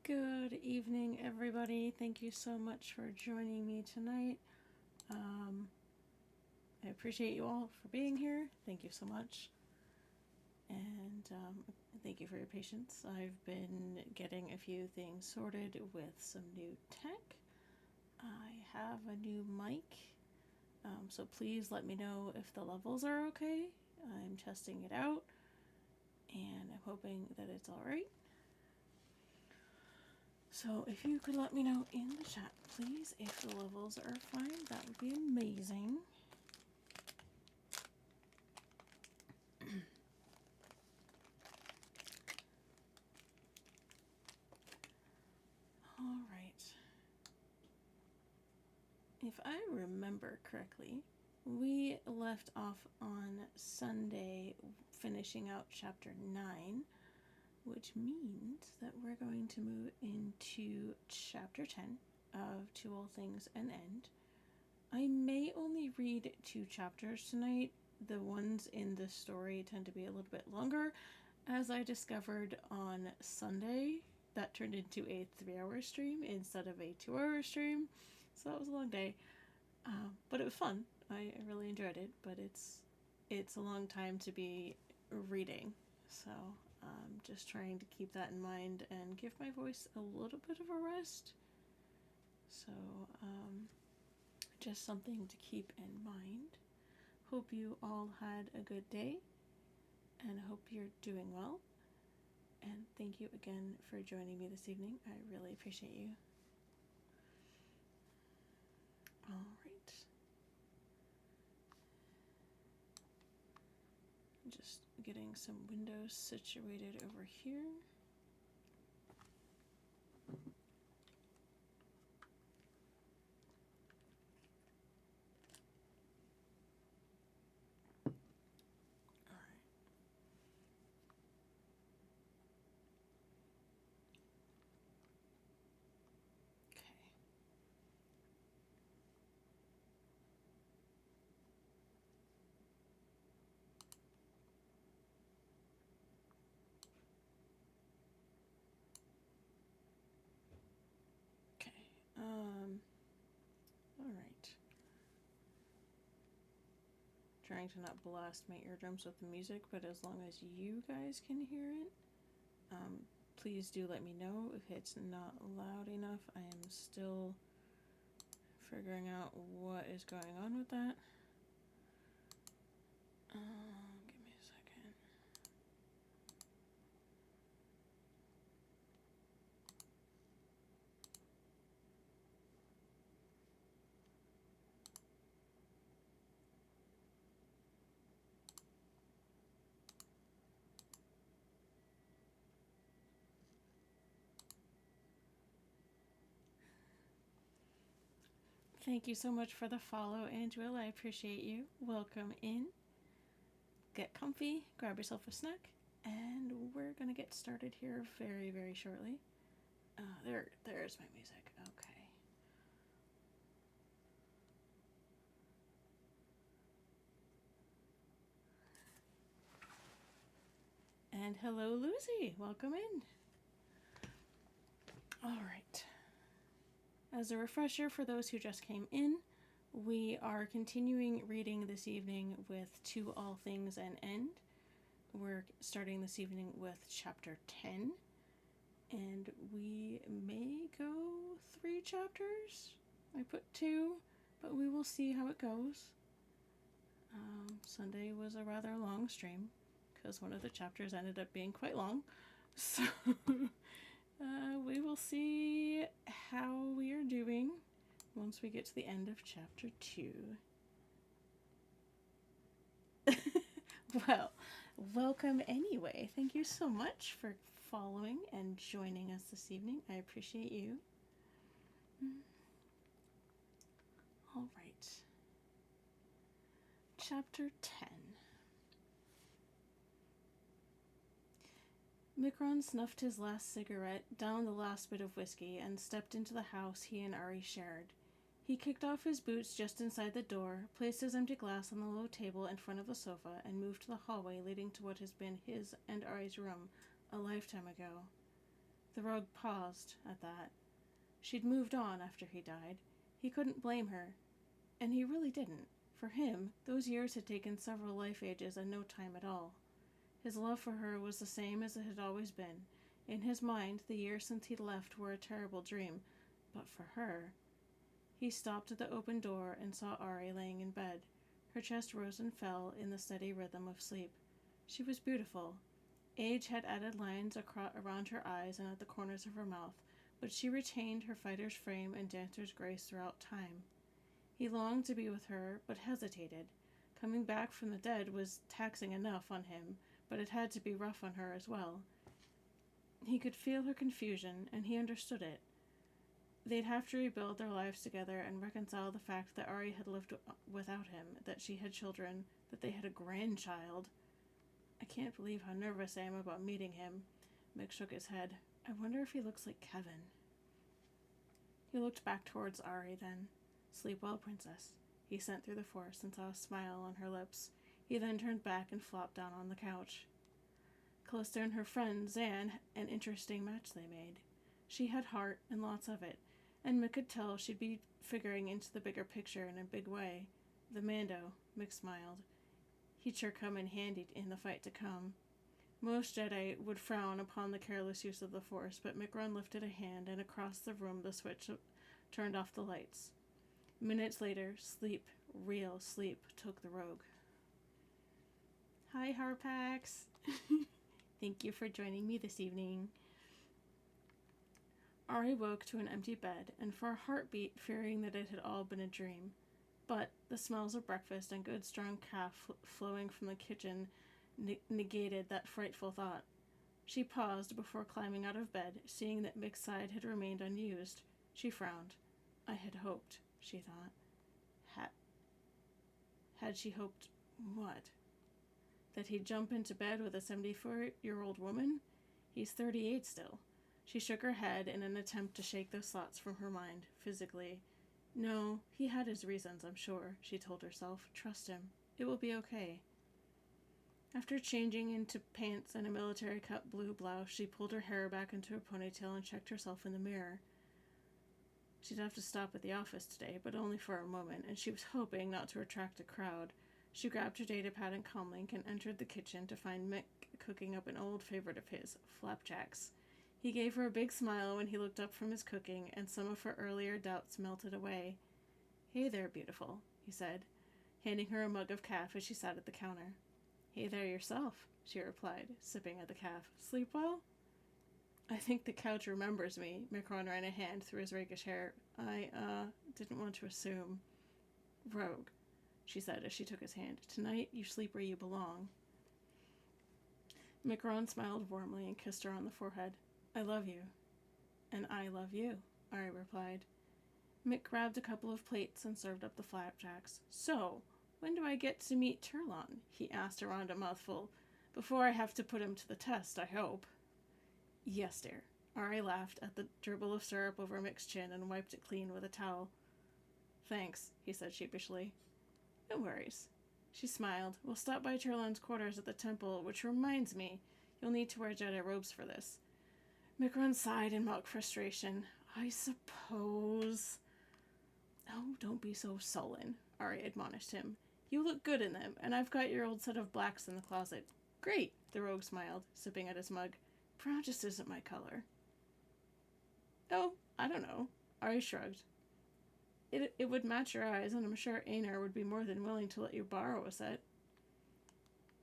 Good evening, everybody. Thank you so much for joining me tonight. I appreciate you all for being here. Thank you so much. And thank you for your patience. I've been getting a few things sorted with some new tech. I have a new mic, so please let me know if the levels are okay. I'm testing it out, and I'm hoping that it's alright. So if you could let me know in the chat, please, if the levels are fine, that would be amazing. Alright. If I remember correctly, we left off on Sunday finishing out chapter 9, which means that we're going to move into chapter 10 of To All Things an End. I may only read 2 chapters tonight. The ones in the story tend to be a little bit longer. As I discovered on Sunday, that turned into a 3-hour stream instead of a 2-hour stream. So that was a long day. But it was fun. I really enjoyed it, but it's a long time to be reading. So just trying to keep that in mind and give my voice a little bit of a rest. So just something to keep in mind. Hope you all had a good day, and hope you're doing well. And thank you again for joining me this evening. I really appreciate you. Alright. Just getting some windows situated over here. Alright. Trying to not blast my eardrums with the music, but as long as you guys can hear it, please do let me know if it's not loud enough. I am still figuring out what is going on with that. Give me a second. Thank you so much for the follow, Angela. I appreciate you. Welcome in. Get comfy, grab yourself a snack, and we're going to get started here very, very shortly. There's my music. Okay. And hello, Lucy. Welcome in. All right. As a refresher for those who just came in, we are continuing reading this evening with To All Things an End. We're starting this evening with chapter 10, and we may go 3 chapters. I put 2, but we will see how it goes. Sunday was a rather long stream because one of the chapters ended up being quite long, so we will see how we are doing once we get to the end of chapter 2. Well, welcome anyway. Thank you so much for following and joining us this evening. I appreciate you. All right. Chapter 10. Mikron snuffed his last cigarette, downed the last bit of whiskey, and stepped into the house he and Ari shared. He kicked off his boots just inside the door, placed his empty glass on the low table in front of the sofa, and moved to the hallway leading to what has been his and Ari's room a lifetime ago. The rogue paused at that. She'd moved on after he died. He couldn't blame her, and he really didn't. For him, those years had taken several life ages and no time at all. His love for her was the same as it had always been. In his mind, the years since he'd left were a terrible dream, but for her... He stopped at the open door and saw Ari laying in bed. Her chest rose and fell in the steady rhythm of sleep. She was beautiful. Age had added lines around her eyes and at the corners of her mouth, but she retained her fighter's frame and dancer's grace throughout time. He longed to be with her, but hesitated. Coming back from the dead was taxing enough on him, but it had to be rough on her as well. He could feel her confusion, and he understood it. They'd have to rebuild their lives together and reconcile the fact that Ari had lived without him, that she had children, that they had a grandchild. I can't believe how nervous I am about meeting him. Mick shook his head. I wonder if he looks like Kevin. He looked back towards Ari then. Sleep well, princess. He sent through the forest and saw a smile on her lips. He then turned back and flopped down on the couch. Callista and her friend Zan, an interesting match they made. She had heart and lots of it, and Mick could tell she'd be figuring into the bigger picture in a big way. The Mando, Mick smiled. He'd sure come in handy in the fight to come. Most Jedi would frown upon the careless use of the Force, but Mikron lifted a hand, and across the room the switch turned off the lights. Minutes later, sleep, real sleep, took the rogue. Hi, Harpax. Thank you for joining me this evening. Ari woke to an empty bed, and for a heartbeat, fearing that it had all been a dream. But the smells of breakfast and good strong calf flowing from the kitchen negated that frightful thought. She paused before climbing out of bed, seeing that Mick's side had remained unused. She frowned. I had hoped, she thought. Had she hoped what? That he'd jump into bed with a 74-year-old woman? He's 38 still. She shook her head in an attempt to shake those thoughts from her mind, physically. No, he had his reasons, I'm sure, she told herself. Trust him. It will be okay. After changing into pants and a military-cut blue blouse, she pulled her hair back into a ponytail and checked herself in the mirror. She'd have to stop at the office today, but only for a moment, and she was hoping not to attract a crowd. She grabbed her datapad and comlink and entered the kitchen to find Mick cooking up an old favorite of his, flapjacks. He gave her a big smile when he looked up from his cooking, and some of her earlier doubts melted away. Hey there, beautiful, he said, handing her a mug of caf as she sat at the counter. Hey there yourself, she replied, sipping at the caf. Sleep well? I think the couch remembers me. Mikron ran a hand through his rakish hair. I didn't want to assume. Rogue, she said as she took his hand. Tonight you sleep where you belong. Mikron smiled warmly and kissed her on the forehead. I love you. And I love you, Ari replied. Mick grabbed a couple of plates and served up the flapjacks. So, when do I get to meet Turlon? He asked around a mouthful. Before I have to put him to the test, I hope. Yes, dear. Ari laughed at the dribble of syrup over Mick's chin and wiped it clean with a towel. Thanks, he said sheepishly. No worries. She smiled. We'll stop by Turlon's quarters at the temple, which reminds me, you'll need to wear Jedi robes for this. Mikron sighed in mock frustration. I suppose. Oh, don't be so sullen, Ari admonished him. You look good in them, and I've got your old set of blacks in the closet. Great, the rogue smiled, sipping at his mug. Brown just isn't my color. Oh, I don't know, Ari shrugged. It would match your eyes, and I'm sure Einar would be more than willing to let you borrow a set.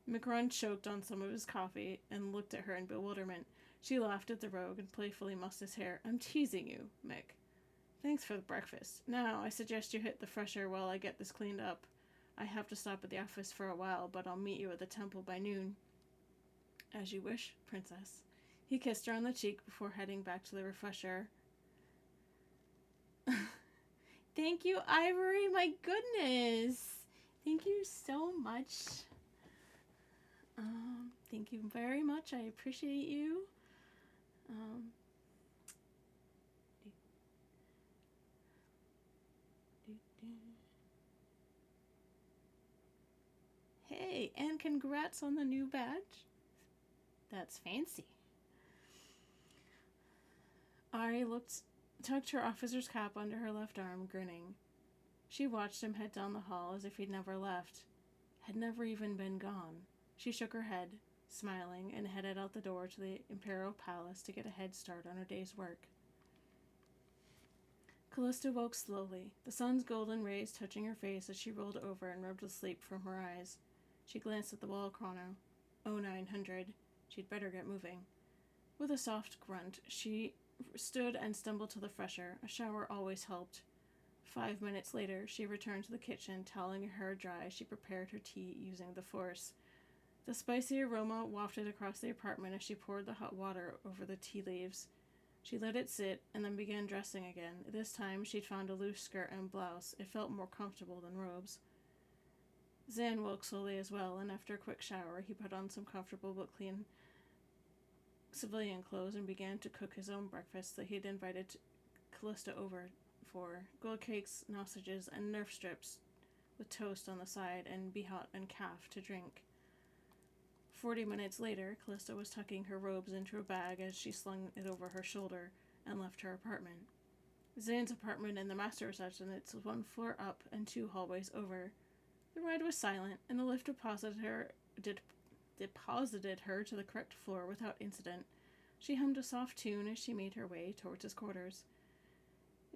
Mikron choked on some of his coffee and looked at her in bewilderment. She laughed at the rogue and playfully mussed his hair. I'm teasing you, Mick. Thanks for the breakfast. Now, I suggest you hit the fresh air while I get this cleaned up. I have to stop at the office for a while, but I'll meet you at the temple by noon. As you wish, princess. He kissed her on the cheek before heading back to the refresher. Thank you, Ivory. My goodness. Thank you so much. Thank you very much. I appreciate you. Hey, and congrats on the new badge. That's fancy. Ari tucked her officer's cap under her left arm, grinning. She watched him head down the hall as if he'd never left, had never even been gone. She shook her head, smiling, and headed out the door to the Imperial Palace to get a head start on her day's work. Callista woke slowly, the sun's golden rays touching her face as she rolled over and rubbed the sleep from her eyes. She glanced at the wall chrono. 0900. She'd better get moving. With a soft grunt, she stood and stumbled to the fresher. A shower always helped. 5 minutes later, she returned to the kitchen, toweling her hair dry as she prepared her tea using the force. The spicy aroma wafted across the apartment as she poured the hot water over the tea leaves. She let it sit and then began dressing again. This time, she'd found a loose skirt and blouse. It felt more comfortable than robes. Zan woke slowly as well, and after a quick shower, he put on some comfortable but clean civilian clothes and began to cook his own breakfast that he'd invited Callista over for: gold cakes, sausages, and Nerf strips with toast on the side, and behot and calf to drink. 40 minutes later, Callista was tucking her robes into a bag as she slung it over her shoulder and left her apartment. Zan's apartment in the master residence was 1 floor up and 2 hallways over. The ride was silent, and the lift deposited her to the correct floor without incident. She hummed a soft tune as she made her way towards his quarters.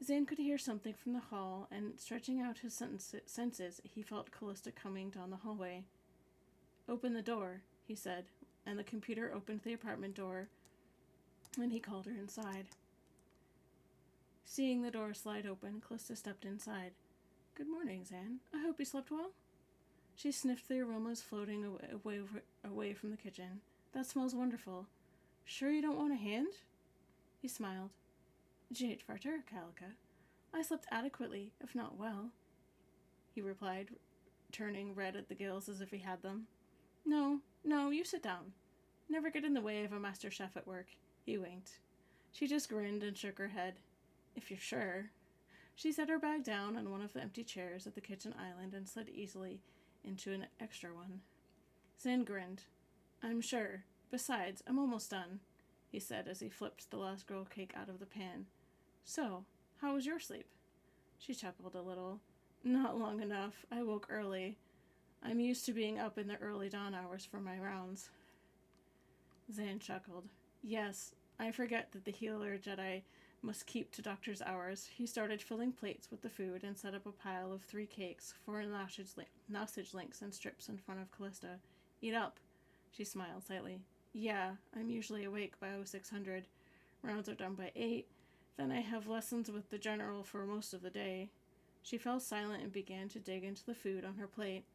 Zan could hear something from the hall, and stretching out his senses, he felt Callista coming down the hallway. "Open the door," he said, and the computer opened the apartment door, and he called her inside. Seeing the door slide open, Callista stepped inside. "Good morning, Zan. I hope you slept well?" She sniffed the aromas floating away from the kitchen. "That smells wonderful. Sure you don't want a hand?" He smiled. "Jade farter, Calica. I slept adequately, if not well," he replied, turning red at the gills as if he had them. No, you sit down. Never get in the way of a master chef at work." He winked. She just grinned and shook her head. "If you're sure." She set her bag down on one of the empty chairs at the kitchen island and slid easily into an extra one. Zan grinned. "I'm sure. Besides, I'm almost done," he said as he flipped the last grilled cake out of the pan. "So, how was your sleep?" She chuckled a little. "Not long enough. I woke early. I'm used to being up in the early dawn hours for my rounds." Zan chuckled. "Yes, I forget that the healer Jedi must keep to doctor's hours." He started filling plates with the food and set up a pile of 3 cakes, 4 sausage links and strips in front of Callista. "Eat up." She smiled slightly. "Yeah, I'm usually awake by 0600. Rounds are done by 8. Then I have lessons with the general for most of the day." She fell silent and began to dig into the food on her plate.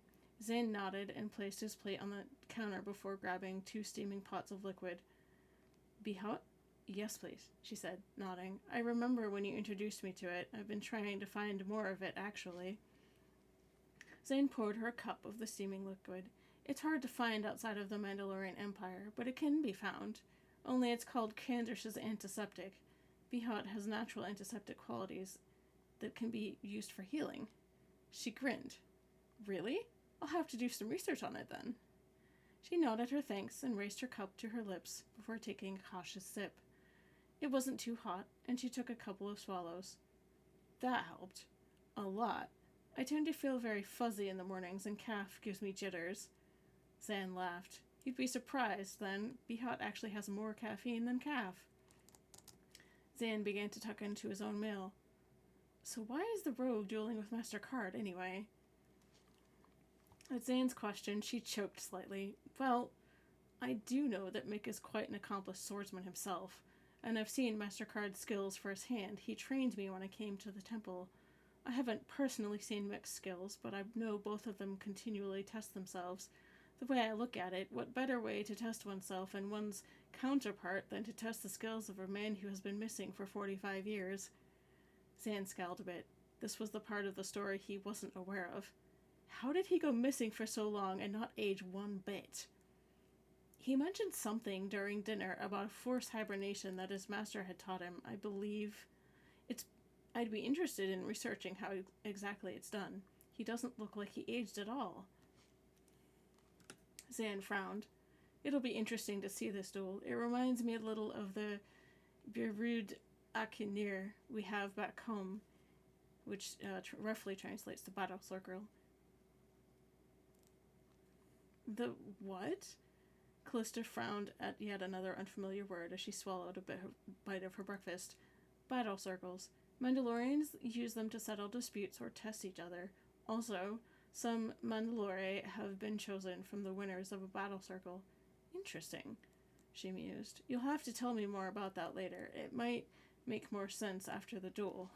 Zan nodded and placed his plate on the counter before grabbing 2 steaming pots of liquid. "Behot?" "Yes, please," she said, nodding. "I remember when you introduced me to it. I've been trying to find more of it, actually." Zane poured her a cup of the steaming liquid. "It's hard to find outside of the Mandalorian Empire, but it can be found. Only it's called Candersh's antiseptic. Behot has natural antiseptic qualities that can be used for healing." She grinned. "Really? I'll have to do some research on it then." She nodded her thanks and raised her cup to her lips before taking a cautious sip. It wasn't too hot, and she took a couple of swallows. That helped. A lot. I tend to feel very fuzzy in the mornings, and calf gives me jitters. Zan laughed. "You'd be surprised, then. Behot actually has more caffeine than calf." Zan began to tuck into his own meal. "So why is the rogue dueling with Master Card, anyway?" At Zan's question, she choked slightly. "Well, I do know that Mick is quite an accomplished swordsman himself, and I've seen Master Card's skills firsthand. He trained me when I came to the temple. I haven't personally seen Mick's skills, but I know both of them continually test themselves. The way I look at it, what better way to test oneself and one's counterpart than to test the skills of a man who has been missing for 45 years? Zan scowled a bit. This was the part of the story he wasn't aware of. How did he go missing for so long and not age one bit? He mentioned something during dinner about a forced hibernation that his master had taught him. I believe I'd be interested in researching how exactly it's done. He doesn't look like he aged at all." Zan frowned. "It'll be interesting to see this duel. It reminds me a little of the Birud Akinir we have back home, which roughly translates to battle circle. The what? Callista frowned at yet another unfamiliar word as she swallowed a bite of her breakfast. Battle circles. Mandalorians use them to settle disputes or test each other. Also, some Mandalore have been chosen from the winners of a battle circle. Interesting, she mused. You'll have to tell me more about that later. It might make more sense after the duel.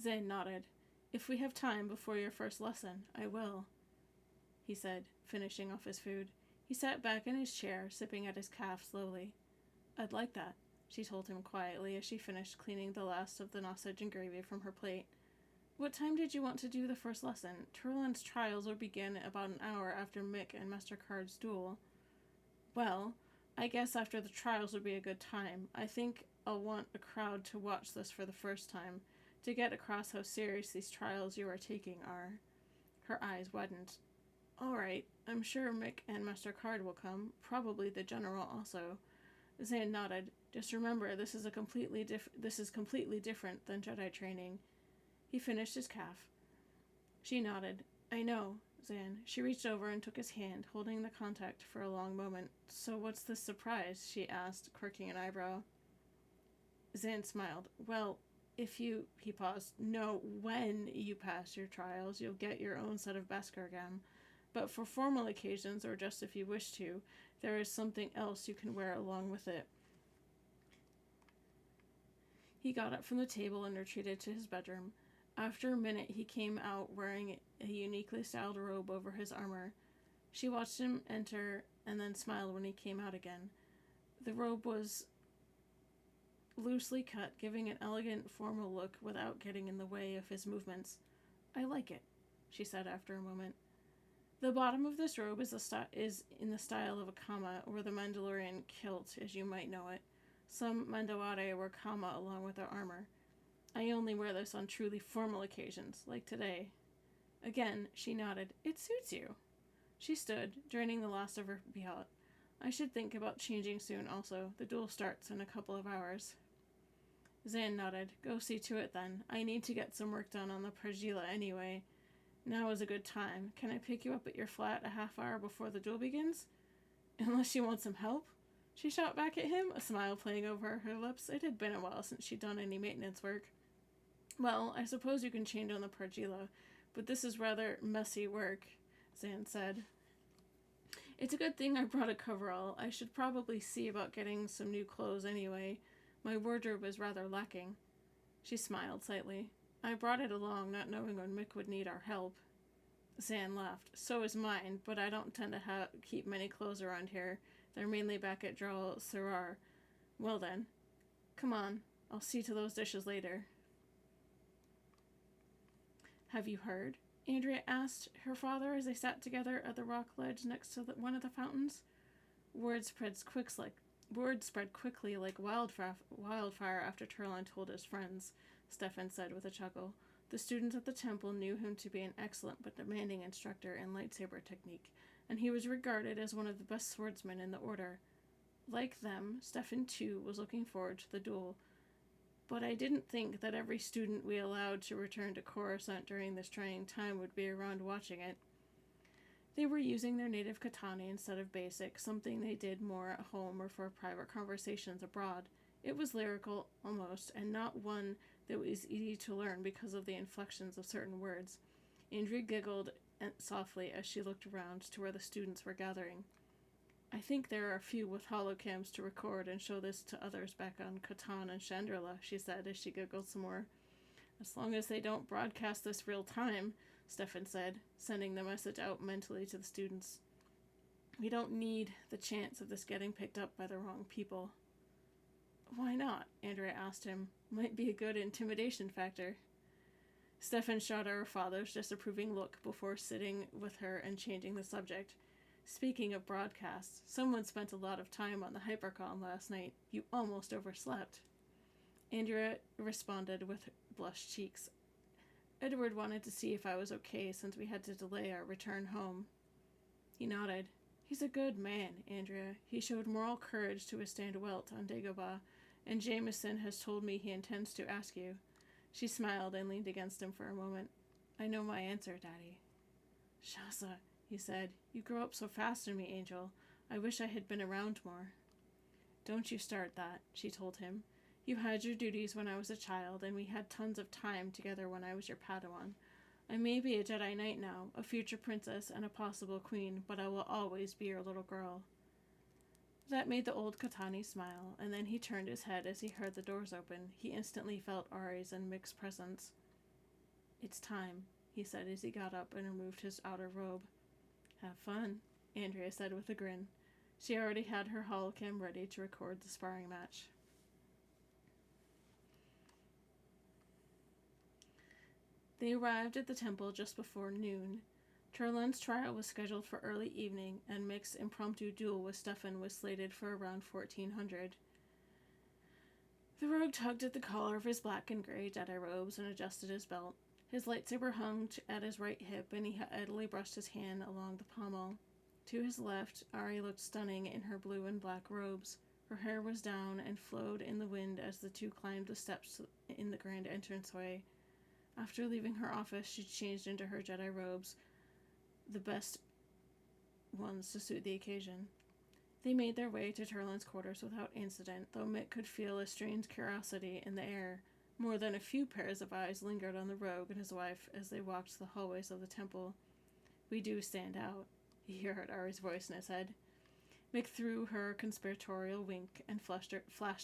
Zane nodded. If we have time before your first lesson, I will, he said, finishing off his food. He sat back in his chair, sipping at his calf slowly. I'd like that, she told him quietly as she finished cleaning the last of the sausage and gravy from her plate. What time did you want to do the first lesson? Turlan's trials will begin about an hour after Mick and Master Card's duel. Well, I guess after the trials would be a good time. I think I'll want a crowd to watch this for the first time, to get across how serious these trials you are taking are. Her eyes widened. All right, I'm sure Mick and Master Card will come, probably the General also. Zane nodded. Just remember, this is completely different than Jedi training. He finished his calf. She nodded. I know, Zan. She reached over and took his hand, holding the contact for a long moment. So what's the surprise? She asked, quirking an eyebrow. Zan smiled. Well, if you, he paused, know when you pass your trials, you'll get your own set of Beskar gem. But for formal occasions, or just if you wish to, there is something else you can wear along with it. He got up from the table and retreated to his bedroom. After a minute, he came out wearing a uniquely styled robe over his armor. She watched him enter and then smiled when he came out again. The robe was loosely cut, giving an elegant, formal look without getting in the way of his movements. I like it, she said after a moment. The bottom of this robe is in the style of a kama, or the Mandalorian kilt, as you might know it. Some Mandaware wear kama along with their armor. I only wear this on truly formal occasions, like today. Again, she nodded. It suits you. She stood, draining the last of her bihot. I should think about changing soon also. The duel starts in a couple of hours. Zan nodded. Go see to it then. I need to get some work done on the Pragila anyway. Now is a good time. Can I pick you up at your flat a half hour before the duel begins? Unless you want some help? She shot back at him, a smile playing over her lips. It had been a while since she'd done any maintenance work. Well, I suppose you can change on the Pragila, but this is rather messy work, Zan said. It's a good thing I brought a coverall. I should probably see about getting some new clothes anyway. My wardrobe is rather lacking. She smiled slightly. I brought it along, not knowing when Mick would need our help. Zan laughed. So is mine, but I don't tend to keep many clothes around here. They're mainly back at Dral Sirar. Well then, come on. I'll see to those dishes later. Have you heard? Andrea asked her father as they sat together at the rock ledge next to one of the fountains. Word spread quickly like wildfire after Turlan told his friends, Stefan said with a chuckle. The students at the temple knew him to be an excellent but demanding instructor in lightsaber technique, and he was regarded as one of the best swordsmen in the order. Like them, Stefan too was looking forward to the duel. But I didn't think that every student we allowed to return to Coruscant during this trying time would be around watching it. They were using their native Katani instead of basic, something they did more at home or for private conversations abroad. It was lyrical, almost, and not one that was easy to learn because of the inflections of certain words. Andrea giggled softly as she looked around to where the students were gathering. I think there are a few with holocams to record and show this to others back on Catan and Chandrila, she said as she giggled some more. As long as they don't broadcast this real time, Stefan said, sending the message out mentally to the students. We don't need the chance of this getting picked up by the wrong people. Why not? Andrea asked him. Might be a good intimidation factor. Stefan shot her father's disapproving look before sitting with her and changing the subject. Speaking of broadcasts, someone spent a lot of time on the Hypercon last night. You almost overslept. Andrea responded with blushed cheeks. Edward wanted to see if I was okay since we had to delay our return home. He nodded. He's a good man, Andrea. He showed moral courage to withstand Welt on Dagobah, and Jameson has told me he intends to ask you. She smiled and leaned against him for a moment. I know my answer, Daddy. Shasa, he said, you grow up so fast in me, Angel. I wish I had been around more. Don't you start that, she told him. You had your duties when I was a child, and we had tons of time together when I was your Padawan. I may be a Jedi Knight now, a future princess and a possible queen, but I will always be your little girl. That made the old Katani smile, and then he turned his head as he heard the doors open. He instantly felt Ari's and Mick's presence. It's time, he said as he got up and removed his outer robe. Have fun, Andrea said with a grin. She already had her holocam ready to record the sparring match. They arrived at the temple just before noon. Turlan's trial was scheduled for early evening, and Mick's impromptu duel with Stefan was slated for around 1400. The rogue tugged at the collar of his black and gray Jedi robes and adjusted his belt. His lightsaber hung at his right hip, and he idly brushed his hand along the pommel. To his left, Ari looked stunning in her blue and black robes. Her hair was down and flowed in the wind as the two climbed the steps in the grand entranceway. After leaving her office, she changed into her Jedi robes, the best ones to suit the occasion. They made their way to Turlan's quarters without incident, though Mick could feel a strange curiosity in the air. More than a few pairs of eyes lingered on the rogue and his wife as they walked the hallways of the temple. We do stand out, he heard Ari's voice in his head. Mick threw her a conspiratorial wink and flashed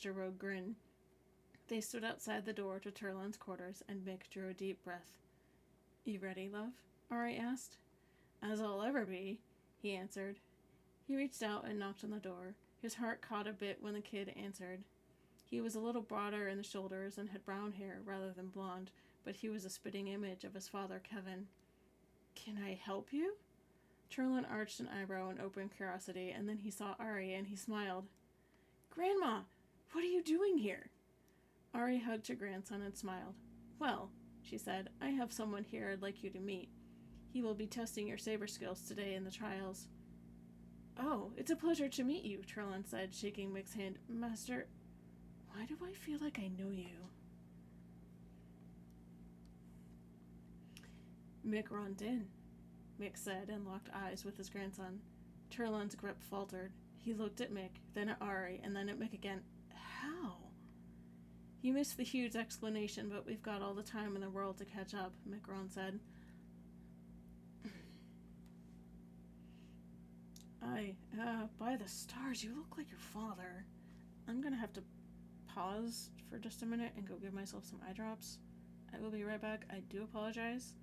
a rogue grin. They stood outside the door to Turlan's quarters, and Mick drew a deep breath. You ready, love? Ari asked. As I'll ever be, he answered. He reached out and knocked on the door. His heart caught a bit when the kid answered. He was a little broader in the shoulders and had brown hair rather than blonde, but he was a spitting image of his father, Kevin. Can I help you? Turlan arched an eyebrow in open curiosity, and then he saw Ari and he smiled. Grandma, what are you doing here? Ari hugged her grandson and smiled. Well, she said, I have someone here I'd like you to meet. He will be testing your saber skills today in the trials. Oh, it's a pleasure to meet you, Turlan said, shaking Mick's hand. Master, why do I feel like I know you? Mick Rondin, Mick said, and locked eyes with his grandson. Turlan's grip faltered. He looked at Mick, then at Ari, and then at Mick again. How? You missed the huge explanation, but we've got all the time in the world to catch up, Mick Ron said. By the stars, you look like your father. I'm gonna have to pause for just a minute and go give myself some eye drops. I will be right back. I do apologize.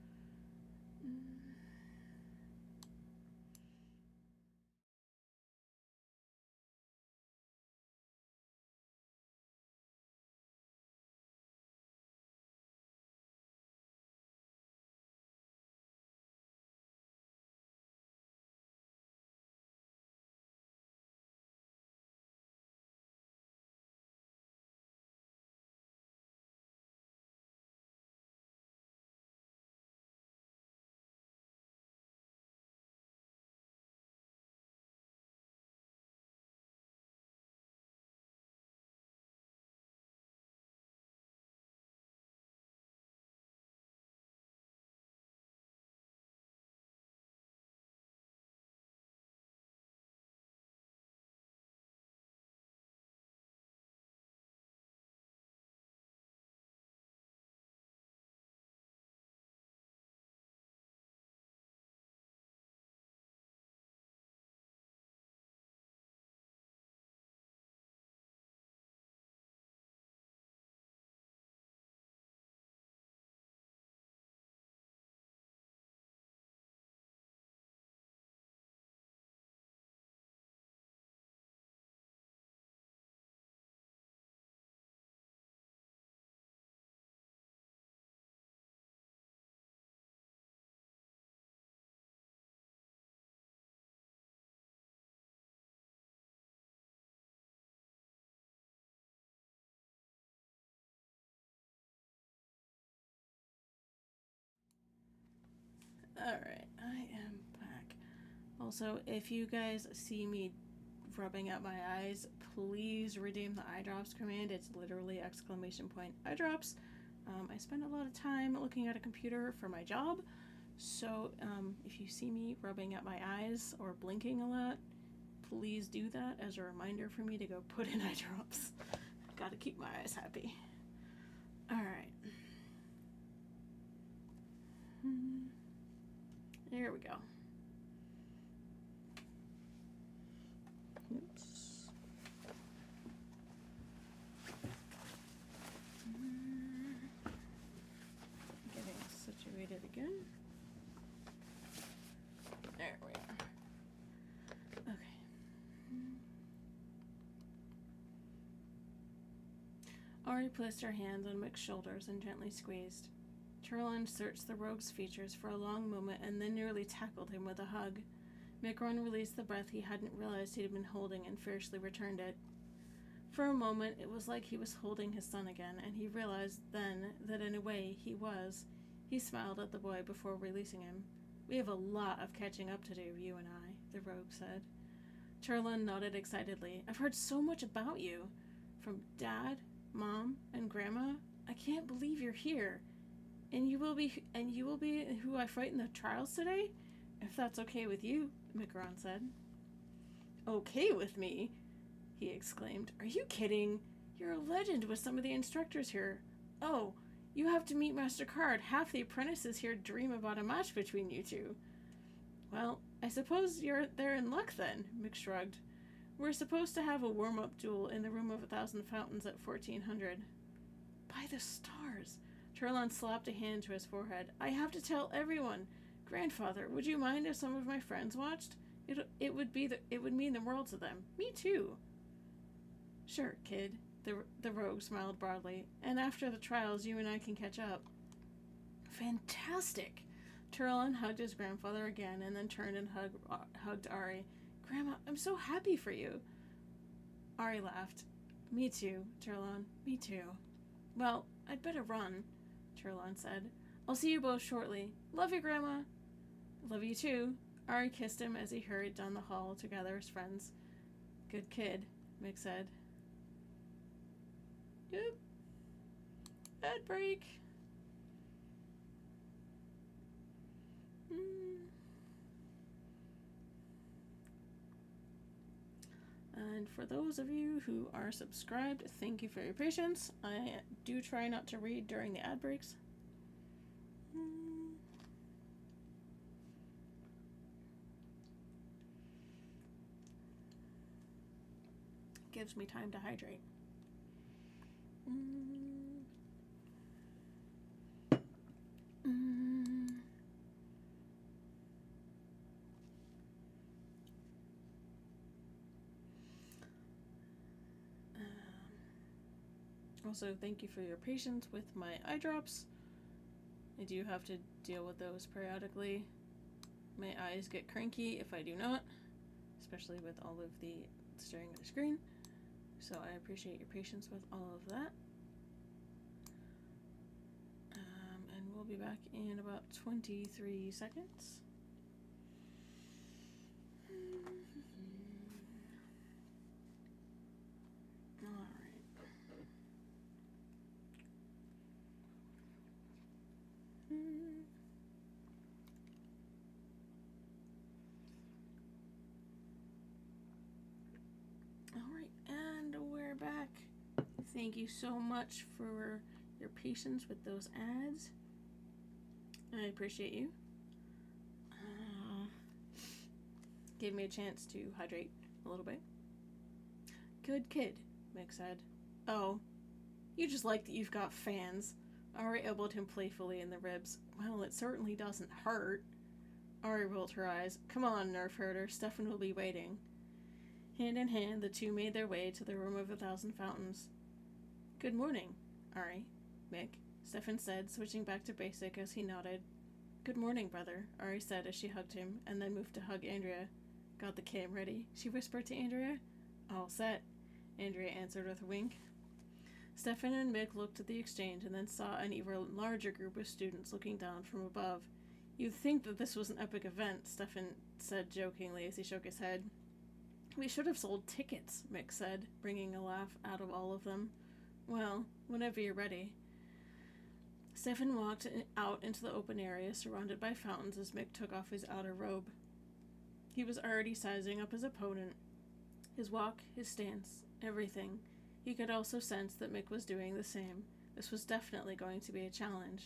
Alright, I am back. Also, if you guys see me rubbing out my eyes, please redeem the eye drops command. It's literally !eye drops. I spend a lot of time looking at a computer for my job, so if you see me rubbing out my eyes or blinking a lot, please do that as a reminder for me to go put in eye drops. Gotta keep my eyes happy. Alright. There we go. Oops. Getting situated again. There we are. Okay. Ari placed her hands on Mick's shoulders and gently squeezed. Turlin searched the rogue's features for a long moment and then nearly tackled him with a hug. Micron released the breath he hadn't realized he'd been holding and fiercely returned it. For a moment, it was like he was holding his son again, and he realized then that in a way he was. He smiled at the boy before releasing him. We have a lot of catching up to do, you and I, the rogue said. Turlin nodded excitedly. I've heard so much about you. From Dad, Mom, and Grandma. I can't believe you're here. And you will be who I fight in the trials today? If that's okay with you, Micron said. Okay with me? He exclaimed. Are you kidding? You're a legend with some of the instructors here. Oh, you have to meet Master Card. Half the apprentices here dream about a match between you two. Well, I suppose they're in luck then, Mick shrugged. We're supposed to have a warm-up duel in the Room of 1,000 Fountains at 1400. By the stars! Turlon slapped a hand to his forehead. I have to tell everyone. Grandfather, would you mind if some of my friends watched? It would mean the world to them. Me too. Sure, kid. The rogue smiled broadly. And after the trials, you and I can catch up. Fantastic! Turlon hugged his grandfather again and then turned and hugged Ari. Grandma, I'm so happy for you. Ari laughed. Me too, Turlon. Me too. Well, I'd better run, Turlon said. I'll see you both shortly. Love you, Grandma. Love you too. Ari kissed him as he hurried down the hall to gather his friends. Good kid, Mick said. Yep. Ad break. And for those of you who are subscribed, thank you for your patience. I do try not to read during the ad breaks. Gives me time to hydrate. Also, thank you for your patience with my eye drops. I do have to deal with those periodically. My eyes get cranky if I do not, especially with all of the staring at the screen. So I appreciate your patience with all of that. And we'll be back in about 23 seconds. Back. Thank you so much for your patience with those ads. I appreciate you. Gave me a chance to hydrate a little bit. Good kid, Mick said. Oh, you just like that you've got fans. Ari elbowed him playfully in the ribs. Well, it certainly doesn't hurt. Ari rolled her eyes. Come on, nerf herder. Stefan will be waiting. Hand in hand, the two made their way to the Room of 1,000 Fountains. Good morning, Ari, Mick, Stefan said, switching back to basic as he nodded. Good morning, brother, Ari said as she hugged him, and then moved to hug Andrea. Got the cam ready, she whispered to Andrea. All set, Andrea answered with a wink. Stefan and Mick looked at the exchange and then saw an even larger group of students looking down from above. You'd think that this was an epic event, Stefan said jokingly as he shook his head. We should have sold tickets, Mick said, bringing a laugh out of all of them. Well, whenever you're ready. Stefan walked out into the open area surrounded by fountains as Mick took off his outer robe. He was already sizing up his opponent. His walk, his stance, everything. He could also sense that Mick was doing the same. This was definitely going to be a challenge.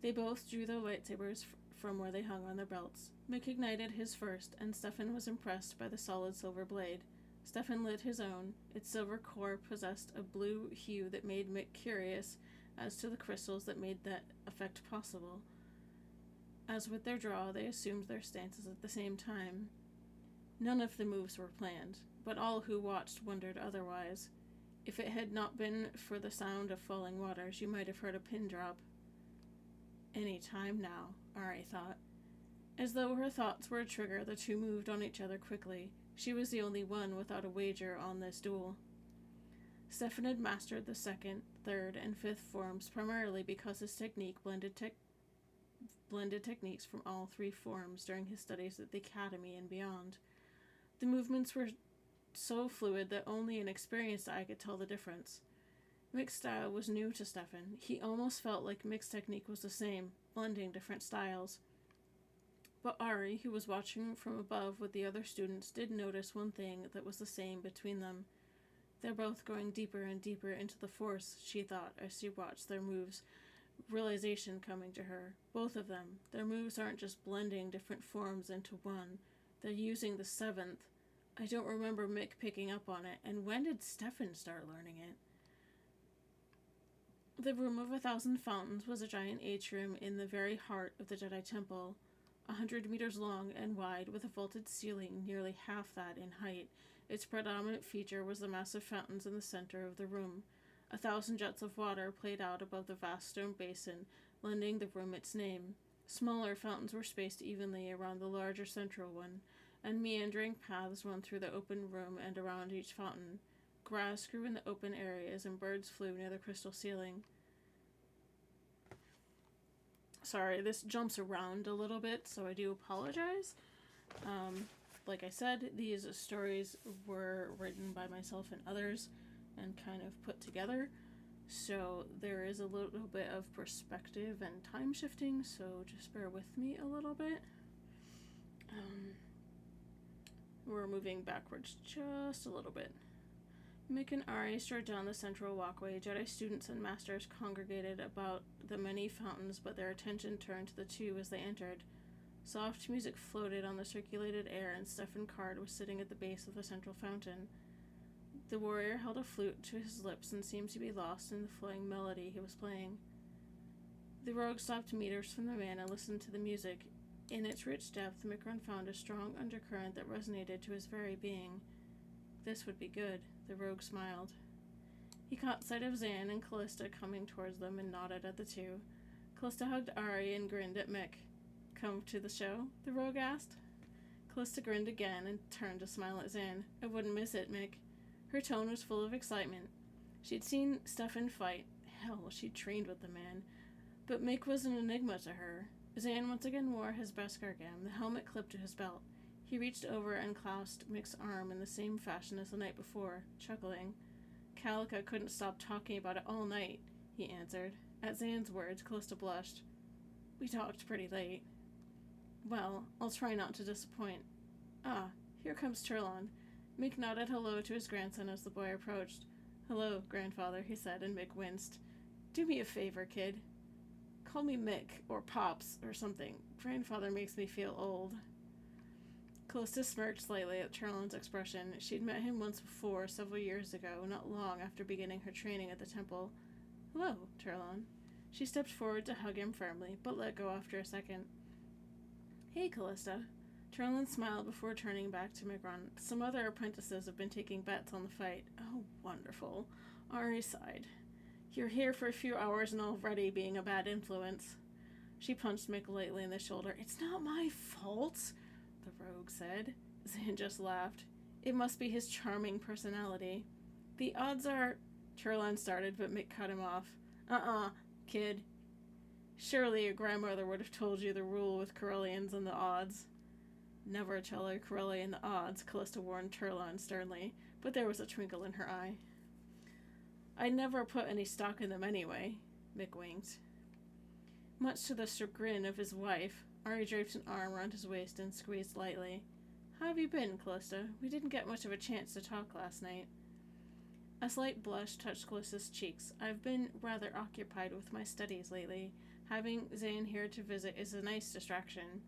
They both drew their lightsabers from where they hung on their belts. Mick ignited his first, and Stefan was impressed by the solid silver blade. Stefan lit his own. Its silver core possessed a blue hue that made Mick curious as to the crystals that made that effect possible. As with their draw, they assumed their stances at the same time. None of the moves were planned, but all who watched wondered otherwise. If it had not been for the sound of falling waters, you might have heard a pin drop. Any time now, Ari thought. As though her thoughts were a trigger, the two moved on each other quickly. She was the only one without a wager on this duel. Stefan had mastered the second, third, and fifth forms primarily because his technique blended techniques from all three forms during his studies at the academy and beyond. The movements were so fluid that only an experienced eye could tell the difference. Mick's style was new to Stefan. He almost felt like Mick's technique was the same, blending different styles. But Ari, who was watching from above with the other students, did notice one thing that was the same between them. They're both going deeper and deeper into the Force, she thought as she watched their moves, realization coming to her. Both of them. Their moves aren't just blending different forms into one. They're using the seventh. I don't remember Mick picking up on it, and when did Stefan start learning it? The Room of 1,000 Fountains was a giant atrium in the very heart of the Jedi Temple, 100 meters long and wide, with a vaulted ceiling nearly half that in height. Its predominant feature was the massive fountains in the center of the room. 1,000 jets of water played out above the vast stone basin, lending the room its name. Smaller fountains were spaced evenly around the larger central one, and meandering paths run through the open room and around each fountain. Grass grew in the open areas, and birds flew near the crystal ceiling. Sorry, this jumps around a little bit, so I do apologize. Like I said, these stories were written by myself and others and kind of put together, so there is a little bit of perspective and time shifting, so just bear with me a little bit. We're moving backwards just a little bit. Mick and Ari strode down the central walkway. Jedi students and masters congregated about the many fountains, but their attention turned to the two as they entered. Soft music floated on the circulated air, and Stefan Card was sitting at the base of the central fountain. The warrior held a flute to his lips and seemed to be lost in the flowing melody he was playing. The rogue stopped meters from the man and listened to the music. In its rich depth, Mikron found a strong undercurrent that resonated to his very being. This would be good, the rogue smiled. He caught sight of Zan and Callista coming towards them and nodded at the two. Callista hugged Ari and grinned at Mick. Come to the show? The rogue asked. Callista grinned again and turned to smile at Zan. I wouldn't miss it, Mick. Her tone was full of excitement. She'd seen Stefan fight. Hell, she'd trained with the man. But Mick was an enigma to her. Zan once again wore his Beskar gam, the helmet clipped to his belt. He reached over and clasped Mick's arm in the same fashion as the night before, chuckling. Calica couldn't stop talking about it all night, he answered. At Zan's words, Callista blushed. We talked pretty late. Well, I'll try not to disappoint. Ah, here comes Turlon. Mick nodded hello to his grandson as the boy approached. Hello, grandfather, he said, and Mick winced. Do me a favor, kid. Call me Mick, or Pops, or something. Grandfather makes me feel old. Callista smirked slightly at Turlon's expression. She'd met him once before, several years ago, not long after beginning her training at the temple. Hello, Turlon. She stepped forward to hug him firmly, but let go after a second. Hey, Callista. Turlon smiled before turning back to Mikron. Some other apprentices have been taking bets on the fight. Oh, wonderful. Ari sighed. You're here for a few hours and already being a bad influence. She punched Mick lightly in the shoulder. It's not my fault, the rogue said. Zan just laughed. It must be his charming personality. The odds are... Turlon started, but Mick cut him off. Kid. Surely your grandmother would have told you the rule with Corellians and the odds. Never tell a Corellian the odds, Callista warned Turlon sternly, but there was a twinkle in her eye. I never put any stock in them anyway, Mick winked. Much to the chagrin of his wife, Ari draped an arm around his waist and squeezed lightly. How have you been, Callista? We didn't get much of a chance to talk last night. A slight blush touched Callista's cheeks. I've been rather occupied with my studies lately. Having Zan here to visit is a nice distraction,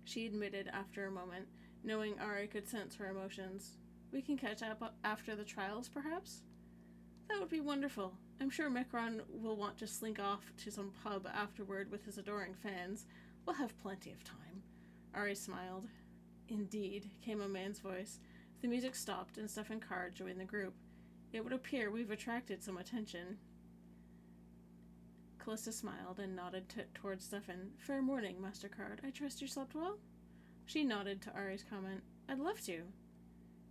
she admitted after a moment, knowing Ari could sense her emotions. We can catch up after the trials, perhaps? That would be wonderful. I'm sure Micron will want to slink off to some pub afterward with his adoring fans. We'll have plenty of time. Ari smiled. Indeed, came a man's voice. The music stopped and Stefan Carr joined the group. It would appear we've attracted some attention. Callista smiled and nodded towards Stefan. Fair morning, Master Card. I trust you slept well? She nodded to Ari's comment. I'd love to.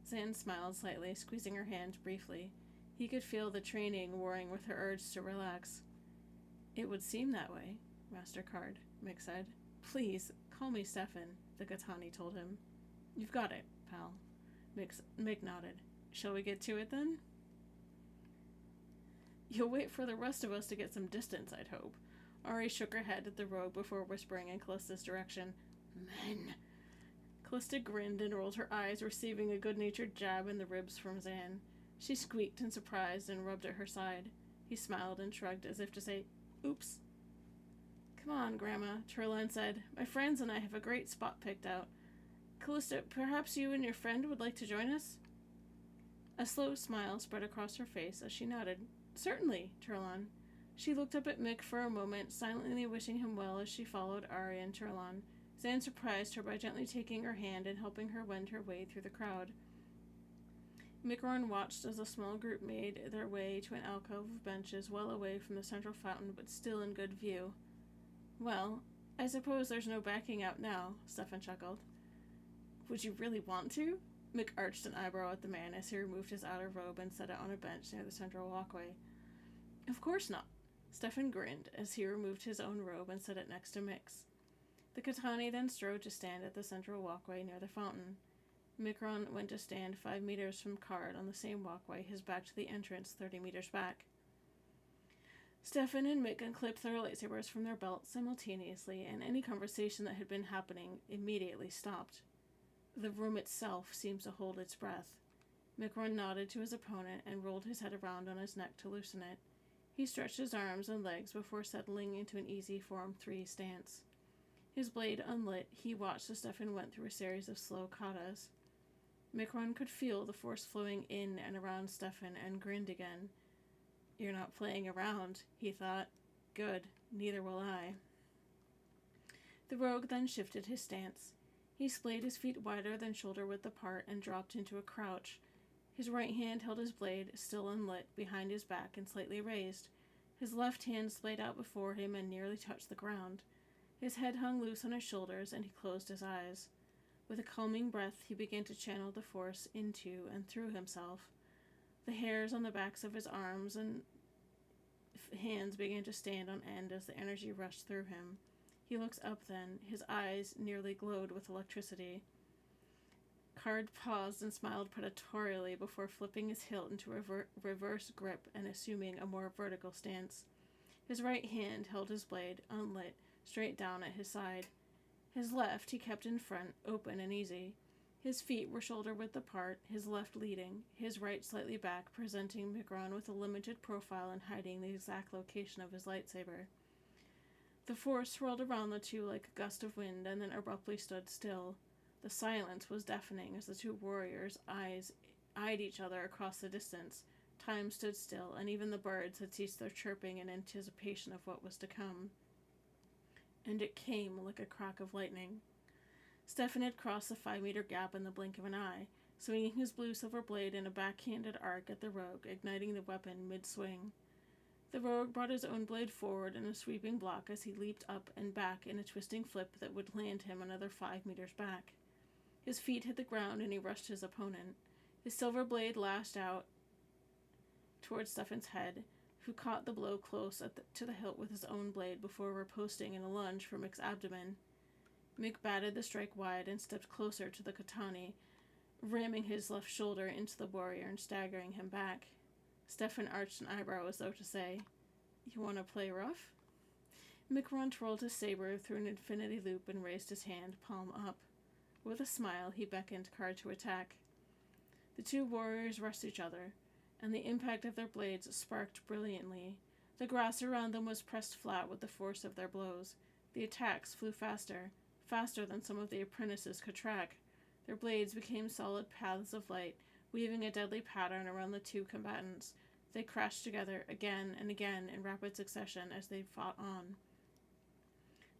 Zan smiled slightly, squeezing her hand briefly. He could feel the training warring with her urge to relax. It would seem that way, Master Card, Mick said. Please, call me Stefan, the Katani told him. You've got it, pal. Mick nodded. Shall we get to it then? You'll wait for the rest of us to get some distance, I'd hope. Ari shook her head at the rogue before whispering in Callista's direction. Men. Callista grinned and rolled her eyes, receiving a good-natured jab in the ribs from Zan. She squeaked in surprise and rubbed at her side. He smiled and shrugged as if to say, Oops. Come on, Grandma, Turlon said. My friends and I have a great spot picked out. Callista, perhaps you and your friend would like to join us? A slow smile spread across her face as she nodded. Certainly, Turlon. She looked up at Mick for a moment, silently wishing him well as she followed Ari and Turlon. Zan surprised her by gently taking her hand and helping her wend her way through the crowd. Micron watched as a small group made their way to an alcove of benches well away from the central fountain but still in good view. Well, I suppose there's no backing out now, Stefan chuckled. Would you really want to? Mick arched an eyebrow at the man as he removed his outer robe and set it on a bench near the central walkway. Of course not. Stefan grinned as he removed his own robe and set it next to Mick's. The Katani then strode to stand at the central walkway near the fountain. Micron went to stand 5 meters from Card on the same walkway, his back to the entrance 30 meters back. Stefan and Mick unclipped their lightsabers from their belts simultaneously, and any conversation that had been happening immediately stopped. The room itself seemed to hold its breath. Micron nodded to his opponent and rolled his head around on his neck to loosen it. He stretched his arms and legs before settling into an easy Form 3 stance. His blade unlit, he watched as Stefan went through a series of slow katas. Micron could feel the force flowing in and around Stefan and grinned again. You're not playing around, he thought. Good, neither will I. The rogue then shifted his stance. He splayed his feet wider than shoulder-width apart and dropped into a crouch. His right hand held his blade, still unlit, behind his back and slightly raised. His left hand splayed out before him and nearly touched the ground. His head hung loose on his shoulders, and he closed his eyes. With a calming breath, he began to channel the force into and through himself. The hairs on the backs of his arms and hands began to stand on end as the energy rushed through him. He looked up then. His eyes nearly glowed with electricity. Card paused and smiled predatorially before flipping his hilt into a reverse grip and assuming a more vertical stance. His right hand held his blade, unlit, straight down at his side. His left he kept in front, open and easy. His feet were shoulder-width apart, his left leading, his right slightly back, presenting Micron with a limited profile and hiding the exact location of his lightsaber. The force swirled around the two like a gust of wind and then abruptly stood still. The silence was deafening as the two warriors' eyes eyed each other across the distance. Time stood still, and even the birds had ceased their chirping in anticipation of what was to come. And it came like a crack of lightning. Stefan had crossed the 5-meter gap in the blink of an eye, swinging his blue-silver blade in a backhanded arc at the rogue, igniting the weapon mid-swing. The rogue brought his own blade forward in a sweeping block as he leaped up and back in a twisting flip that would land him another 5 meters back. His feet hit the ground and he rushed his opponent. His silver blade lashed out towards Stefan's head, who caught the blow close to the hilt with his own blade before riposting in a lunge for Mick's abdomen. Mick batted the strike wide and stepped closer to the Katani, ramming his left shoulder into the warrior and staggering him back. Stefan arched an eyebrow as though to say, "You want to play rough?" Mick twirled his saber through an infinity loop and raised his hand, palm up. With a smile, he beckoned Card to attack. The two warriors rushed each other, and the impact of their blades sparked brilliantly. The grass around them was pressed flat with the force of their blows. The attacks flew faster than some of the apprentices could track. Their blades became solid paths of light, weaving a deadly pattern around the two combatants. They crashed together again and again in rapid succession as they fought on.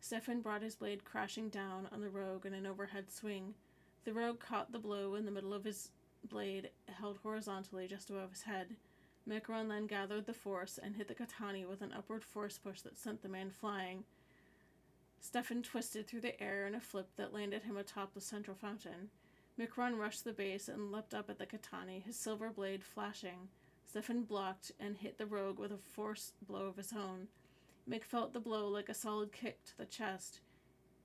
Stefan brought his blade crashing down on the rogue in an overhead swing. The rogue caught the blow in the middle of his blade, held horizontally just above his head. Micron then gathered the force and hit the Katani with an upward force push that sent the man flying. Stefan twisted through the air in a flip that landed him atop the central fountain. Micron rushed the base and leapt up at the Katani, his silver blade flashing. Stefan blocked and hit the rogue with a force blow of his own. Mick felt the blow like a solid kick to the chest.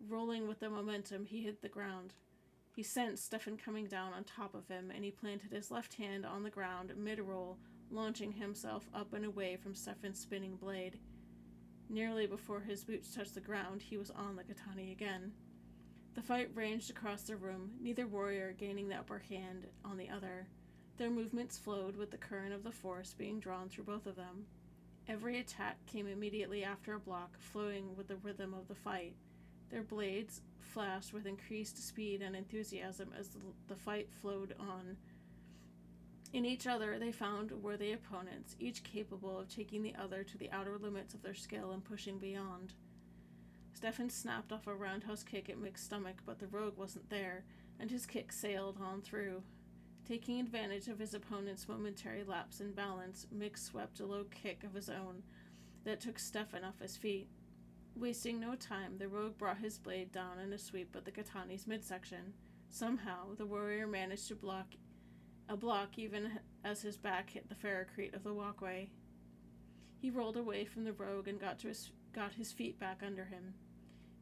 Rolling with the momentum, he hit the ground. He sensed Stefan coming down on top of him, and he planted his left hand on the ground mid-roll, launching himself up and away from Stefan's spinning blade. Nearly before his boots touched the ground, he was on the Katani again. The fight ranged across the room, neither warrior gaining the upper hand on the other. Their movements flowed with the current of the force being drawn through both of them. Every attack came immediately after a block, flowing with the rhythm of the fight. Their blades flashed with increased speed and enthusiasm as the fight flowed on. In each other they found worthy opponents, each capable of taking the other to the outer limits of their skill and pushing beyond. Stefan snapped off a roundhouse kick at Mick's stomach, but the rogue wasn't there, and his kick sailed on through. Taking advantage of his opponent's momentary lapse in balance, Mick swept a low kick of his own that took Stefan off his feet. Wasting no time, the rogue brought his blade down in a sweep at the Katani's midsection. Somehow, the warrior managed to block even as his back hit the ferrocrete of the walkway. He rolled away from the rogue and got his feet back under him.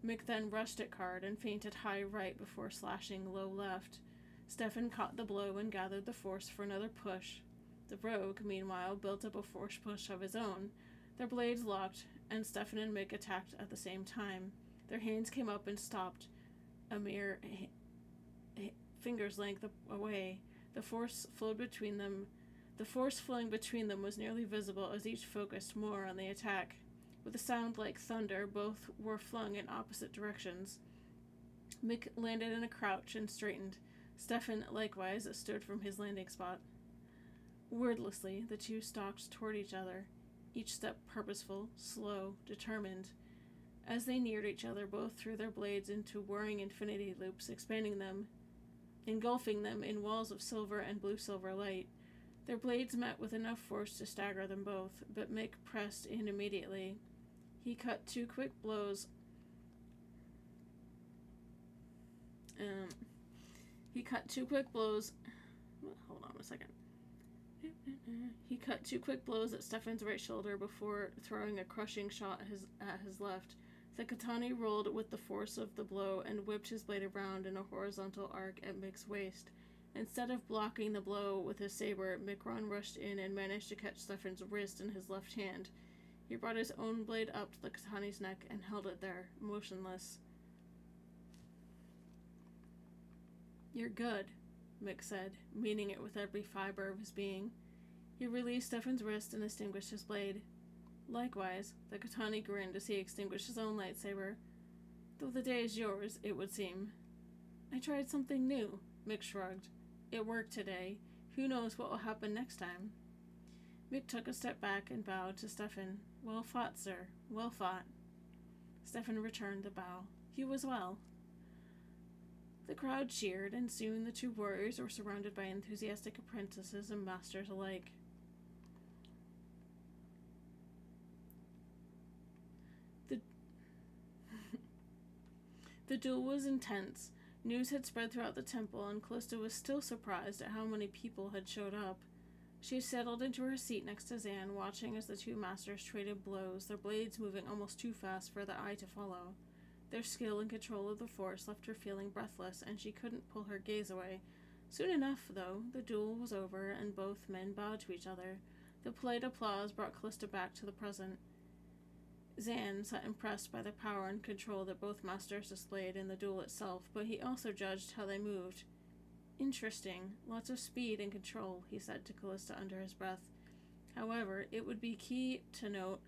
Mick then rushed at Card and feinted high right before slashing low left. Stefan caught the blow and gathered the force for another push. The rogue, meanwhile, built up a force push of his own. Their blades locked, and Stefan and Mick attacked at the same time. Their hands came up and stopped, a mere finger's length away. The force flowing between them was nearly visible as each focused more on the attack. With a sound like thunder, both were flung in opposite directions. Mick landed in a crouch and straightened. Stefan, likewise, stood from his landing spot. Wordlessly, the two stalked toward each other, each step purposeful, slow, determined. As they neared each other, both threw their blades into whirring infinity loops, engulfing them in walls of silver and blue-silver light. Their blades met with enough force to stagger them both, but Mick pressed in immediately. He cut two quick blows. Hold on a second. He cut two quick blows at Stefan's right shoulder before throwing a crushing shot at his left. The Katani rolled with the force of the blow and whipped his blade around in a horizontal arc at Mick's waist. Instead of blocking the blow with his saber, Micron rushed in and managed to catch Stefan's wrist in his left hand. He brought his own blade up to the Katani's neck and held it there, motionless. "You're good," Mick said, meaning it with every fiber of his being. He released Stefan's wrist and extinguished his blade. Likewise, the Katani grinned as he extinguished his own lightsaber. "Though the day is yours, it would seem." "I tried something new," Mick shrugged. "It worked today. Who knows what will happen next time?" Mick took a step back and bowed to Stefan. "Well fought, sir. Well fought." Stefan returned the bow. "You as well." The crowd cheered, and soon the two warriors were surrounded by enthusiastic apprentices and masters alike. The duel was intense. News had spread throughout the temple, and Callista was still surprised at how many people had showed up. She settled into her seat next to Zan, watching as the two masters traded blows, their blades moving almost too fast for the eye to follow. Their skill and control of the Force left her feeling breathless, and she couldn't pull her gaze away. Soon enough, though, the duel was over, and both men bowed to each other. The polite applause brought Callista back to the present. Zan sat impressed by the power and control that both masters displayed in the duel itself, but he also judged how they moved. Interesting. Lots of speed and control, he said to Callista under his breath. However, it would be key to note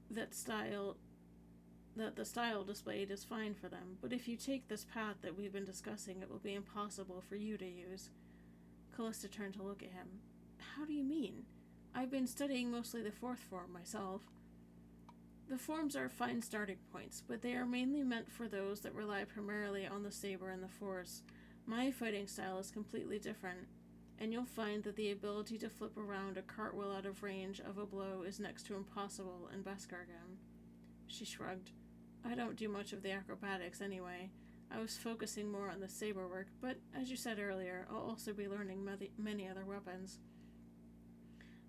that the style displayed is fine for them, but if you take this path that we've been discussing, it will be impossible for you to use. Callista turned to look at him. How do you mean? I've been studying mostly the fourth form myself. The forms are fine starting points, but they are mainly meant for those that rely primarily on the saber and the force. My fighting style is completely different, and you'll find that the ability to flip around a cartwheel out of range of a blow is next to impossible in Beskargam. She shrugged. I don't do much of the acrobatics anyway. I was focusing more on the saber work, but as you said earlier, I'll also be learning many other weapons.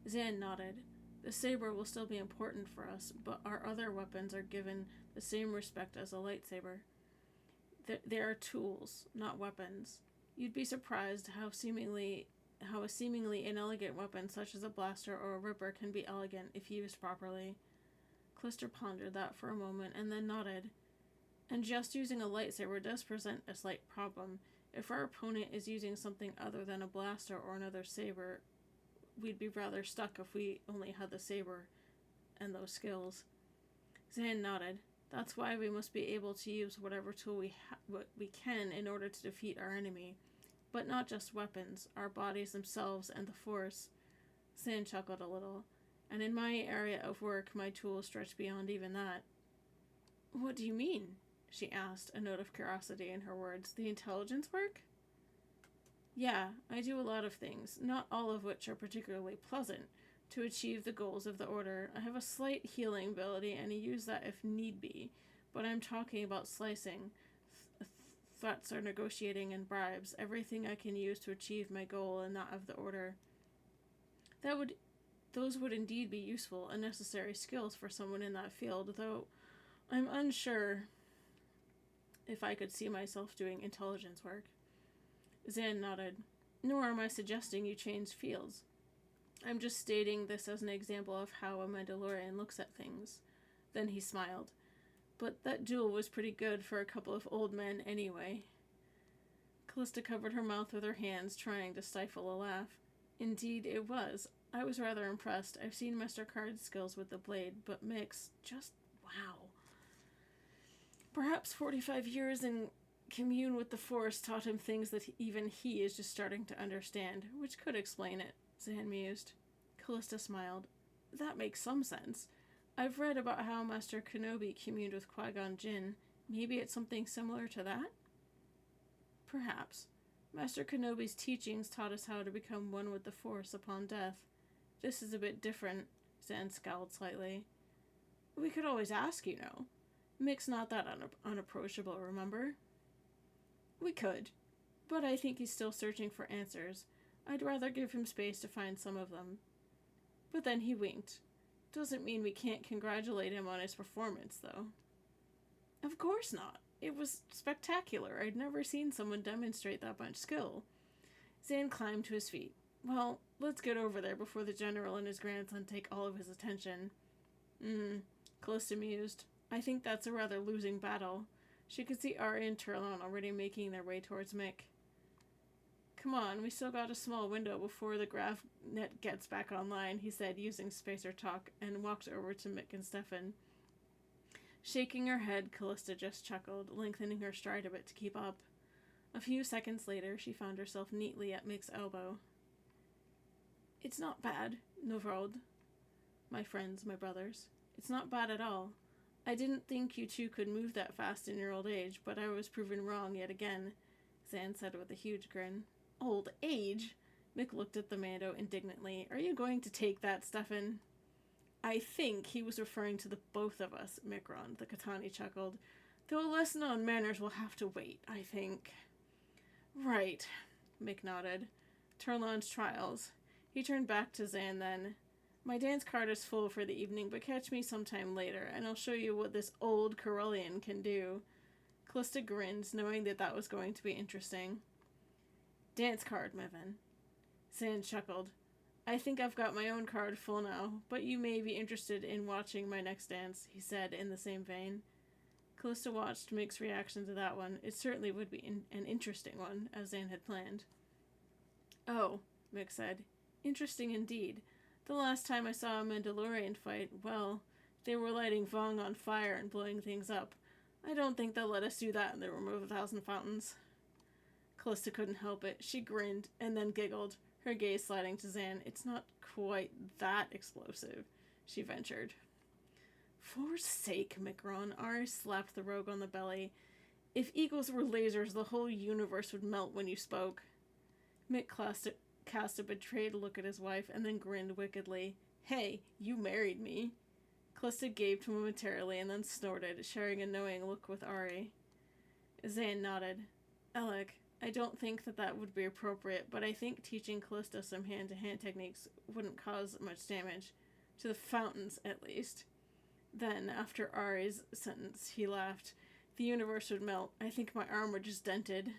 Zan nodded. The saber will still be important for us, but our other weapons are given the same respect as a lightsaber. They are tools, not weapons. You'd be surprised how a seemingly inelegant weapon such as a blaster or a ripper can be elegant if used properly. Callista pondered that for a moment and then nodded. And just using a lightsaber does present a slight problem. If our opponent is using something other than a blaster or another saber, we'd be rather stuck if we only had the saber and those skills. Zan nodded. That's why we must be able to use whatever tool we can in order to defeat our enemy. But not just weapons, our bodies themselves and the Force. Zan chuckled a little. And in my area of work, my tools stretch beyond even that. What do you mean? She asked, a note of curiosity in her words. The intelligence work? Yeah, I do a lot of things, not all of which are particularly pleasant, to achieve the goals of the Order. I have a slight healing ability, and I use that if need be, but I'm talking about slicing. Threats or negotiating and bribes, everything I can use to achieve my goal and that of the Order. Those would indeed be useful and necessary skills for someone in that field, though I'm unsure if I could see myself doing intelligence work. Zan nodded. Nor am I suggesting you change fields. I'm just stating this as an example of how a Mandalorian looks at things. Then he smiled. But that duel was pretty good for a couple of old men anyway. Callista covered her mouth with her hands, trying to stifle a laugh. Indeed, it was. I was rather impressed. I've seen Master Card's skills with the blade, but Mick's just wow. Perhaps 45 years in commune with the Force taught him things that even he is just starting to understand, which could explain it, Zan mused. Callista smiled. That makes some sense. I've read about how Master Kenobi communed with Qui-Gon Jinn. Maybe it's something similar to that? Perhaps. Master Kenobi's teachings taught us how to become one with the Force upon death. This is a bit different, Zan scowled slightly. We could always ask, you know. Mick's not that unapproachable, remember? We could, but I think he's still searching for answers. I'd rather give him space to find some of them. But then he winked. Doesn't mean we can't congratulate him on his performance, though. Of course not. It was spectacular. I'd never seen someone demonstrate that much skill. Zan climbed to his feet. Well, let's get over there before the General and his grandson take all of his attention. Callista mused. I think that's a rather losing battle. She could see Arya and Turlon already making their way towards Mick. Come on, we still got a small window before the graph net gets back online, he said, using spacer talk, and walked over to Mick and Stefan. Shaking her head, Callista just chuckled, lengthening her stride a bit to keep up. A few seconds later, she found herself neatly at Mick's elbow. It's not bad, Novrod. My friends, my brothers. It's not bad at all. I didn't think you two could move that fast in your old age, but I was proven wrong yet again, Zan said with a huge grin. Old age? Mick looked at the Mando indignantly. Are you going to take that, Stefan? I think he was referring to the both of us, Micron, the Katani chuckled. Though a lesson on manners will have to wait, I think. Right, Mick nodded. Turlon's trials. He turned back to Zan then. My dance card is full for the evening, but catch me sometime later, and I'll show you what this old Corellian can do. Callista grinned, knowing that was going to be interesting. Dance card, Mivan. Zan chuckled. I think I've got my own card full now, but you may be interested in watching my next dance, he said in the same vein. Callista watched Mick's reaction to that one. It certainly would be an interesting one, as Zan had planned. Oh, Mick said. Interesting indeed. The last time I saw a Mandalorian fight, well, they were lighting Vong on fire and blowing things up. I don't think they'll let us do that in the Room of a Thousand Fountains. Callista couldn't help it. She grinned, and then giggled, her gaze sliding to Zan. It's not quite that explosive, she ventured. For sake, Micron, Ari slapped the rogue on the belly. If eagles were lasers, the whole universe would melt when you spoke. Mick cast a betrayed look at his wife and then grinned wickedly. Hey, you married me. Callista gaped momentarily and then snorted, sharing a knowing look with Ari. Zan nodded. Alec, I don't think that would be appropriate, but I think teaching Callista some hand-to-hand techniques wouldn't cause much damage. To the fountains, at least. Then, after Ari's sentence, he laughed. The universe would melt. I think my arm would just dented.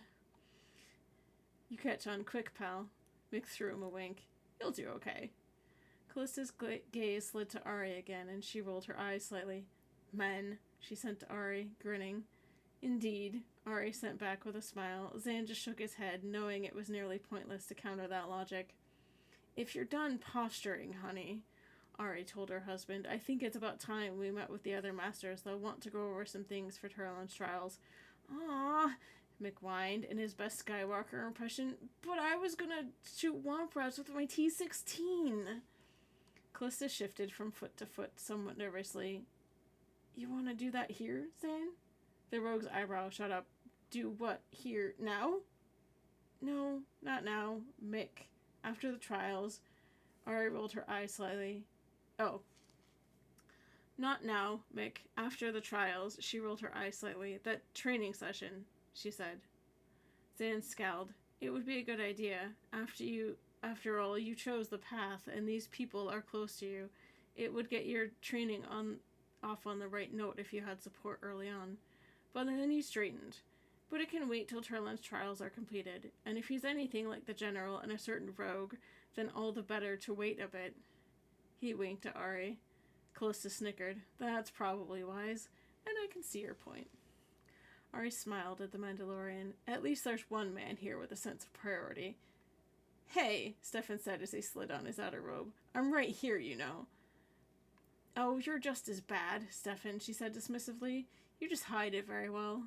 You catch on quick, pal. Mick threw him a wink. You'll do okay. Callista's gaze slid to Ari again, and she rolled her eyes slightly. Men, she sent to Ari, grinning. Indeed, Ari sent back with a smile. Zan just shook his head, knowing it was nearly pointless to counter that logic. If you're done posturing, honey, Ari told her husband, I think it's about time we met with the other masters. They'll want to go over some things for Turlan's trials. Aww, Mick whined in his best Skywalker impression, but I was gonna shoot womp rats with my T-16. Callista shifted from foot to foot somewhat nervously. You want to do that here, Zan? The rogue's eyebrow shot up. Do what, here, now? No, not now, Mick. After the trials. Ari rolled her eyes slightly. Oh. Not now, Mick. After the trials. She rolled her eyes slightly. That training session, she said. Zan scowled. It would be a good idea. After all, you chose the path, and these people are close to you. It would get your training off on the right note if you had support early on. But then he straightened. But it can wait till Turlan's trials are completed, and if he's anything like the general and a certain rogue, then all the better to wait a bit. He winked at Ari. Callista snickered. That's probably wise, and I can see your point. Ari smiled at the Mandalorian. At least there's one man here with a sense of priority. Hey, Stefan said as he slid on his outer robe. I'm right here, you know. Oh, you're just as bad, Stefan, she said dismissively. You just hide it very well.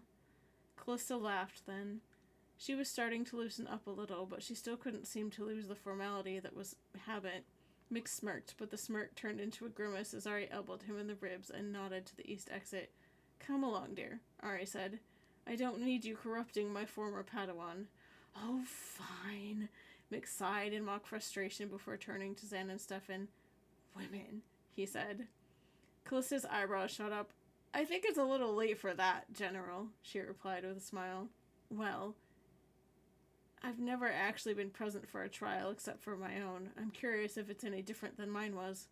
Callista laughed then. She was starting to loosen up a little, but she still couldn't seem to lose the formality that was habit. Mick smirked, but the smirk turned into a grimace as Ari elbowed him in the ribs and nodded to the east exit. Come along, dear, Ari said. I don't need you corrupting my former Padawan. Oh, fine. Mick sighed in mock frustration before turning to Zan and Stefan. Women, he said. Callista's eyebrows shot up. I think it's a little late for that, General, she replied with a smile. Well, I've never actually been present for a trial except for my own. I'm curious if it's any different than mine was.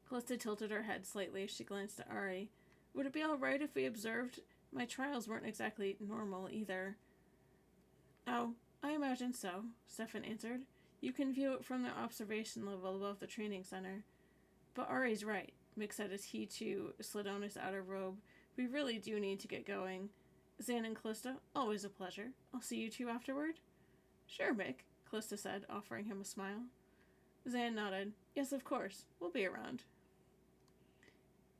Callista tilted her head slightly as she glanced at Ari. Would it be all right if we observed? My trials weren't exactly normal either. Oh, I imagine so, Stefan answered. You can view it from the observation level above the training center. But Ari's right, Mick said as he, too, slid on his outer robe. We really do need to get going. Zan and Callista, always a pleasure. I'll see you two afterward. Sure, Mick, Callista said, offering him a smile. Zan nodded. Yes, of course. We'll be around.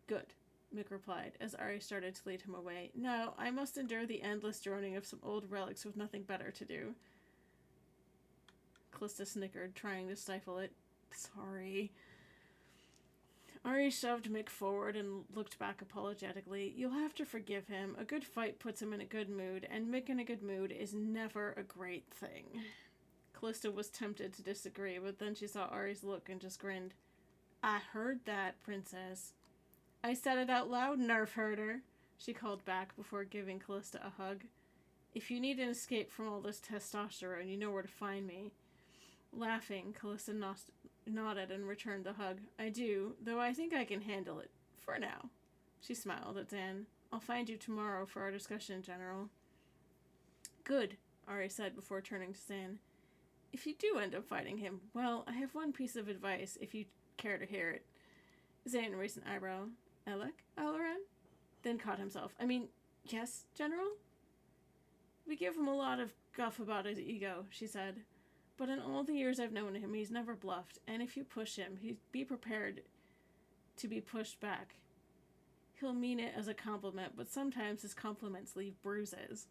Good, Mick replied, as Ari started to lead him away. Now, I must endure the endless droning of some old relics with nothing better to do. Callista snickered, trying to stifle it. Sorry. Ari shoved Mick forward and looked back apologetically. You'll have to forgive him. A good fight puts him in a good mood, and Mick in a good mood is never a great thing. Callista was tempted to disagree, but then she saw Ari's look and just grinned. I heard that, Princess. I said it out loud, nerf herder, she called back before giving Callista a hug. If you need an escape from all this testosterone, you know where to find me. Laughing, Callista nodded and returned the hug. I do, though I think I can handle it. For now. She smiled at Zan. I'll find you tomorrow for our discussion, General. Good, Ari said before turning to Zan. If you do end up fighting him, well, I have one piece of advice if you care to hear it. Zan raised an eyebrow. Alec? Alaran? Then caught himself. I mean, yes, General? We give him a lot of guff about his ego, she said. But in all the years I've known him, he's never bluffed, and if you push him, he'd be prepared to be pushed back. He'll mean it as a compliment, but sometimes his compliments leave bruises.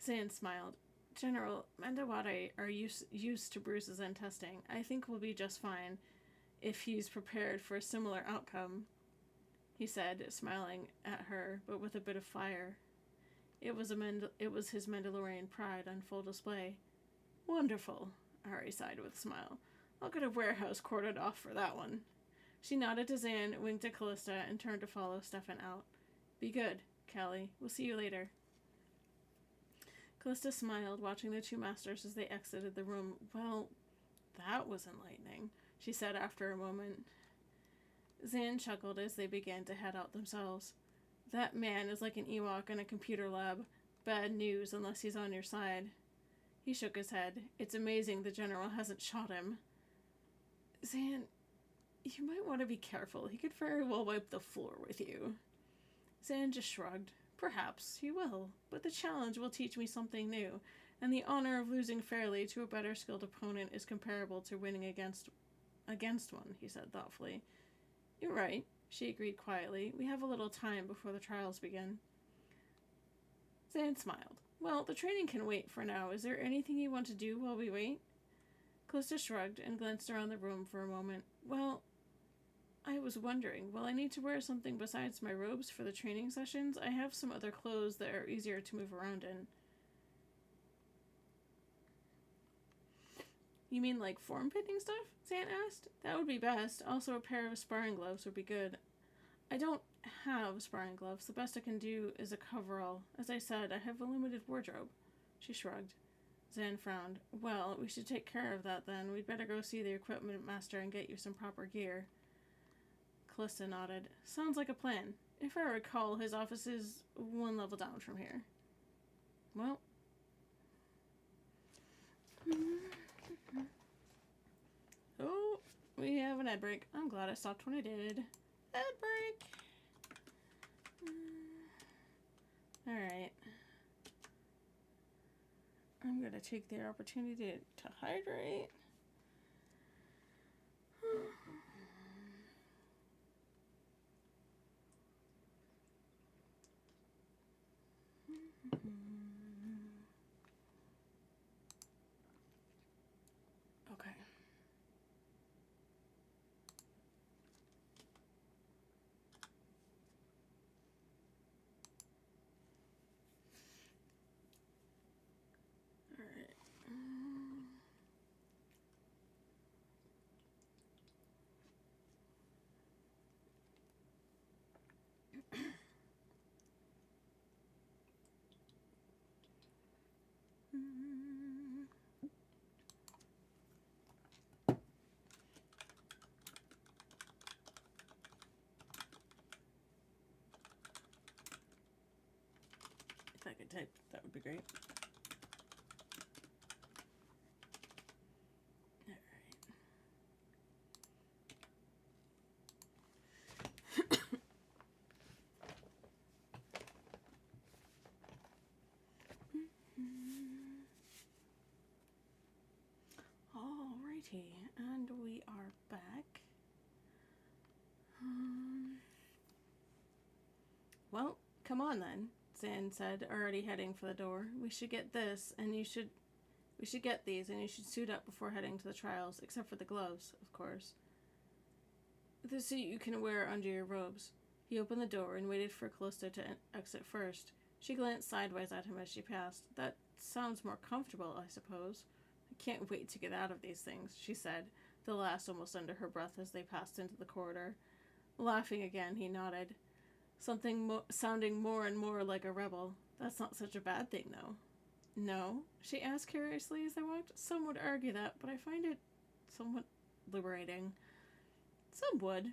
Zan smiled. General, Mandawari are used to bruises and testing. I think we'll be just fine if he's prepared for a similar outcome, he said, smiling at her, but with a bit of fire. It was his Mandalorian pride on full display. Wonderful, Ari sighed with a smile. I'll get a warehouse cordoned off for that one. She nodded to Zan, winked at Callista, and turned to follow Stefan out. Be good, Callie. We'll see you later. Callista smiled, watching the two masters as they exited the room. Well, that was enlightening, she said after a moment. Zan chuckled as they began to head out themselves. That man is like an Ewok in a computer lab. Bad news unless he's on your side. He shook his head. It's amazing the General hasn't shot him. Zan, you might want to be careful. He could very well wipe the floor with you. Zan just shrugged. Perhaps he will, but the challenge will teach me something new, and the honor of losing fairly to a better skilled opponent is comparable to winning against one, he said thoughtfully. You're right, she agreed quietly. We have a little time before the trials begin. Zan smiled. Well, the training can wait for now. Is there anything you want to do while we wait? Callista shrugged and glanced around the room for a moment. Well, I was wondering, will I need to wear something besides my robes for the training sessions? I have some other clothes that are easier to move around in. You mean like form-fitting stuff? Zan asked. That would be best. Also, a pair of sparring gloves would be good. I don't have sparring gloves. The best I can do is a coverall. As I said, I have a limited wardrobe. She shrugged. Zan frowned. Well, we should take care of that then. We'd better go see the equipment master and get you some proper gear. Callista nodded. Sounds like a plan. If I recall, his office is one level down from here. Well. Oh, we have an ad break. I'm glad I stopped when I did. Ad break. Alright. I'm going to take the opportunity to hydrate. Okay. If I could type, that would be great. Alrighty, and we are back. Well, come on then, Zan said, already heading for the door. We should get these, and you should suit up before heading to the trials, except for the gloves, of course. The suit you can wear under your robes. He opened the door and waited for Callista to exit first. She glanced sideways at him as she passed. That sounds more comfortable, I suppose. I can't wait to get out of these things, she said, the last almost under her breath as they passed into the corridor. Laughing again, he nodded. Something sounding more and more like a rebel. That's not such a bad thing, though. No? She asked curiously as I walked. Some would argue that, but I find it somewhat liberating. Some would,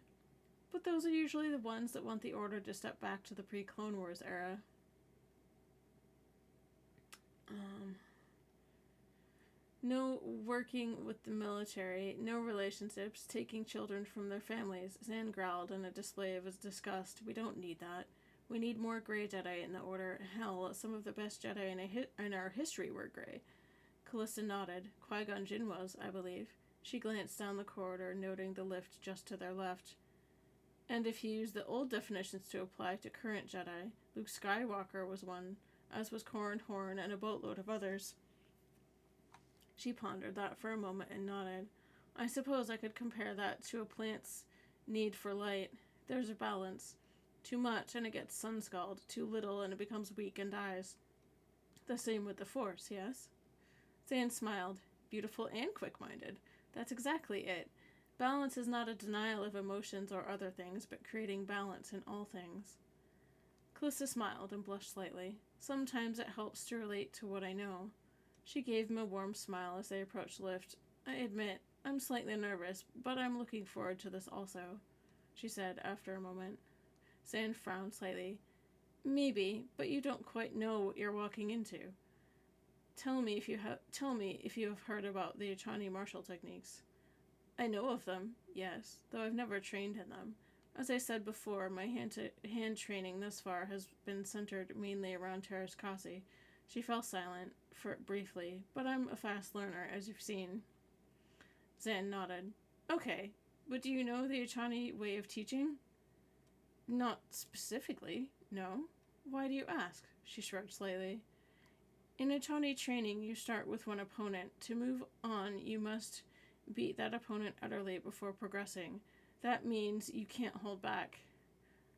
but those are usually the ones that want the Order to step back to the pre-Clone Wars era. No working with the military, no relationships, taking children from their families. Zan growled in a display of his disgust. We don't need that. We need more Grey Jedi in the Order. Hell, some of the best Jedi in our history were Grey. Callista nodded. Qui-Gon Jinn was, I believe. She glanced down the corridor, noting the lift just to their left. And if you use the old definitions to apply to current Jedi, Luke Skywalker was one, as was Corran Horn and a boatload of others. She pondered that for a moment and nodded. I suppose I could compare that to a plant's need for light. There's a balance. Too much and it gets sun-scald. Too little and it becomes weak and dies. The same with the Force, yes? Zan smiled. Beautiful and quick-minded. That's exactly it. Balance is not a denial of emotions or other things, but creating balance in all things. Callista smiled and blushed slightly. Sometimes it helps to relate to what I know. She gave him a warm smile as they approached the lift. I admit, I'm slightly nervous, but I'm looking forward to this also, she said after a moment. Zan frowned slightly. Maybe, but you don't quite know what you're walking into. Tell me if you have heard about the Echani martial techniques. I know of them, yes, though I've never trained in them. As I said before, my hand training thus far has been centered mainly around Teras Kasi. She fell silent briefly, but I'm a fast learner, as you've seen. Zan nodded. Okay, but do you know the Echani way of teaching? Not specifically, no. Why do you ask? She shrugged slightly. In Echani training, you start with one opponent. To move on, you must beat that opponent utterly before progressing. That means you can't hold back.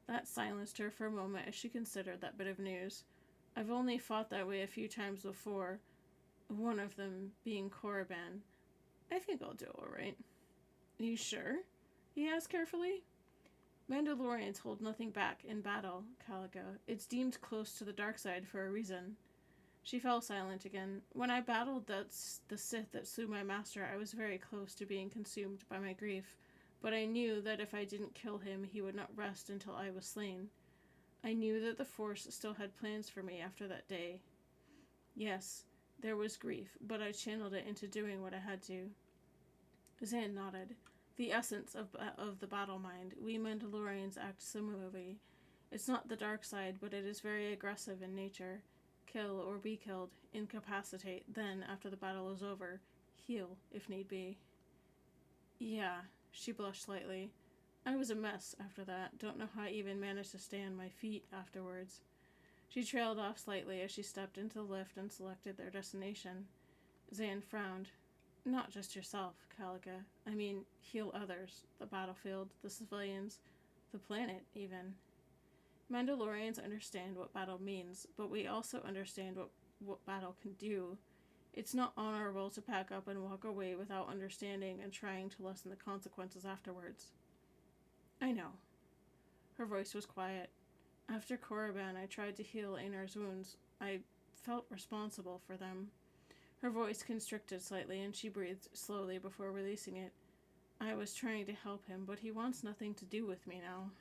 That silenced her for a moment as she considered that bit of news. I've only fought that way a few times before, one of them being Korriban. I think I'll do all right. You sure? He asked carefully. Mandalorians hold nothing back in battle, Calico. It's deemed close to the dark side for a reason. She fell silent again. When I battled the Sith that slew my master, I was very close to being consumed by my grief, but I knew that if I didn't kill him, he would not rest until I was slain. I knew that the Force still had plans for me after that day. Yes, there was grief, but I channeled it into doing what I had to. Zan nodded. The essence of the battle mind. We Mandalorians act similarly. It's not the dark side, but it is very aggressive in nature. Kill or be killed, incapacitate, then, after the battle is over, heal, if need be. Yeah, she blushed slightly. I was a mess after that. Don't know how I even managed to stay on my feet afterwards. She trailed off slightly as she stepped into the lift and selected their destination. Zan frowned. Not just yourself, Calica. I mean, heal others. The battlefield, the civilians, the planet, even. Mandalorians understand what battle means, but we also understand what battle can do. It's not honorable to pack up and walk away without understanding and trying to lessen the consequences afterwards. I know. Her voice was quiet. After Korriban, I tried to heal Einar's wounds. I felt responsible for them. Her voice constricted slightly, and she breathed slowly before releasing it. I was trying to help him, but he wants nothing to do with me now.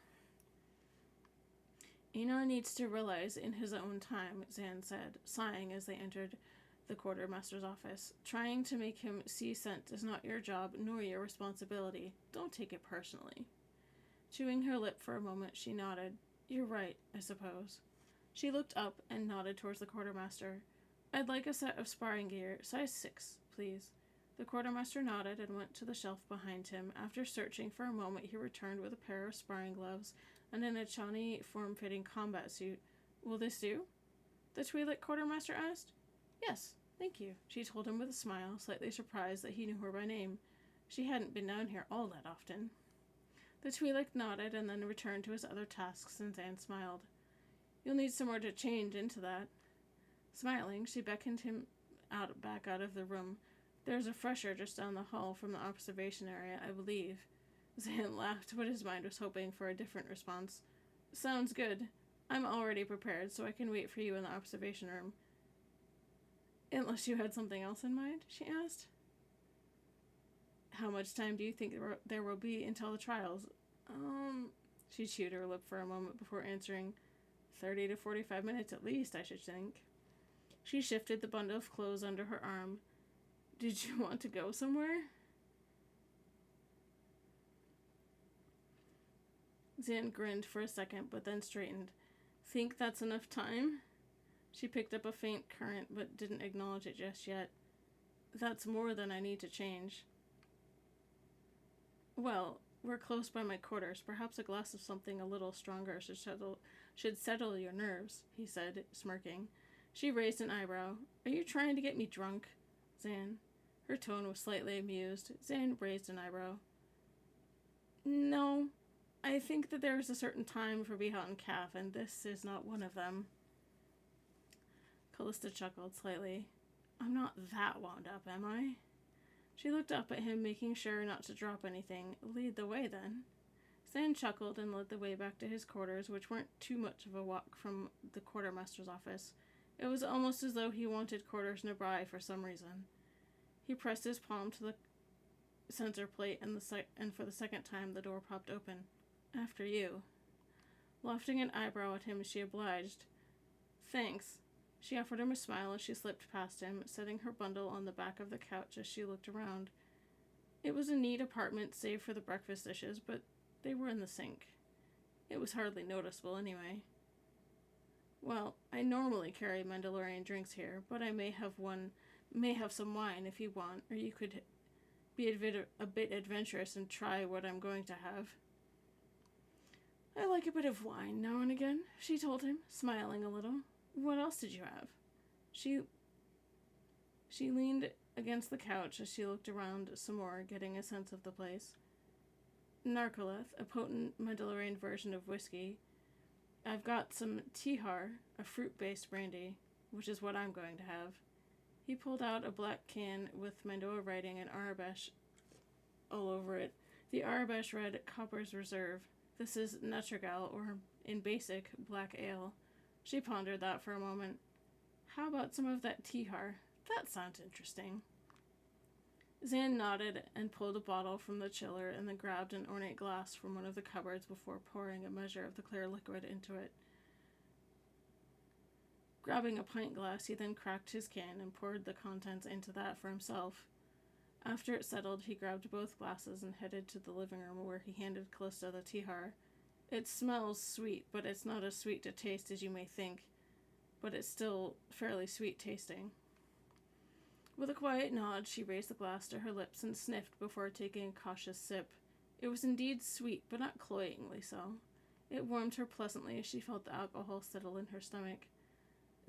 Einar needs to realize in his own time, Zan said, sighing as they entered the quartermaster's office. Trying to make him see scent is not your job nor your responsibility. Don't take it personally. Chewing her lip for a moment, she nodded. You're right, I suppose. She looked up and nodded towards the quartermaster. I'd like a set of sparring gear, size 6, please. The quartermaster nodded and went to the shelf behind him. After searching for a moment, he returned with a pair of sparring gloves and an Echani form-fitting combat suit. Will this do? The Twi'lek quartermaster asked. Yes, thank you, she told him with a smile, slightly surprised that he knew her by name. She hadn't been down here all that often. The Twi'lek nodded and then returned to his other tasks, and Zan smiled. You'll need somewhere to change into that. Smiling, she beckoned him back out of the room. There's a fresher just down the hall from the observation area, I believe. Zan laughed, but his mind was hoping for a different response. Sounds good. I'm already prepared, so I can wait for you in the observation room. Unless you had something else in mind, she asked. How much time do you think there will be until the trials? She chewed her lip for a moment before answering. 30 to 45 minutes at least, I should think. She shifted the bundle of clothes under her arm. Did you want to go somewhere? Zan grinned for a second, but then straightened. Think that's enough time? She picked up a faint current, but didn't acknowledge it just yet. That's more than I need to change. Well, we're close by my quarters. Perhaps a glass of something a little stronger should settle your nerves, he said, smirking. She raised an eyebrow. Are you trying to get me drunk, Zan? Her tone was slightly amused. Zan raised an eyebrow. No, I think that there is a certain time for Beha and Calf, and this is not one of them. Callista chuckled slightly. I'm not that wound up, am I? She looked up at him, making sure not to drop anything. Lead the way, then. Zan chuckled and led the way back to his quarters, which weren't too much of a walk from the quartermaster's office. It was almost as though he wanted quarters nearby for some reason. He pressed his palm to the center plate, and for the second time the door popped open. After you. Lofting an eyebrow at him, she obliged. Thanks. She offered him a smile as she slipped past him, setting her bundle on the back of the couch as she looked around. It was a neat apartment, save for the breakfast dishes, but they were in the sink. It was hardly noticeable anyway. Well, I normally carry Mandalorian drinks here, but I may have some wine if you want, or you could be a bit adventurous and try what I'm going to have. I like a bit of wine now and again, she told him, smiling a little. What else did you have? She leaned against the couch as she looked around some more, getting a sense of the place. Narcoleth, a potent Mandalorian version of whiskey. I've got some Tihar, a fruit-based brandy, which is what I'm going to have. He pulled out a black can with Mandoa writing in Arabesh all over it. The Arabesh read Copper's Reserve. This is Natragal, or in basic, black ale. She pondered that for a moment. How about some of that Tihar? That sounds interesting. Zan nodded and pulled a bottle from the chiller and then grabbed an ornate glass from one of the cupboards before pouring a measure of the clear liquid into it. Grabbing a pint glass, he then cracked his can and poured the contents into that for himself. After it settled, he grabbed both glasses and headed to the living room where he handed Callista the Tihar. It smells sweet, but it's not as sweet to taste as you may think, but it's still fairly sweet tasting. With a quiet nod, she raised the glass to her lips and sniffed before taking a cautious sip. It was indeed sweet, but not cloyingly so. It warmed her pleasantly as she felt the alcohol settle in her stomach.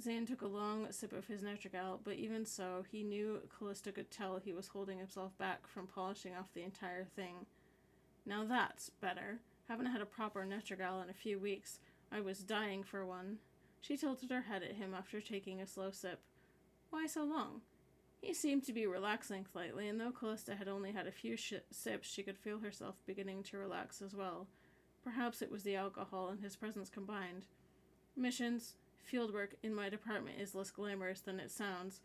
Zan took a long sip of his Natragal, but even so, he knew Callista could tell he was holding himself back from polishing off the entire thing. Now that's better. Haven't had a proper Natragal in a few weeks. I was dying for one. She tilted her head at him after taking a slow sip. Why so long? He seemed to be relaxing slightly, and though Callista had only had a few sips, she could feel herself beginning to relax as well. Perhaps it was the alcohol and his presence combined. Missions, fieldwork in my department is less glamorous than it sounds.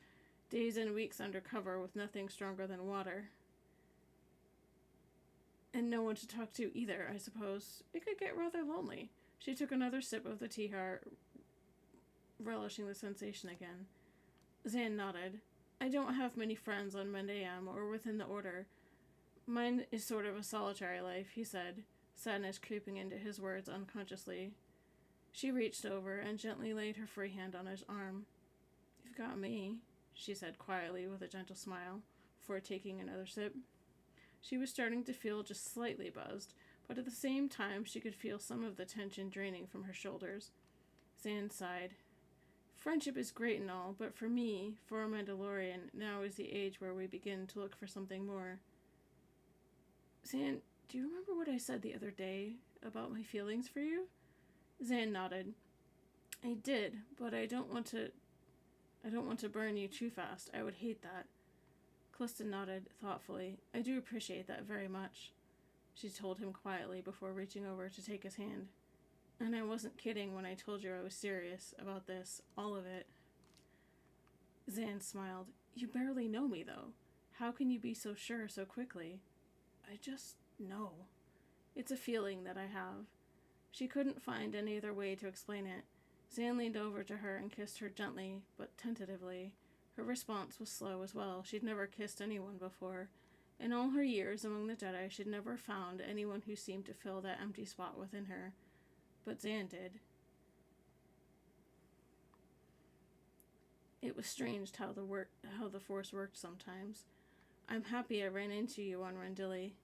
Days and weeks under cover with nothing stronger than water. And no one to talk to either, I suppose. It could get rather lonely. She took another sip of the Tihar, relishing the sensation again. Zan nodded. I don't have many friends on Mendayam or within the Order. Mine is sort of a solitary life, he said, sadness creeping into his words unconsciously. She reached over and gently laid her free hand on his arm. You've got me, she said quietly with a gentle smile, before taking another sip. She was starting to feel just slightly buzzed, but at the same time she could feel some of the tension draining from her shoulders. Zan sighed. Friendship is great and all, but for me, for a Mandalorian, now is the age where we begin to look for something more. Zan, do you remember what I said the other day about my feelings for you? Zan nodded. I did, but I don't want to burn you too fast. I would hate that. Callista nodded thoughtfully. I do appreciate that very much, she told him quietly before reaching over to take his hand. And I wasn't kidding when I told you I was serious about this, all of it. Zan smiled. You barely know me, though. How can you be so sure so quickly? I just know. It's a feeling that I have. She couldn't find any other way to explain it. Zan leaned over to her and kissed her gently, but tentatively. Her response was slow as well. She'd never kissed anyone before. In all her years among the Jedi, she'd never found anyone who seemed to fill that empty spot within her. But Zan did. It was strange how the Force worked sometimes. I'm happy I ran into you on Rendili,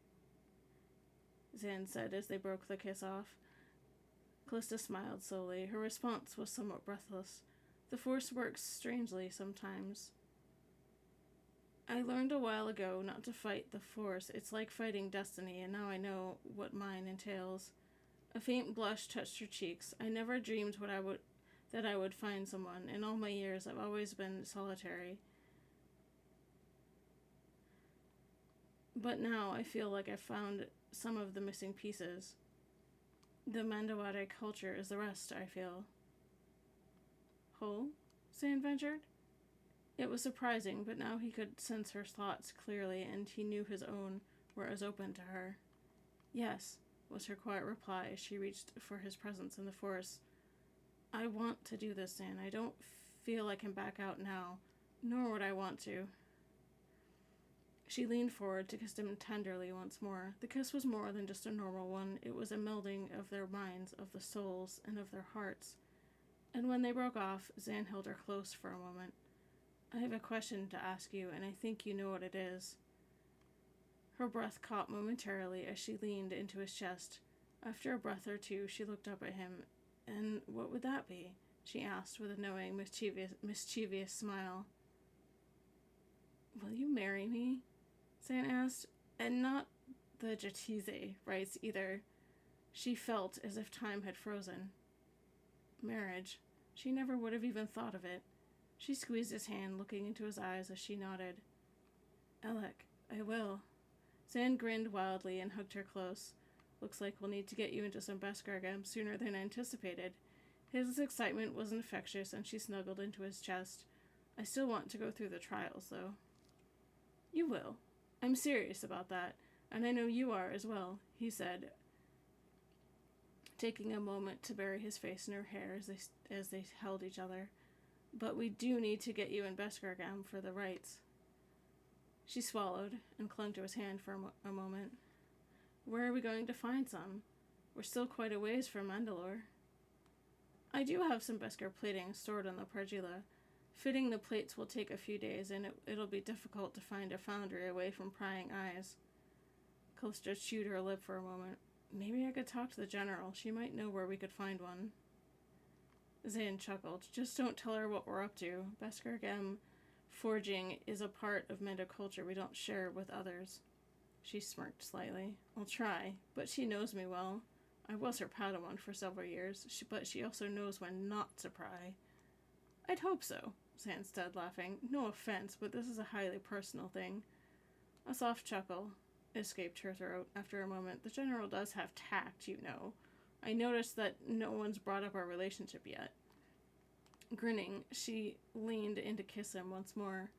Zan said as they broke the kiss off. Callista smiled slowly. Her response was somewhat breathless. The Force works strangely sometimes. I learned a while ago not to fight the Force. It's like fighting destiny, and now I know what mine entails. A faint blush touched her cheeks. I never dreamed that I would find someone. In all my years, I've always been solitary. But now I feel like I've found some of the missing pieces. The Mandalorian culture is the rest, I feel. Whole? Zan ventured. It was surprising, but now he could sense her thoughts clearly, and he knew his own were as open to her. Yes, was her quiet reply as she reached for his presence in the Force. I want to do this, Zan. I don't feel I can back out now, nor would I want to. She leaned forward to kiss him tenderly once more. The kiss was more than just a normal one. It was a melding of their minds, of the souls, and of their hearts. And when they broke off, Zan held her close for a moment. I have a question to ask you, and I think you know what it is. Her breath caught momentarily as she leaned into his chest. After a breath or two, she looked up at him. And what would that be? She asked with a knowing, mischievous smile. Will you marry me? Zan asked, and not the Jatize rites either. She felt as if time had frozen. Marriage. She never would have even thought of it. She squeezed his hand, looking into his eyes as she nodded. Alec, I will. Zan grinned wildly and hugged her close. Looks like we'll need to get you into some Beskar Gem sooner than anticipated. His excitement was infectious, and she snuggled into his chest. I still want to go through the trials, though. You will. I'm serious about that, and I know you are as well, he said, taking a moment to bury his face in her hair as they held each other. But we do need to get you in Beskar Gem for the rites. She swallowed and clung to his hand for a moment. Where are we going to find some? We're still quite a ways from Mandalore. I do have some Beskar plating stored on the Pargila. Fitting the plates will take a few days, and it'll be difficult to find a foundry away from prying eyes. Callista chewed her lip for a moment. Maybe I could talk to the general. She might know where we could find one. Zan chuckled. Just don't tell her what we're up to. Beskar Gem forging is a part of Mando culture we don't share with others. She smirked slightly. I'll try, but she knows me well. I was her Padawan for several years, but she also knows when not to pry. I'd hope so, Zan said, laughing. No offense, but this is a highly personal thing. A soft chuckle escaped her throat after a moment. The general does have tact, you know. I noticed that no one's brought up our relationship yet. Grinning, she leaned in to kiss him once more.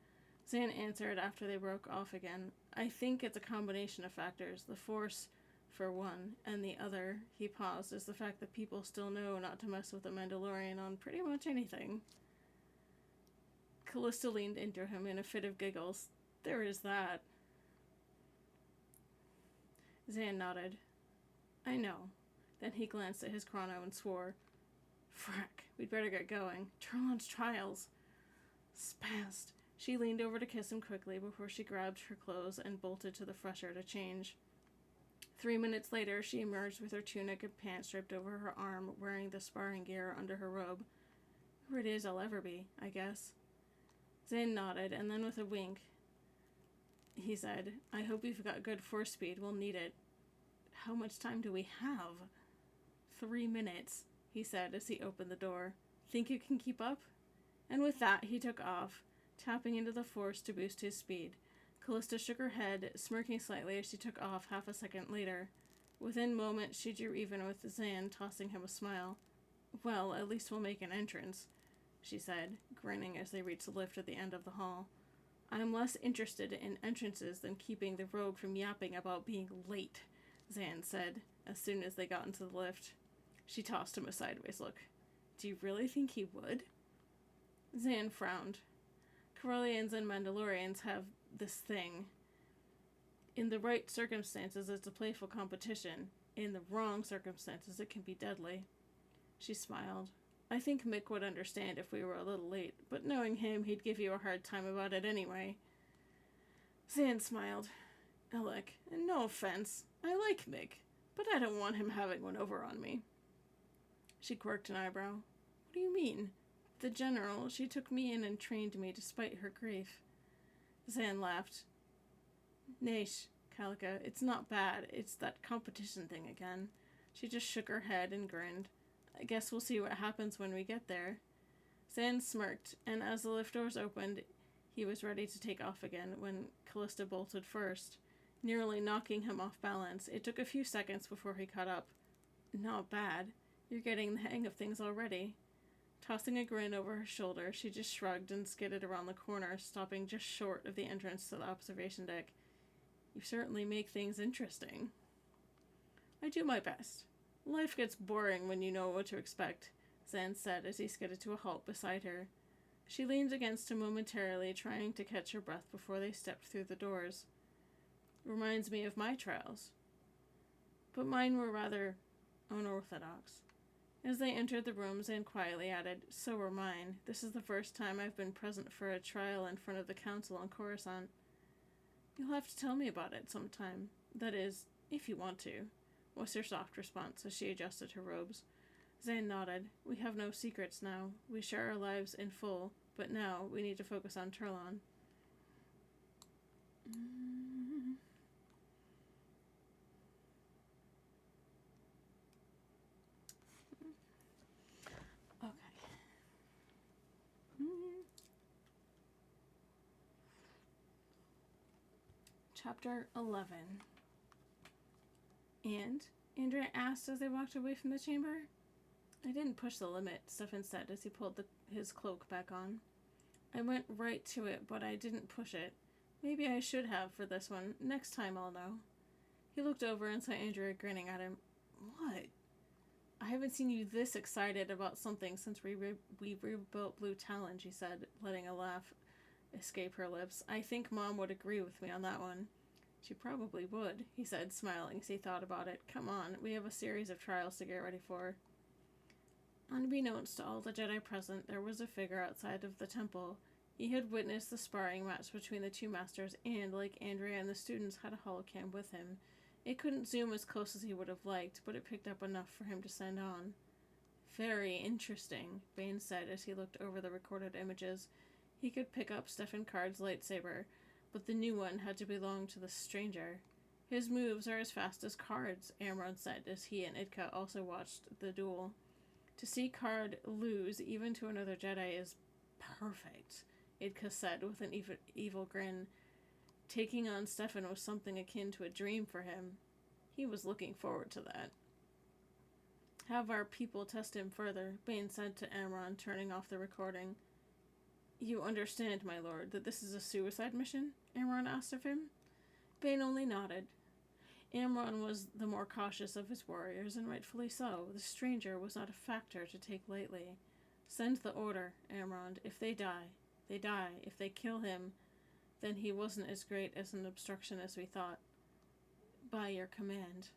Zan answered after they broke off again. I think it's a combination of factors. The Force, for one, and the other, he paused, is the fact that people still know not to mess with a Mandalorian on pretty much anything. Callista leaned into him in a fit of giggles. There is that. Zan nodded. I know. Then he glanced at his chrono and swore. Frack, we'd better get going. Trelon's trials. Spast. She leaned over to kiss him quickly before she grabbed her clothes and bolted to the fresher to change. 3 minutes later, she emerged with her tunic and pants draped over her arm, wearing the sparring gear under her robe. Where it is I'll ever be, I guess. Zan nodded, and then with a wink, he said, I hope you've got good force speed. We'll need it. How much time do we have? 3 minutes, he said as he opened the door. Think you can keep up? And with that, he took off, tapping into the Force to boost his speed. Callista shook her head, smirking slightly as she took off half a second later. Within moments, she drew even with Zan, tossing him a smile. Well, at least we'll make an entrance. she said, grinning as they reached the lift at the end of the hall. I'm less interested in entrances than keeping the rogue from yapping about being late, Zan said, as soon as they got into the lift. She tossed him a sideways look. Do you really think he would? Zan frowned. Corellians and Mandalorians have this thing. In the right circumstances, it's a playful competition. In the wrong circumstances, it can be deadly. She smiled. I think Mick would understand if we were a little late, but knowing him, he'd give you a hard time about it anyway. Zan smiled. Alec, no offense. I like Mick, but I don't want him having one over on me. She quirked an eyebrow. What do you mean? The general, she took me in and trained me despite her grief. Zan laughed. Naish, Calica, it's not bad. It's that competition thing again. She just shook her head and grinned. I guess we'll see what happens when we get there. Zan smirked, and as the lift doors opened, he was ready to take off again when Callista bolted first, nearly knocking him off balance. It took a few seconds before he caught up. Not bad. You're getting the hang of things already. Tossing a grin over her shoulder, she just shrugged and skidded around the corner, stopping just short of the entrance to the observation deck. You certainly make things interesting. I do my best. Life gets boring when you know what to expect, Zan said as he skidded to a halt beside her. She leaned against him momentarily, trying to catch her breath before they stepped through the doors. Reminds me of my trials. But mine were rather unorthodox. As they entered the room, Zan quietly added, So were mine. This is the first time I've been present for a trial in front of the council on Coruscant. You'll have to tell me about it sometime. That is, if you want to, was her soft response as she adjusted her robes. Zan nodded. We have no secrets now. We share our lives in full, but now we need to focus on Turlon. Chapter 11. And? Andrea asked as they walked away from the chamber. I didn't push the limit, Stefan said as he pulled his cloak back on. I went right to it, but I didn't push it. Maybe I should have for this one. Next time I'll know. He looked over and saw Andrea grinning at him. What? I haven't seen you this excited about something since we rebuilt Blue Talon, she said, letting a laugh escape her lips. I think Mom would agree with me on that one. She probably would, he said, smiling as he thought about it. Come on, we have a series of trials to get ready for. Unbeknownst to all the Jedi present, there was a figure outside of the temple. He had witnessed the sparring match between the two masters and, like Andrea and the students, had a holocam with him. It couldn't zoom as close as he would have liked, but it picked up enough for him to send on. Very interesting, Bane said as he looked over the recorded images. He could pick up Stefan Card's lightsaber, but the new one had to belong to the stranger. His moves are as fast as Card's, Amron said as he and Idka also watched the duel. To see Card lose, even to another Jedi, is perfect, Idka said with an evil grin. Taking on Stefan was something akin to a dream for him. He was looking forward to that. Have our people test him further, Bane said to Amron, turning off the recording. You understand, my lord, that this is a suicide mission? Amron asked of him. Bane only nodded. Amron was the more cautious of his warriors, and rightfully so. The stranger was not a factor to take lightly. Send the order, Amron. If they die, they die. If they kill him, then he wasn't as great as an obstruction as we thought. By your command.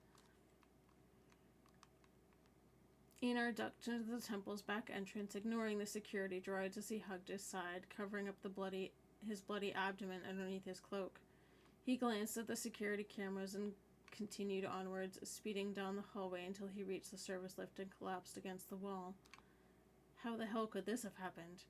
Einar ducked into the temple's back entrance, ignoring the security droids as he hugged his side, covering up his bloody abdomen underneath his cloak. He glanced at the security cameras and continued onwards, speeding down the hallway until he reached the service lift and collapsed against the wall. How the hell could this have happened?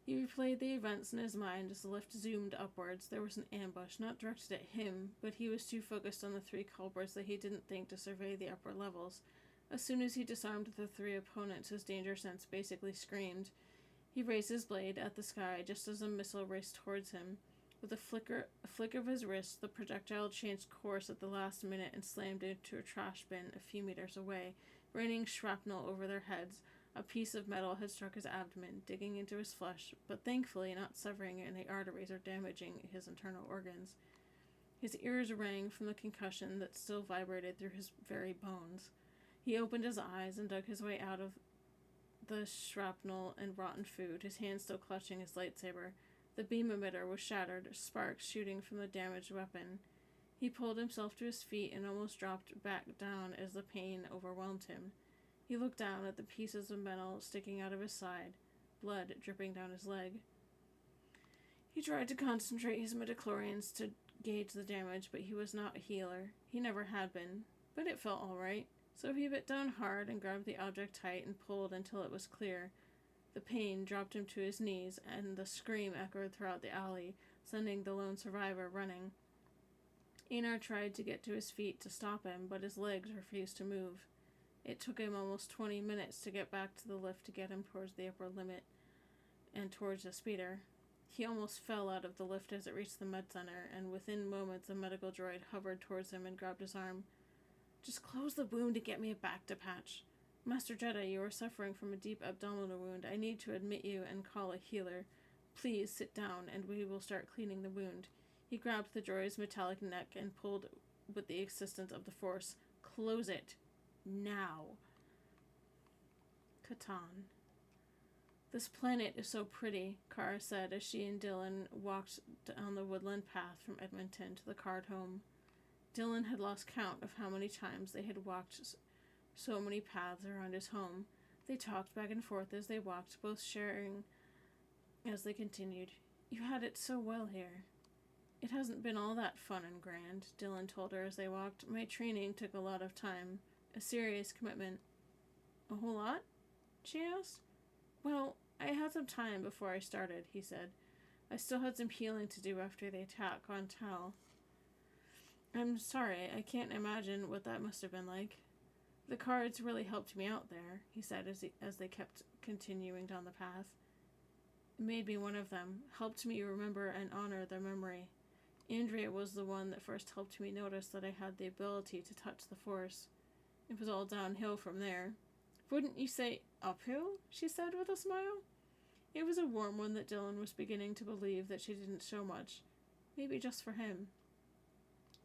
He replayed the events in his mind as the lift zoomed upwards. There was an ambush, not directed at him, but he was too focused on the three culprits that he didn't think to survey the upper levels. As soon as he disarmed the three opponents, his danger sense basically screamed. He raised his blade at the sky just as a missile raced towards him. With a flick of his wrist, the projectile changed course at the last minute and slammed into a trash bin a few meters away, raining shrapnel over their heads. A piece of metal had struck his abdomen, digging into his flesh, but thankfully not severing any arteries or damaging his internal organs. His ears rang from the concussion that still vibrated through his very bones. He opened his eyes and dug his way out of the shrapnel and rotten food, his hand still clutching his lightsaber. The beam emitter was shattered, sparks shooting from the damaged weapon. He pulled himself to his feet and almost dropped back down as the pain overwhelmed him. He looked down at the pieces of metal sticking out of his side, blood dripping down his leg. He tried to concentrate his midichlorians to gauge the damage, but he was not a healer. He never had been, but it felt all right. So he bit down hard and grabbed the object tight and pulled until it was clear. The pain dropped him to his knees, and the scream echoed throughout the alley, sending the lone survivor running. Einar tried to get to his feet to stop him, but his legs refused to move. It took him almost 20 minutes to get back to the lift to get him towards the upper limit and towards the speeder. He almost fell out of the lift as it reached the med center, and within moments a medical droid hovered towards him and grabbed his arm. "Just close the wound and get me a back-to-patch. Master Jedi, you are suffering from a deep abdominal wound. I need to admit you and call a healer. Please sit down and we will start cleaning the wound." He grabbed the droid's metallic neck and pulled with the assistance of the Force. "Close it. Now." Catan. "This planet is so pretty," Kara said as she and Dylan walked down the woodland path from Edmonton to the Card home. Dylan had lost count of how many times they had walked so many paths around his home. They talked back and forth as they walked, both sharing as they continued. "You had it so well here." "It hasn't been all that fun and grand," Dylan told her as they walked. "My training took a lot of time, a serious commitment." "A whole lot?" she asked. "Well, I had some time before I started," he said. "I still had some healing to do after the attack on Tal." "I'm sorry, I can't imagine what that must have been like." "The cards really helped me out there," he said as they kept continuing down the path. "It made me one of them, helped me remember and honor their memory. Andrea was the one that first helped me notice that I had the ability to touch the Force. It was all downhill from there." "Wouldn't you say uphill?" she said with a smile. It was a warm one that Dylan was beginning to believe that she didn't show much. Maybe just for him.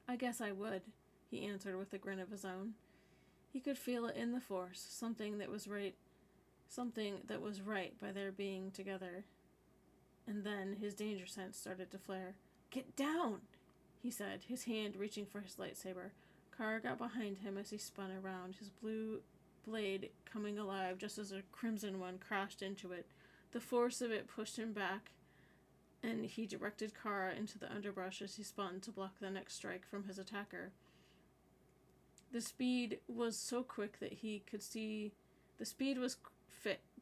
"I guess I would," he answered with a grin of his own. He could feel it in the Force, something that was right by their being together. And then his danger sense started to flare. "Get down," he said, his hand reaching for his lightsaber. Kara got behind him as he spun around, his blue blade coming alive just as a crimson one crashed into it. The force of it pushed him back, and he directed Kara into the underbrush as he spun to block the next strike from his attacker. The speed was so quick that he could see... The speed was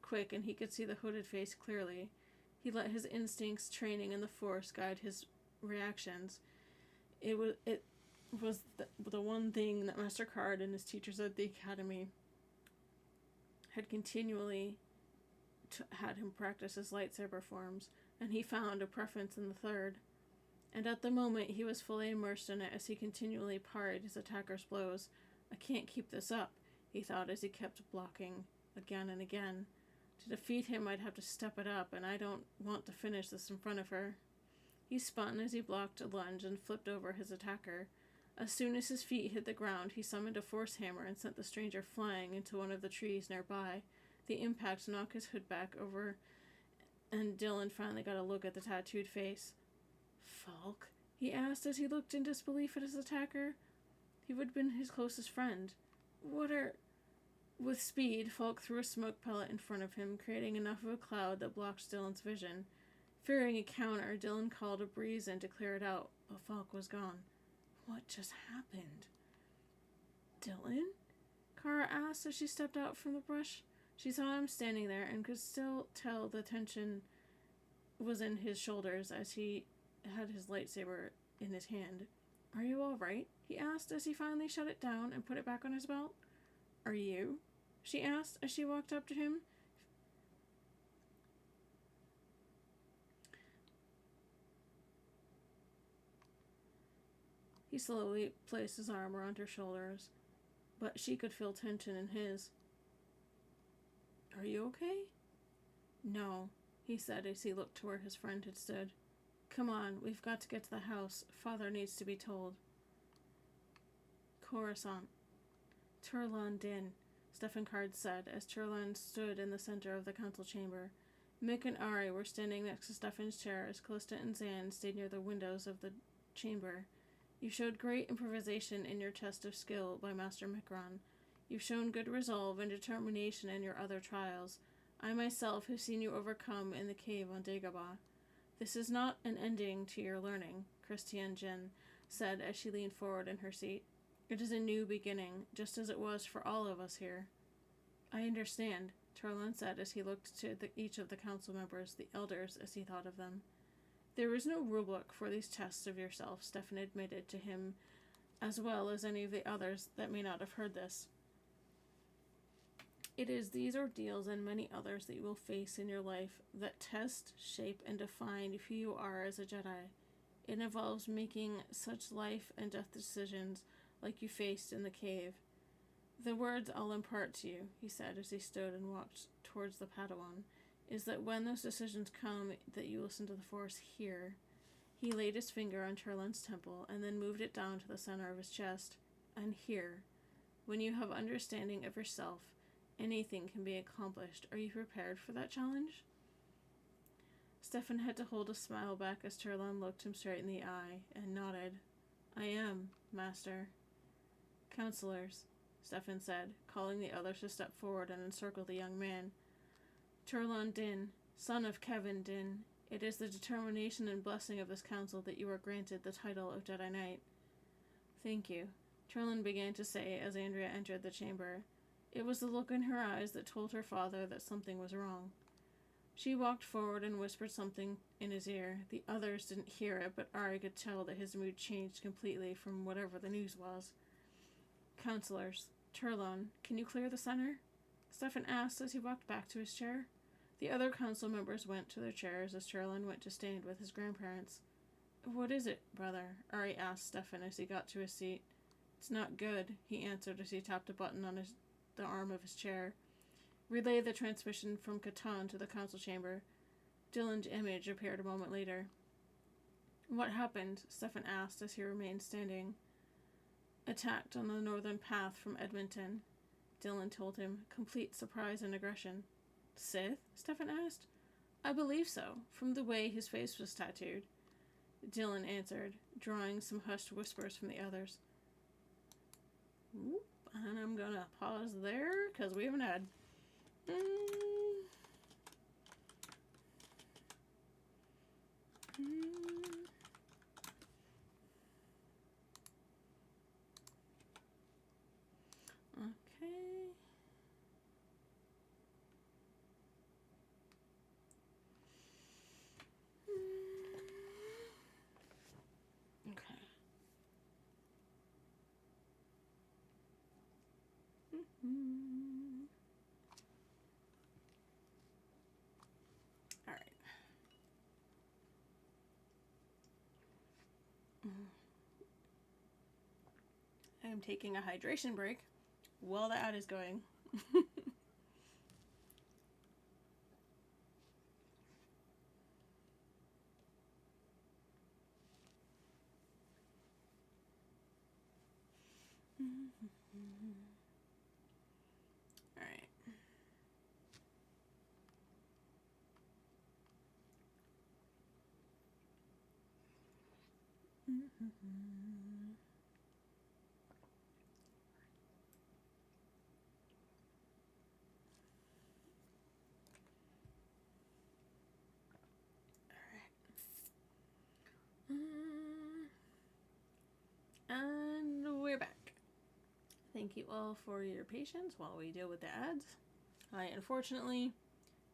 quick, and he could see the hooded face clearly. He let his instincts, training, and the Force guide his reactions. It was the one thing that Master Card and his teachers at the Academy had continually had him practice his lightsaber forms, and he found a preference in the third. And at the moment, he was fully immersed in it as he continually parried his attacker's blows. "I can't keep this up," he thought as he kept blocking again and again. "To defeat him, I'd have to step it up, and I don't want to finish this in front of her." He spun as he blocked a lunge and flipped over his attacker. As soon as his feet hit the ground, he summoned a force hammer and sent the stranger flying into one of the trees nearby. The impact knocked his hood back over, and Dylan finally got a look at the tattooed face. "Falk?" he asked as he looked in disbelief at his attacker. He would have been his closest friend. With speed, Falk threw a smoke pellet in front of him, creating enough of a cloud that blocked Dylan's vision. Fearing a counter, Dylan called a breeze in to clear it out, but Falk was gone. What just happened? "Dylan?" Kara asked as she stepped out from the brush. She saw him standing there and could still tell the tension was in his shoulders as he had his lightsaber in his hand. "Are you all right?" he asked as he finally shut it down and put it back on his belt. "Are you?" she asked as she walked up to him. He slowly placed his arm around her shoulders, but she could feel tension in his. Are you okay? No, he said as he looked to where his friend had stood. Come on, we've got to get to the house. Father needs to be told. Coruscant. Turlan Din, Stefan Card said as Turlan stood in the center of the council chamber. Mick and Ari were standing next to Stefan's chair as Callista and Zan stayed near the windows of the chamber. You showed great improvisation in your test of skill by Master Mikron. You've shown good resolve and determination in your other trials. I myself have seen you overcome in the cave on Dagobah. This is not an ending to your learning, Christiane Jin said as she leaned forward in her seat. It is a new beginning, just as it was for all of us here. I understand, Turlan said as he looked to each of the council members, the elders as he thought of them. There is no rulebook for these tests of yourself, Stefan admitted to him, as well as any of the others that may not have heard this. It is these ordeals and many others that you will face in your life that test, shape, and define who you are as a Jedi. It involves making such life and death decisions like you faced in the cave. The words I'll impart to you, he said as he stood and walked towards the Padawan, is that when those decisions come, that you listen to the Force here. He laid his finger on Turlan's temple and then moved it down to the center of his chest. And here, when you have understanding of yourself, anything can be accomplished. Are you prepared for that challenge? Stefan had to hold a smile back as Turlan looked him straight in the eye and nodded. I am, Master. Counselors, Stefan said, calling the others to step forward and encircle the young man. Turlan Din, son of Kevin Din, it is the determination and blessing of this council that you are granted the title of Jedi Knight. Thank you, Turlan began to say as Andrea entered the chamber. It was the look in her eyes that told her father that something was wrong. She walked forward and whispered something in his ear. The others didn't hear it, but Ari could tell that his mood changed completely from whatever the news was. Counselors, Turlan, can you clear the center? Stefan asked as he walked back to his chair. The other council members went to their chairs as Turlan went to stand with his grandparents. What is it, brother? Ari asked Stefan as he got to his seat. It's not good, he answered as he tapped a button on the arm of his chair. Relay the transmission from Catan to the council chamber. Dylan's image appeared a moment later. What happened? Stefan asked as he remained standing. Attacked on the northern path from Edmonton, Dylan told him, complete surprise and aggression. Sith? Stefan asked. I believe so, from the way his face was tattooed. Dylan answered, drawing some hushed whispers from the others. Whoop, and I'm gonna pause there, because we haven't had... Okay. Okay. All right. I am taking a hydration break while the ad is going. All right. And we're back. Thank you all for your patience while we deal with the ads. I unfortunately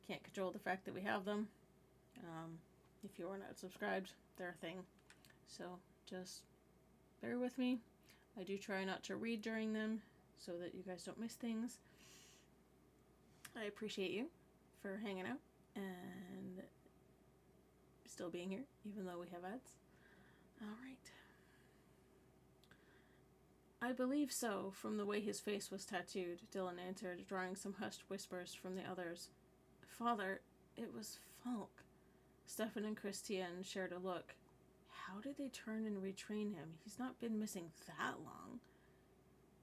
can't control the fact that we have them. If you are not subscribed, they're a thing. So just bear with me. I do try not to read during them so that you guys don't miss things. I appreciate you for hanging out and still being here, even though we have ads. All right. I believe so, from the way his face was tattooed, Dylan answered, drawing some hushed whispers from the others. Father, it was Falk. Stefan and Christiane shared a look. How did they turn and retrain him? He's not been missing that long.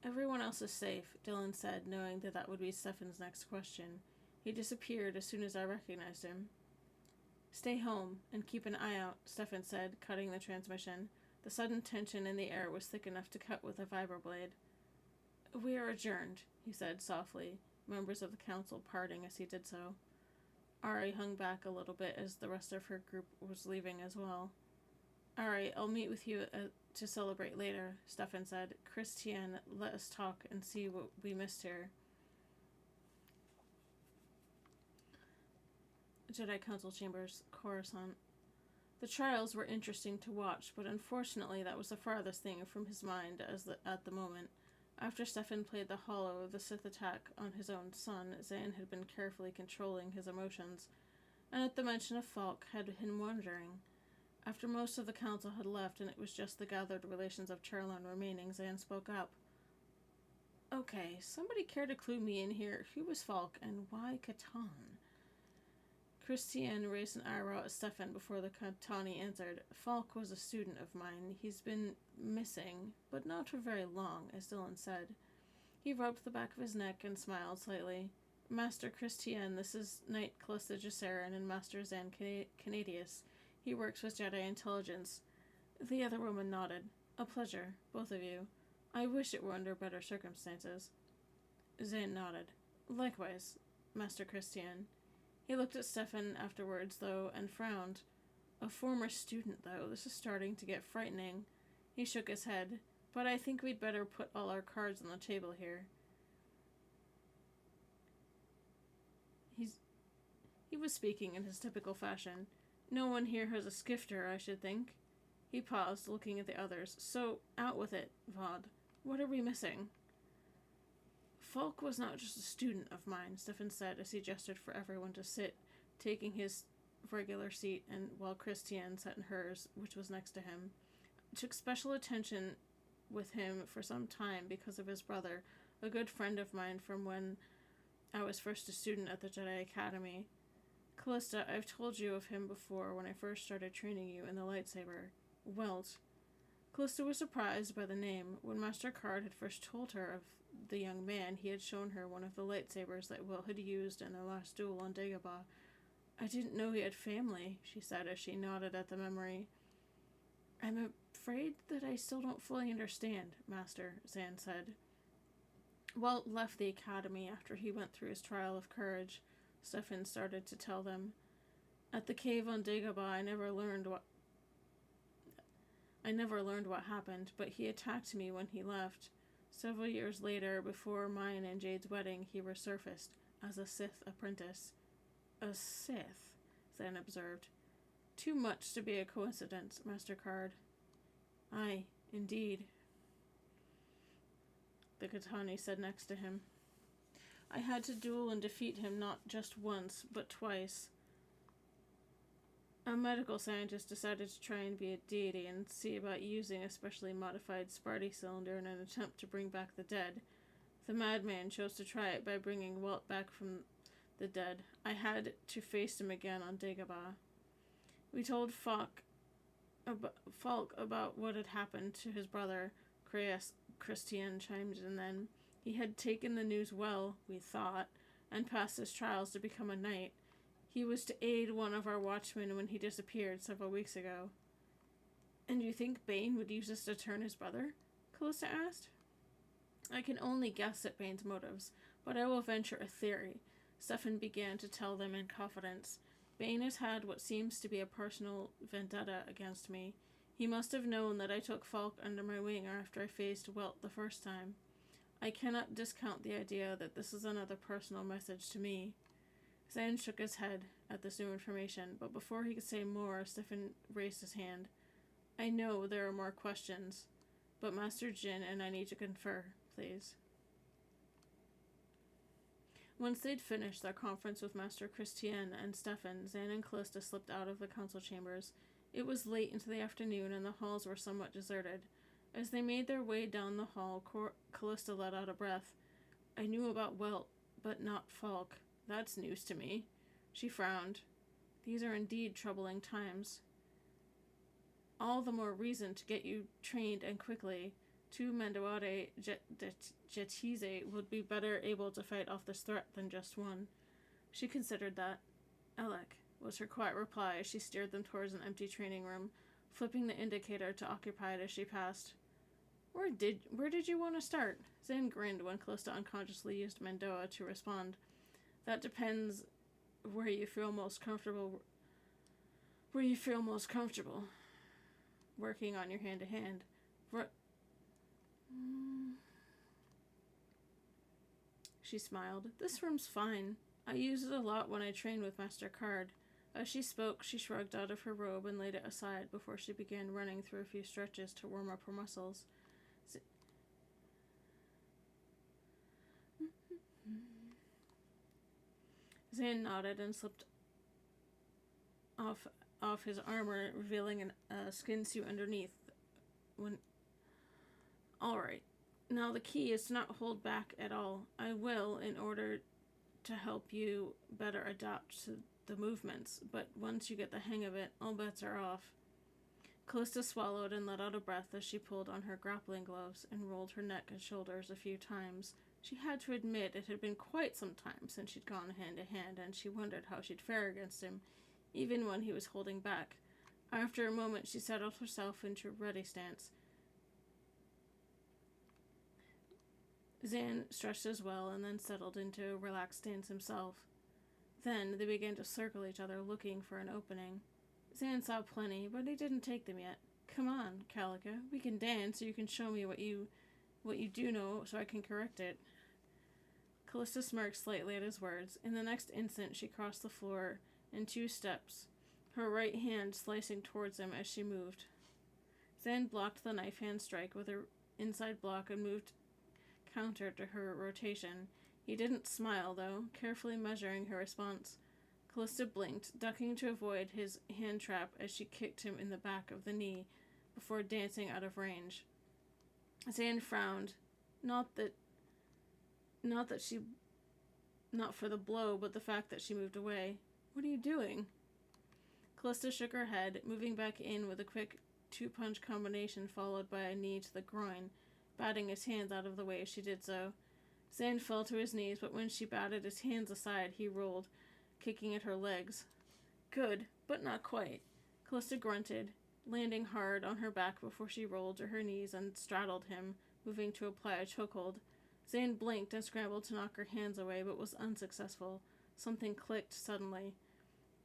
Everyone else is safe, Dylan said, knowing that would be Stefan's next question. He disappeared as soon as I recognized him. Stay home and keep an eye out, Stefan said, cutting the transmission. The sudden tension in the air was thick enough to cut with a vibroblade. We are adjourned, he said softly, members of the council parting as he did so. Ari hung back a little bit as the rest of her group was leaving as well. Ari, I'll meet with you to celebrate later, Stefan said. Christiane, let us talk and see what we missed here. Jedi Council Chambers, Coruscant. The trials were interesting to watch, but unfortunately that was the farthest thing from his mind at the moment. After Stefan played the hollow of the Sith attack on his own son, Zan had been carefully controlling his emotions, and at the mention of Falk had him wondering. After most of the council had left and it was just the gathered relations of Charlon remaining, Zan spoke up. Okay, somebody care to clue me in here? Who was Falk, and why Catan? Christiane raised an eyebrow at Stefan before the Catani answered. Falk was a student of mine. He's been missing, but not for very long, as Dylan said. He rubbed the back of his neck and smiled slightly. Master Christiane, this is Knight Callista Gesserin and Master Zan Canadius. He works with Jedi Intelligence. The other woman nodded. A pleasure, both of you. I wish it were under better circumstances. Zan nodded. Likewise, Master Christiane. He looked at Stefan afterwards, though, and frowned. A former student, though. This is starting to get frightening. He shook his head. But I think we'd better put all our cards on the table here. He was speaking in his typical fashion. No one here has a skifter, I should think. He paused, looking at the others. So, out with it, Vaude. What are we missing? Falk was not just a student of mine, Stefan said as he gestured for everyone to sit, taking his regular seat, and while Christiane sat in hers, which was next to him. I took special attention with him for some time because of his brother, a good friend of mine from when I was first a student at the Jedi Academy. Callista, I've told you of him before when I first started training you in the lightsaber. Welt. Callista was surprised by the name. When Master Card had first told her of the young man, he had shown her one of the lightsabers that Will had used in their last duel on Dagobah. I didn't know he had family, she said as she nodded at the memory. I'm afraid that I still don't fully understand, Master, Zan said. Walt left the academy after he went through his trial of courage, Stefan started to tell them. At the cave on Dagobah, I never learned what happened, but he attacked me when he left. Several years later, before mine and Jade's wedding, he resurfaced as a Sith apprentice. A Sith, Zan observed. Too much to be a coincidence, Master Card. Aye, indeed, the Katani said next to him. I had to duel and defeat him not just once, but twice. A medical scientist decided to try and be a deity and see about using a specially modified Sparty cylinder in an attempt to bring back the dead. The madman chose to try it by bringing Welt back from the dead. I had to face him again on Dagobah. We told Falk about what had happened to his brother. Christian chimed in then. He had taken the news well, we thought, and passed his trials to become a knight. He was to aid one of our watchmen when he disappeared several weeks ago. And you think Bane would use this to turn his brother? Callista asked. I can only guess at Bane's motives, but I will venture a theory. Stefan began to tell them in confidence. Bane has had what seems to be a personal vendetta against me. He must have known that I took Falk under my wing after I faced Welt the first time. I cannot discount the idea that this is another personal message to me. Zan shook his head at this new information, but before he could say more, Stefan raised his hand. I know there are more questions, but Master Jin and I need to confer, please. Once they'd finished their conference with Master Christian and Stefan, Zan and Callista slipped out of the council chambers. It was late into the afternoon, and the halls were somewhat deserted. As they made their way down the hall, Callista let out a breath. I knew about Welt, but not Falk. That's news to me. She frowned. These are indeed troubling times. All the more reason to get you trained and quickly. 2 Mandoade Jetize would be better able to fight off this threat than just one. She considered that. Elec, was her quiet reply as she steered them towards an empty training room, flipping the indicator to occupy it as she passed. Where did you want to start? Zan grinned when Callista unconsciously used Mandoa to respond. That depends where you feel most comfortable. Working on your hand-to-hand. She smiled. This room's fine. I use it a lot when I train with Master Card. As she spoke, she shrugged out of her robe and laid it aside before she began running through a few stretches to warm up her muscles. Zan nodded and slipped off his armor, revealing a skin suit underneath. Alright, now the key is to not hold back at all. I will, in order to help you better adapt to the movements, but once you get the hang of it, all bets are off. Callista swallowed and let out a breath as she pulled on her grappling gloves and rolled her neck and shoulders a few times. She had to admit it had been quite some time since she'd gone hand-to-hand, and she wondered how she'd fare against him, even when he was holding back. After a moment, she settled herself into a ready stance. Zan stretched as well and then settled into a relaxed stance himself. Then they began to circle each other, looking for an opening. Zan saw plenty, but he didn't take them yet. Come on, Calica, we can dance so you can show me what you do know so I can correct it. Callista smirked slightly at his words. In the next instant, she crossed the floor in 2 steps, her right hand slicing towards him as she moved. Zan blocked the knife hand strike with her inside block and moved counter to her rotation. He didn't smile, though, carefully measuring her response. Callista blinked, ducking to avoid his hand trap as she kicked him in the back of the knee before dancing out of range. Zan frowned, not for the blow, but the fact that she moved away. What are you doing? Callista shook her head, moving back in with a quick 2-punch combination followed by a knee to the groin, batting his hands out of the way as she did so. Zan fell to his knees, but when she batted his hands aside, he rolled, kicking at her legs. Good, but not quite. Callista grunted, landing hard on her back before she rolled to her knees and straddled him, moving to apply a chokehold. Zan blinked and scrambled to knock her hands away, but was unsuccessful. Something clicked suddenly.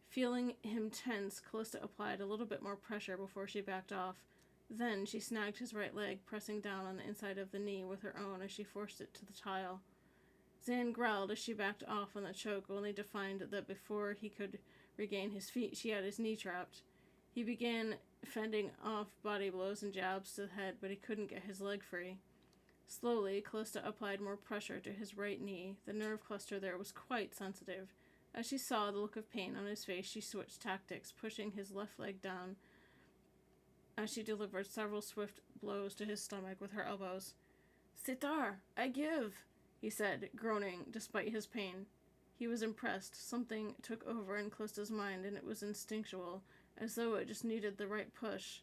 Feeling him tense, Callista applied a little bit more pressure before she backed off. Then she snagged his right leg, pressing down on the inside of the knee with her own as she forced it to the tile. Zan growled as she backed off on the choke, only to find that before he could regain his feet, she had his knee trapped. He began fending off body blows and jabs to the head, but he couldn't get his leg free. Slowly, Callista applied more pressure to his right knee. The nerve cluster there was quite sensitive. As she saw the look of pain on his face, she switched tactics, pushing his left leg down as she delivered several swift blows to his stomach with her elbows. Sitar, I give, he said, groaning despite his pain. He was impressed. Something took over in Callista's mind, and it was instinctual, as though it just needed the right push.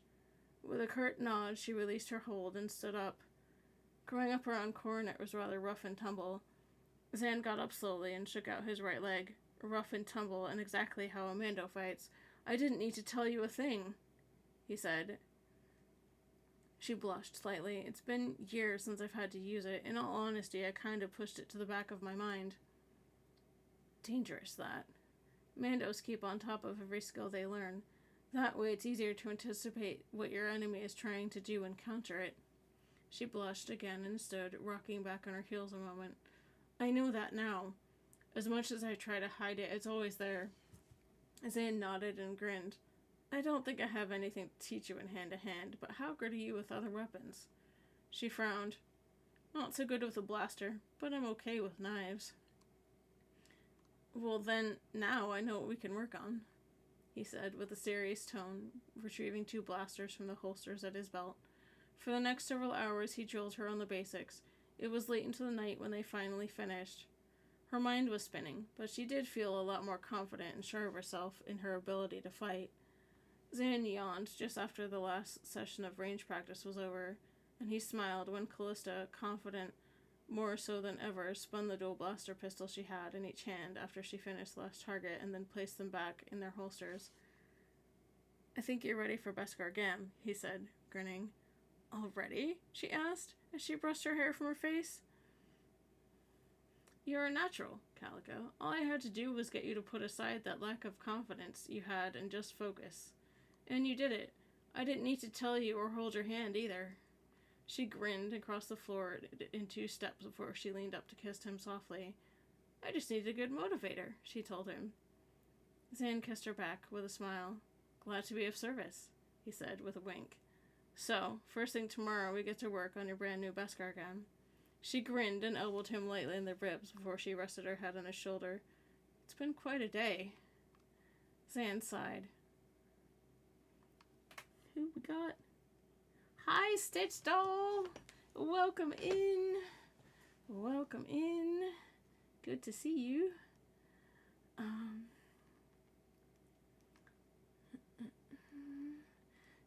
With a curt nod, she released her hold and stood up. Growing up around Coronet was rather rough and tumble. Zan got up slowly and shook out his right leg. Rough and tumble, and exactly how a Mando fights. I didn't need to tell you a thing, he said. She blushed slightly. It's been years since I've had to use it. In all honesty, I kind of pushed it to the back of my mind. Dangerous, that. Mandos keep on top of every skill they learn. That way it's easier to anticipate what your enemy is trying to do and counter it. She blushed again and stood, rocking back on her heels a moment. I know that now. As much as I try to hide it, it's always there. Zan nodded and grinned. I don't think I have anything to teach you in hand-to-hand, but how good are you with other weapons? She frowned. Not so good with a blaster, but I'm okay with knives. Well then, now I know what we can work on, he said with a serious tone, retrieving 2 blasters from the holsters at his belt. For the next several hours, he drilled her on the basics. It was late into the night when they finally finished. Her mind was spinning, but she did feel a lot more confident and sure of herself in her ability to fight. Zan yawned just after the last session of range practice was over, and he smiled when Callista, confident more so than ever, spun the dual blaster pistol she had in each hand after she finished the last target and then placed them back in their holsters. "I think you're ready for Beskar Gam," he said, grinning. "Already?" she asked, as she brushed her hair from her face. "You're a natural, Calico. All I had to do was get you to put aside that lack of confidence you had and just focus. And you did it. I didn't need to tell you or hold your hand either." She grinned and crossed the floor in 2 steps before she leaned up to kiss him softly. "I just needed a good motivator," she told him. Zan kissed her back with a smile. "Glad to be of service," he said with a wink. "So, first thing tomorrow we get to work on your brand new Beskar gun." She grinned and elbowed him lightly in the ribs before she rested her head on his shoulder. "It's been quite a day." Zan sighed. Who we got? "Hi, Stitch Doll! Welcome in. Welcome in. Good to see you."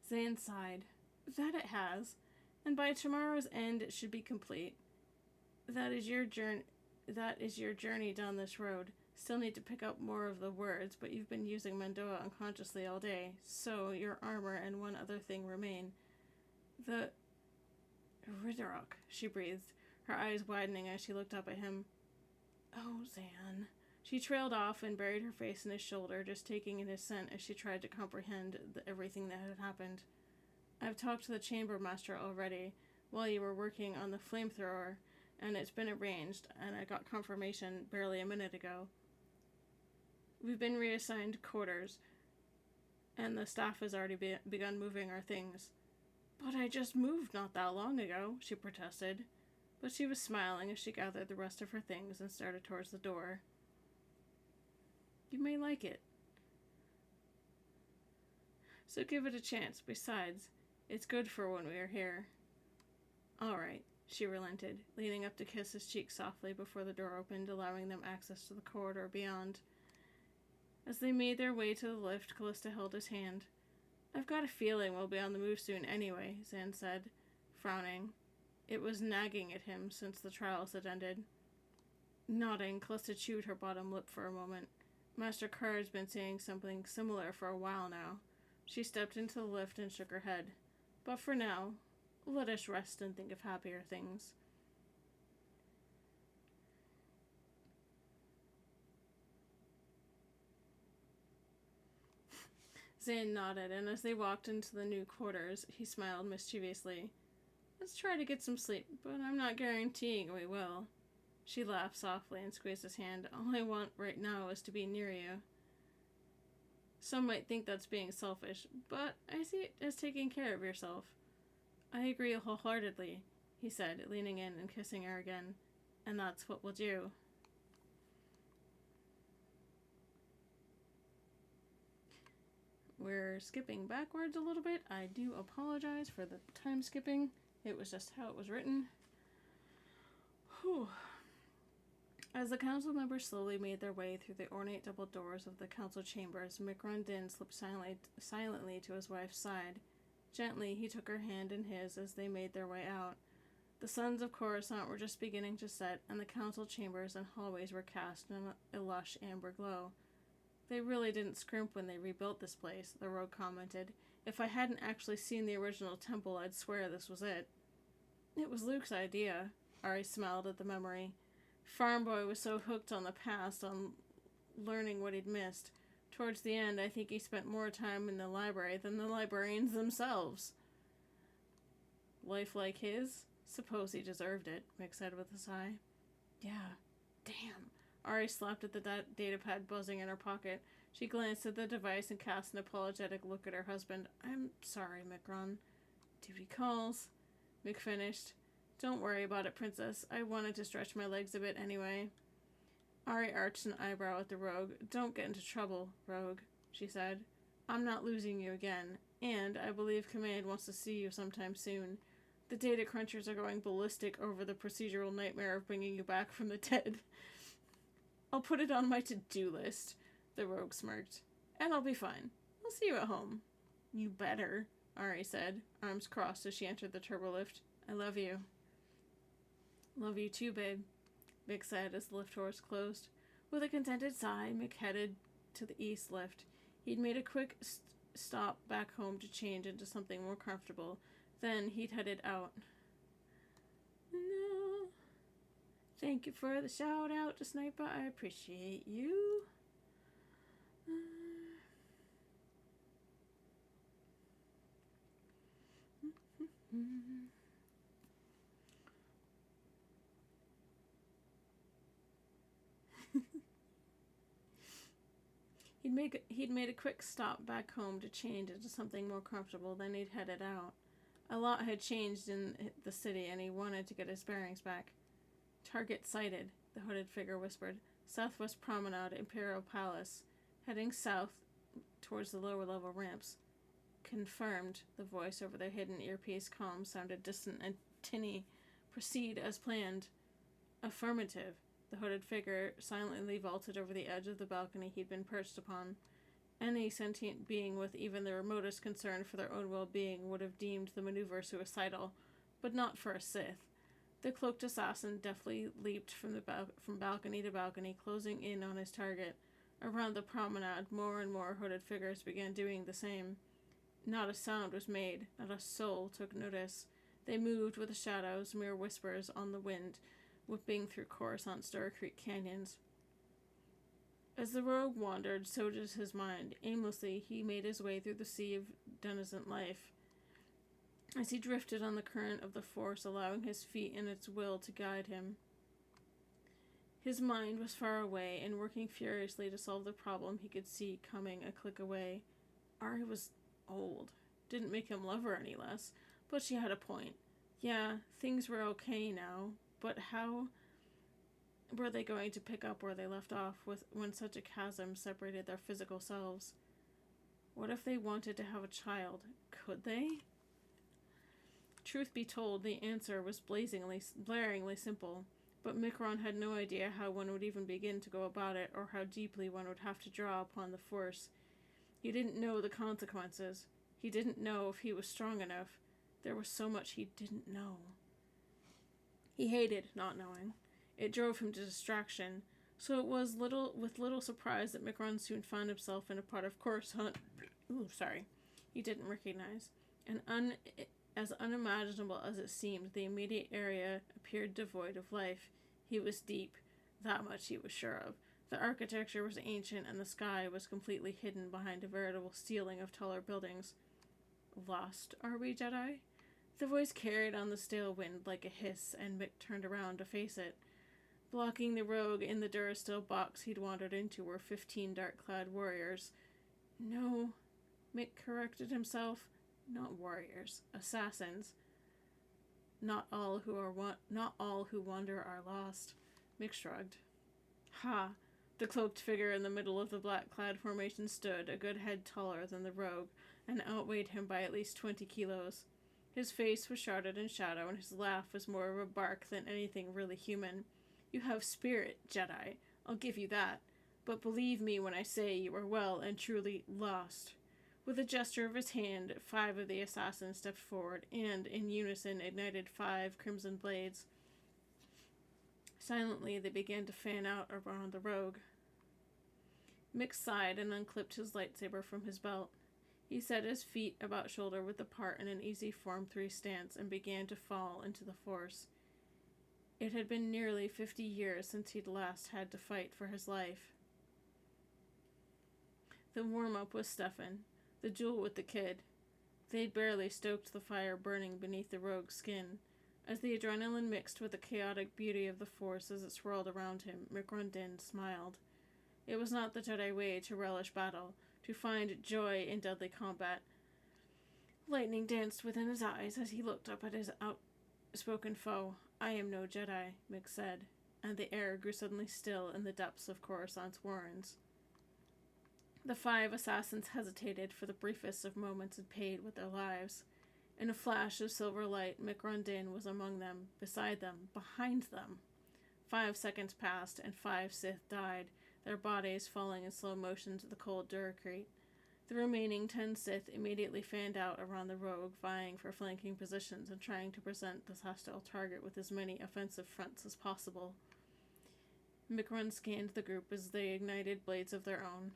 Zan sighed. "That it has. And by tomorrow's end it should be complete. That is your journey down this road. Still need to pick up more of the words, but you've been using Mandoa unconsciously all day, so your armor and one other thing remain. The Ridderok," she breathed, her eyes widening as she looked up at him. "Oh, Zan." She trailed off and buried her face in his shoulder, just taking in his scent as she tried to comprehend everything that had happened. "I've talked to the chamber master already, while you were working on the flamethrower, and it's been arranged, and I got confirmation barely a minute ago. We've been reassigned quarters, and the staff has already begun moving our things." "But I just moved not that long ago," she protested. But she was smiling as she gathered the rest of her things and started towards the door. "You may like it. So give it a chance. Besides, it's good for when we are here." "All right," she relented, leaning up to kiss his cheek softly before the door opened, allowing them access to the corridor beyond. As they made their way to the lift, Callista held his hand. "I've got a feeling we'll be on the move soon anyway," Zan said, frowning. It was nagging at him since the trials had ended. Nodding, Callista chewed her bottom lip for a moment. Master Carr's been saying something similar for a while now. She stepped into the lift and shook her head. "But for now, let us rest and think of happier things." Zane nodded, and as they walked into the new quarters, he smiled mischievously. "Let's try to get some sleep, but I'm not guaranteeing we will." She laughed softly and squeezed his hand. "All I want right now is to be near you." "Some might think that's being selfish, but I see it as taking care of yourself." "I agree wholeheartedly," he said, leaning in and kissing her again. "And that's what we'll do." We're skipping backwards a little bit. I do apologize for the time skipping. It was just how it was written. Whew. As the council members slowly made their way through the ornate double doors of the council chambers, Micron Din slipped silently to his wife's side. Gently, he took her hand in his as they made their way out. The suns of Coruscant were just beginning to set, and the council chambers and hallways were cast in a lush amber glow. "They really didn't scrimp when they rebuilt this place," the rogue commented. "If I hadn't actually seen the original temple, I'd swear this was it." "It was Luke's idea." Ari smiled at the memory. Farm Boy was so hooked on the past, on learning what he'd missed. Towards the end, I think he spent more time in the library than the librarians themselves. "Life like his? Suppose he deserved it," Mick said with a sigh. "Yeah, damn." Ari slapped at the datapad buzzing in her pocket. She glanced at the device and cast an apologetic look at her husband. "I'm sorry, Micron." "Duty calls," Mick finished. "Don't worry about it, Princess. I wanted to stretch my legs a bit anyway." Ari arched an eyebrow at the rogue. "Don't get into trouble, rogue," she said. "I'm not losing you again, and I believe Command wants to see you sometime soon. The data crunchers are going ballistic over the procedural nightmare of bringing you back from the dead. I'll put it on my to-do list, the rogue smirked. And I'll be fine. I'll see you at home. You better, Ari said, arms crossed as she entered the turbolift. I love you. Love you too, babe, Mick said as the lift doors closed. With a contented sigh, Mick headed to the east lift. He'd made a quick stop back home to change into something more comfortable. Then he'd headed out. No. Thank you for the shout out to Sniper. I appreciate you. He'd made a quick stop back home to change into something more comfortable, then he'd headed out. A lot had changed in the city, and he wanted to get his bearings back. Target sighted, the hooded figure whispered. Southwest Promenade, Imperial Palace. Heading south towards the lower level ramps. Confirmed, the voice over their hidden earpiece comm sounded distant and tinny. Proceed as planned. Affirmative. The hooded figure silently vaulted over the edge of the balcony he'd been perched upon. Any sentient being with even the remotest concern for their own well-being would have deemed the maneuver suicidal, but not for a Sith. The cloaked assassin deftly leaped from balcony to balcony, closing in on his target. Around the promenade, more and more hooded figures began doing the same. Not a sound was made, not a soul took notice. They moved with the shadows, mere whispers on the wind, whipping through Coruscant Star Creek canyons. As the rogue wandered, so did his mind. Aimlessly, he made his way through the sea of denizen life. As he drifted on the current of the Force, allowing his feet and its will to guide him. His mind was far away and working furiously to solve the problem he could see coming a click away. Ari was old. Didn't make him love her any less, but she had a point. Yeah, things were okay now, but how were they going to pick up where they left off when such a chasm separated their physical selves? What if they wanted to have a child? Could they? Truth be told, the answer was blaringly simple, but Micron had no idea how one would even begin to go about it, or how deeply one would have to draw upon the Force. He didn't know the consequences. He didn't know if he was strong enough. There was so much he didn't know. He hated not knowing. It drove him to distraction, so it was with little surprise that Micron soon found himself in a part of Coruscant he didn't recognize. As unimaginable as it seemed, the immediate area appeared devoid of life. He was deep, that much he was sure of. The architecture was ancient, and the sky was completely hidden behind a veritable ceiling of taller buildings. Lost, are we, Jedi? The voice carried on the stale wind like a hiss, and Mick turned around to face it. Blocking the rogue in the Durasteel box he'd wandered into were 15 dark-clad warriors. No, Mick corrected himself. Not warriors, assassins. Not all who wander are lost. Mick shrugged. Ha! The cloaked figure in the middle of the black-clad formation stood, a good head taller than the rogue, and outweighed him by at least 20 kilos. His face was shrouded in shadow, and his laugh was more of a bark than anything really human. You have spirit, Jedi. I'll give you that. But believe me when I say you are well and truly lost. With a gesture of his hand, 5 of the assassins stepped forward, and, in unison, ignited 5 crimson blades. Silently, they began to fan out around the rogue. Mick sighed and unclipped his lightsaber from his belt. He set his feet about shoulder width apart in an easy Form 3 stance and began to fall into the Force. It had been nearly 50 years since he'd last had to fight for his life. The warm-up was Stefan, the duel with the kid. They'd barely stoked the fire burning beneath the rogue's skin. As the adrenaline mixed with the chaotic beauty of the Force as it swirled around him, Micron Din smiled. It was not the Jedi way to relish battle, to find joy in deadly combat. Lightning danced within his eyes as he looked up at his outspoken foe. I am no Jedi, Mick said, and the air grew suddenly still in the depths of Coruscant's warrens. The 5 assassins hesitated for the briefest of moments and paid with their lives. In a flash of silver light, Micron Din was among them, beside them, behind them. 5 seconds passed, and 5 Sith died, their bodies falling in slow motion to the cold Duracrete. The remaining 10 Sith immediately fanned out around the rogue, vying for flanking positions and trying to present this hostile target with as many offensive fronts as possible. Micron scanned the group as they ignited blades of their own.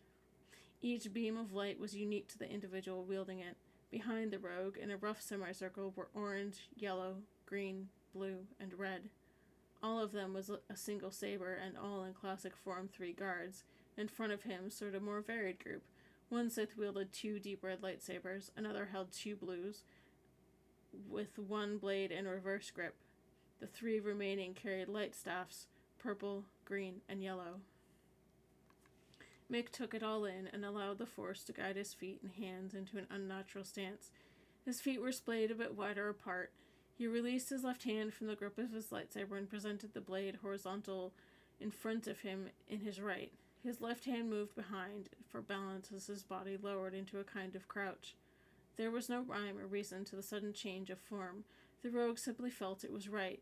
Each beam of light was unique to the individual wielding it. Behind the rogue, in a rough semicircle, were orange, yellow, green, blue, and red. All of them was a single saber, and all in classic Form 3 guards. In front of him stood a more varied group. One Sith wielded 2 deep red lightsabers, another held 2 blues, with 1 blade in reverse grip. The 3 remaining carried light staffs, purple, green, and yellow. Mick took it all in and allowed the Force to guide his feet and hands into an unnatural stance. His feet were splayed a bit wider apart. He released his left hand from the grip of his lightsaber and presented the blade horizontal in front of him in his right. His left hand moved behind for balance as his body lowered into a kind of crouch. There was no rhyme or reason to the sudden change of form. The rogue simply felt it was right.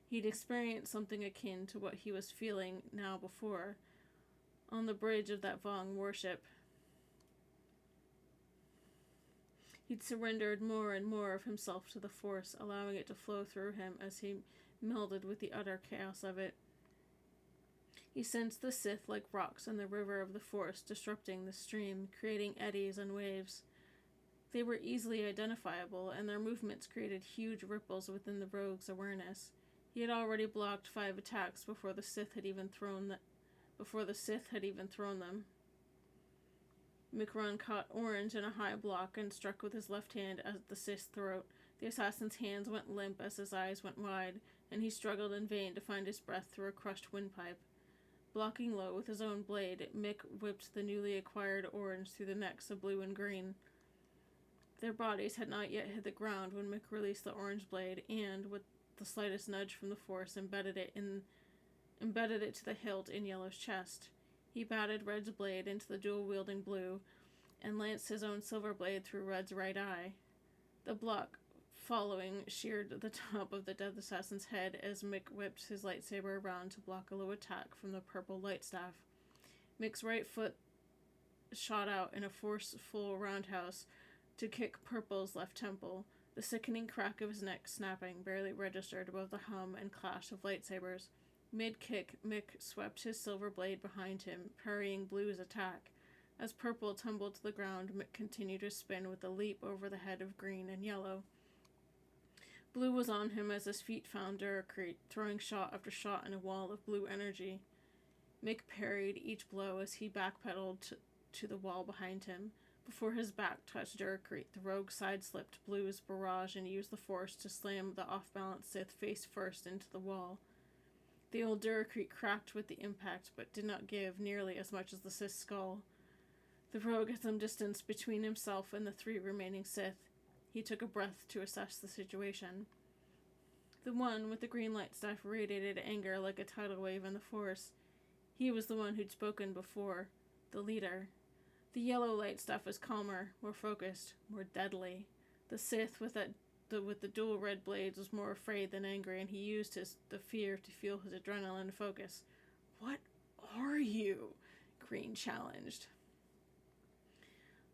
He'd experienced something akin to what he was feeling now before, on the bridge of that Vong warship. He'd surrendered more and more of himself to the Force, allowing it to flow through him as he melded with the utter chaos of it. He sensed the Sith like rocks in the river of the Force, disrupting the stream, creating eddies and waves. They were easily identifiable, and their movements created huge ripples within the rogue's awareness. He had already blocked 5 attacks before the Sith had even thrown them. Micron caught Orange in a high block and struck with his left hand at the Sith's throat. The assassin's hands went limp as his eyes went wide, and he struggled in vain to find his breath through a crushed windpipe. Blocking low with his own blade, Mick whipped the newly acquired Orange through the necks of Blue and Green. Their bodies had not yet hit the ground when Mick released the orange blade and, with the slightest nudge from the Force, embedded it to the hilt in Yellow's chest. He batted Red's blade into the dual-wielding Blue, and lanced his own silver blade through Red's right eye. The block following sheared the top of the dead assassin's head as Mick whipped his lightsaber around to block a low attack from the purple lightstaff. Mick's right foot shot out in a forceful roundhouse to kick Purple's left temple. The sickening crack of his neck snapping barely registered above the hum and clash of lightsabers. Mid-kick, Mick swept his silver blade behind him, parrying Blue's attack. As Purple tumbled to the ground, Mick continued to spin with a leap over the head of Green and Yellow. Blue was on him as his feet found Duracrete, throwing shot after shot in a wall of blue energy. Mick parried each blow as he backpedaled to the wall behind him. Before his back touched Duracrete, the rogue sideslipped Blue's barrage and used the Force to slam the off-balance Sith face first into the wall. The old Duracrete cracked with the impact, but did not give nearly as much as the Sith's skull. The rogue had some distance between himself and the 3 remaining Sith. He took a breath to assess the situation. The one with the green lightstaff radiated anger like a tidal wave in the Force. He was the one who'd spoken before, the leader. The yellow lightstaff was calmer, more focused, more deadly. The Sith with the dual red blades was more afraid than angry, and he used the fear to fuel his adrenaline and focus. "What are you?" Green challenged.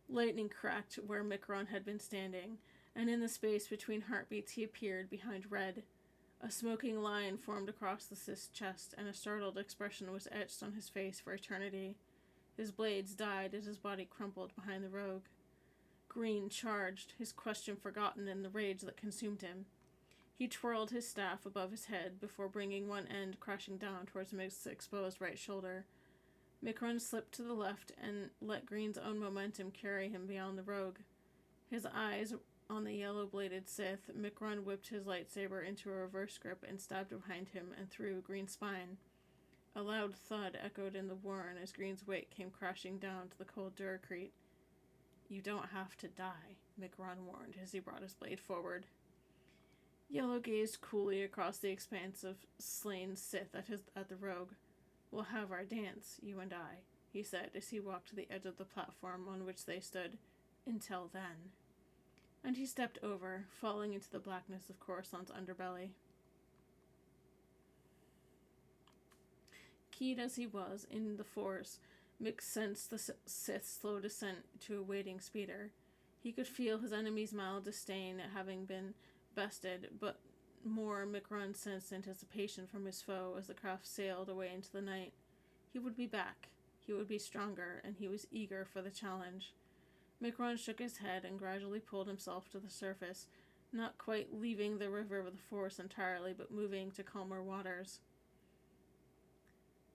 Lightning cracked where Micron had been standing, and in the space between heartbeats he appeared behind Red. A smoking line formed across the Sith's chest, and a startled expression was etched on his face for eternity. His blades died as his body crumpled behind the rogue. Green charged, his question forgotten in the rage that consumed him. He twirled his staff above his head before bringing one end crashing down towards Mick's exposed right shoulder. Micron slipped to the left and let Green's own momentum carry him beyond the rogue. His eyes on the yellow-bladed Sith, Micron whipped his lightsaber into a reverse grip and stabbed behind him and through Green's spine. A loud thud echoed in the warren as Green's weight came crashing down to the cold Duracrete. "You don't have to die," Micron warned as he brought his blade forward. Yellow gazed coolly across the expanse of slain Sith at the rogue. "We'll have our dance, you and I," he said as he walked to the edge of the platform on which they stood. "Until then." and he stepped over, falling into the blackness of Coruscant's underbelly. Keyed as he was in the Force, Mick sensed the Sith's slow descent to a waiting speeder. He could feel his enemy's mild disdain at having been bested, but more Micron sensed anticipation from his foe as the craft sailed away into the night. He would be back. He would be stronger, and he was eager for the challenge. Micron shook his head and gradually pulled himself to the surface, not quite leaving the river of the Force entirely, but moving to calmer waters.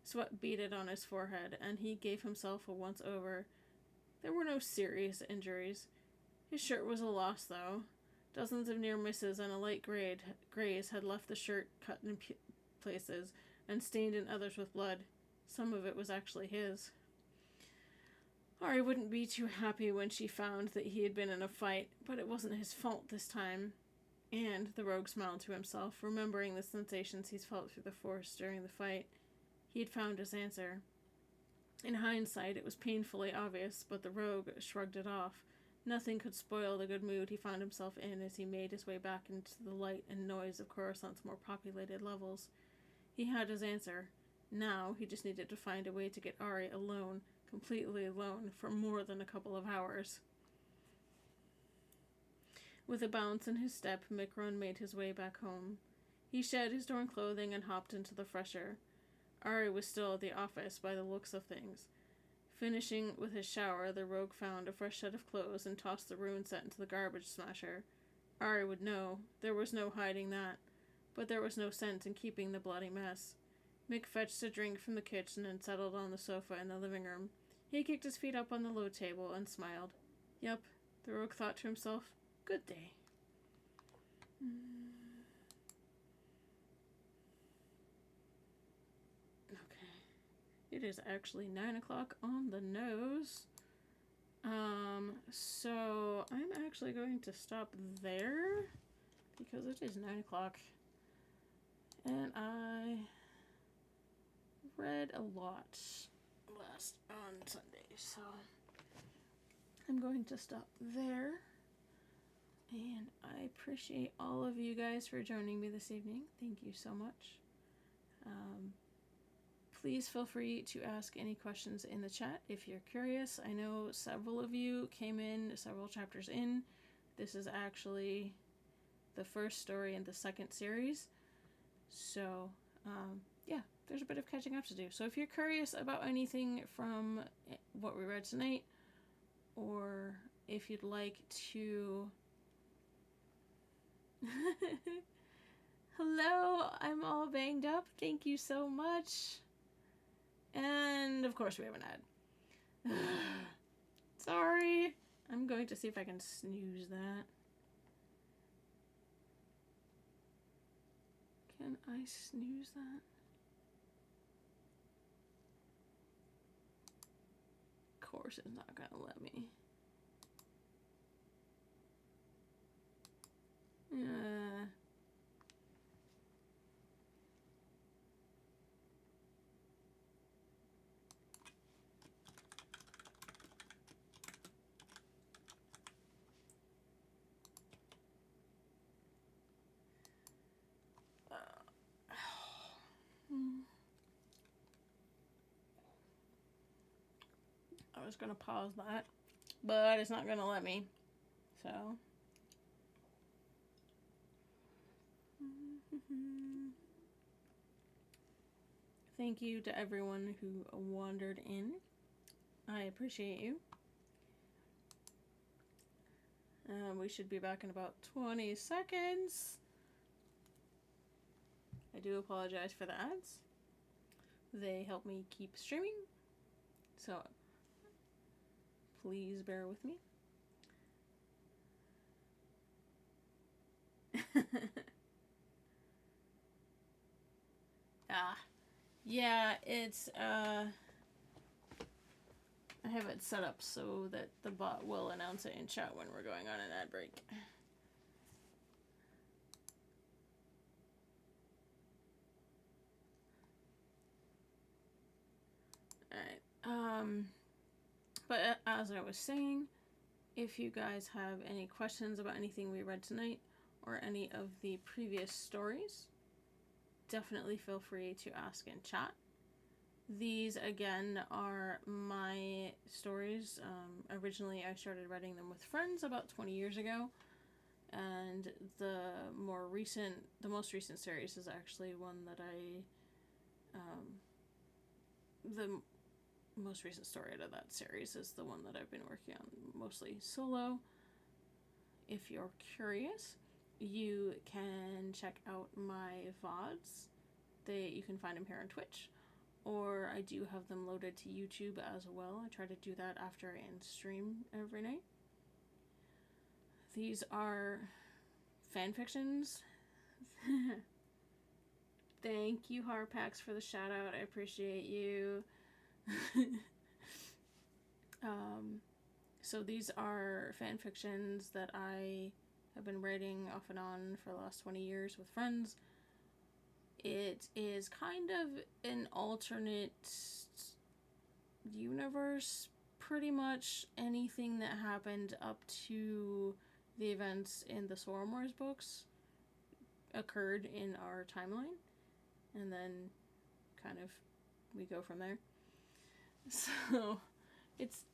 Sweat beaded on his forehead, and he gave himself a once-over. There were no serious injuries. His shirt was a loss, though. Dozens of near misses and a light graze had left the shirt cut in places and stained in others with blood. Some of it was actually his. Ari wouldn't be too happy when she found that he had been in a fight, but it wasn't his fault this time. And the rogue smiled to himself, remembering the sensations he's felt through the Force during the fight. He had found his answer. In hindsight, it was painfully obvious, but the rogue shrugged it off. Nothing could spoil the good mood he found himself in as he made his way back into the light and noise of Coruscant's more populated levels. He had his answer. Now, he just needed to find a way to get Ari alone, completely alone, for more than a couple of hours. With a bounce in his step, Micron made his way back home. He shed his torn clothing and hopped into the fresher. Ari was still at the office by the looks of things. Finishing with his shower, the rogue found a fresh set of clothes and tossed the ruined set into the garbage smasher. Ari would know. There was no hiding that. But there was no sense in keeping the bloody mess. Mick fetched a drink from the kitchen and settled on the sofa in the living room. He kicked his feet up on the low table and smiled. Yup, the rogue thought to himself, good day. It is actually 9 o'clock on the nose. So I'm actually going to stop there because it is 9 o'clock. And I read a lot last on Sunday, so I'm going to stop there. And I appreciate all of you guys for joining me this evening. Thank you so much. Please feel free to ask any questions in the chat if you're curious. I know several of you came in several chapters in. This is actually the first story in the second series. So, yeah, there's a bit of catching up to do. So if you're curious about anything from what we read tonight, or if you'd like to... Hello, I'm all banged up. Thank you so much. And, of course, we have an ad. Sorry. I'm going to see if I can snooze that. Can I snooze that? Of course it's not going to let me. I was going to pause that, but it's not going to let me. So. Thank you to everyone who wandered in. I appreciate you. We should be back in about 20 seconds. I do apologize for the ads. They help me keep streaming. So, please bear with me. Yeah, it's, I have it set up so that the bot will announce it in chat when we're going on an ad break. Alright, but as I was saying, If you guys have any questions about anything we read tonight or any of the previous stories, definitely feel free to ask in chat. These, again, are my stories. Originally, I started writing them with friends about 20 years ago, and the most recent series is actually one that the most recent story out of that series is the one that I've been working on mostly solo. If you're curious, you can check out my VODs. You can find them here on Twitch, or I do have them loaded to YouTube as well. I try to do that after I end stream every night. These are fan fictions. Thank you, Harpax, for the shout out. I appreciate you. So these are fan fictions that I have been writing off and on for the last 20 years with friends. It is kind of an alternate universe. Pretty much anything that happened up to the events in the Swarm Wars books occurred in our timeline, and then kind of we go from there. So it's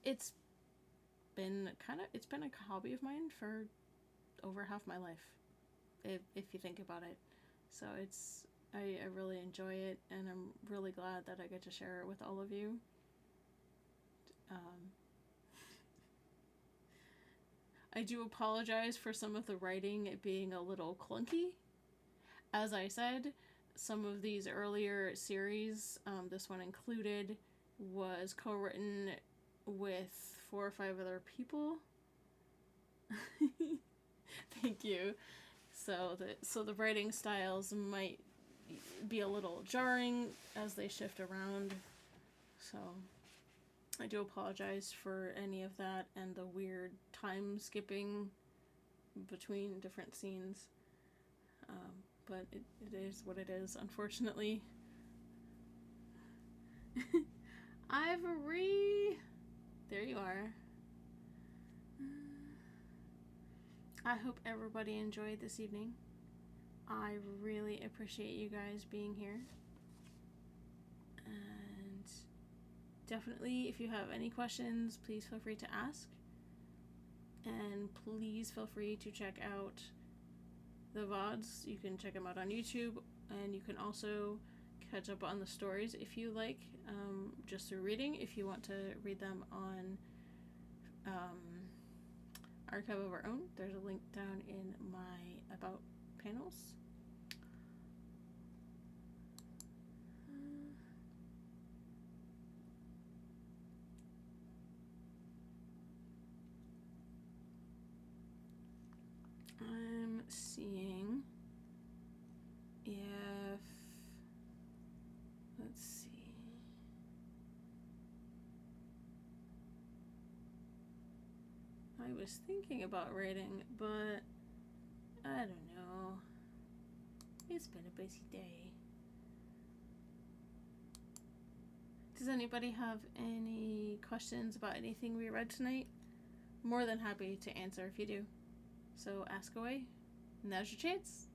been a hobby of mine for over half my life, if you think about it. So I really enjoy it, and I'm really glad that I get to share it with all of you. I do apologize for some of the writing being a little clunky. As I said, some of these earlier series, this one included, was co-written with 4 or 5 other people. Thank you. So the writing styles might be a little jarring as they shift around. So I do apologize for any of that and the weird time skipping between different scenes. But it is what it is, unfortunately. Ivory! There you are. I hope everybody enjoyed this evening. I really appreciate you guys being here. And definitely, if you have any questions, please feel free to ask. And please feel free to check out the VODs. You can check them out on YouTube, and you can also catch up on the stories if you like, just through reading. If you want to read them on Archive of Our Own, there's a link down in my About panels. I'm seeing if, let's see. I was thinking about writing, but I don't know. It's been a busy day. Does anybody have any questions about anything we read tonight? More than happy to answer if you do. So ask away. Now's your chance.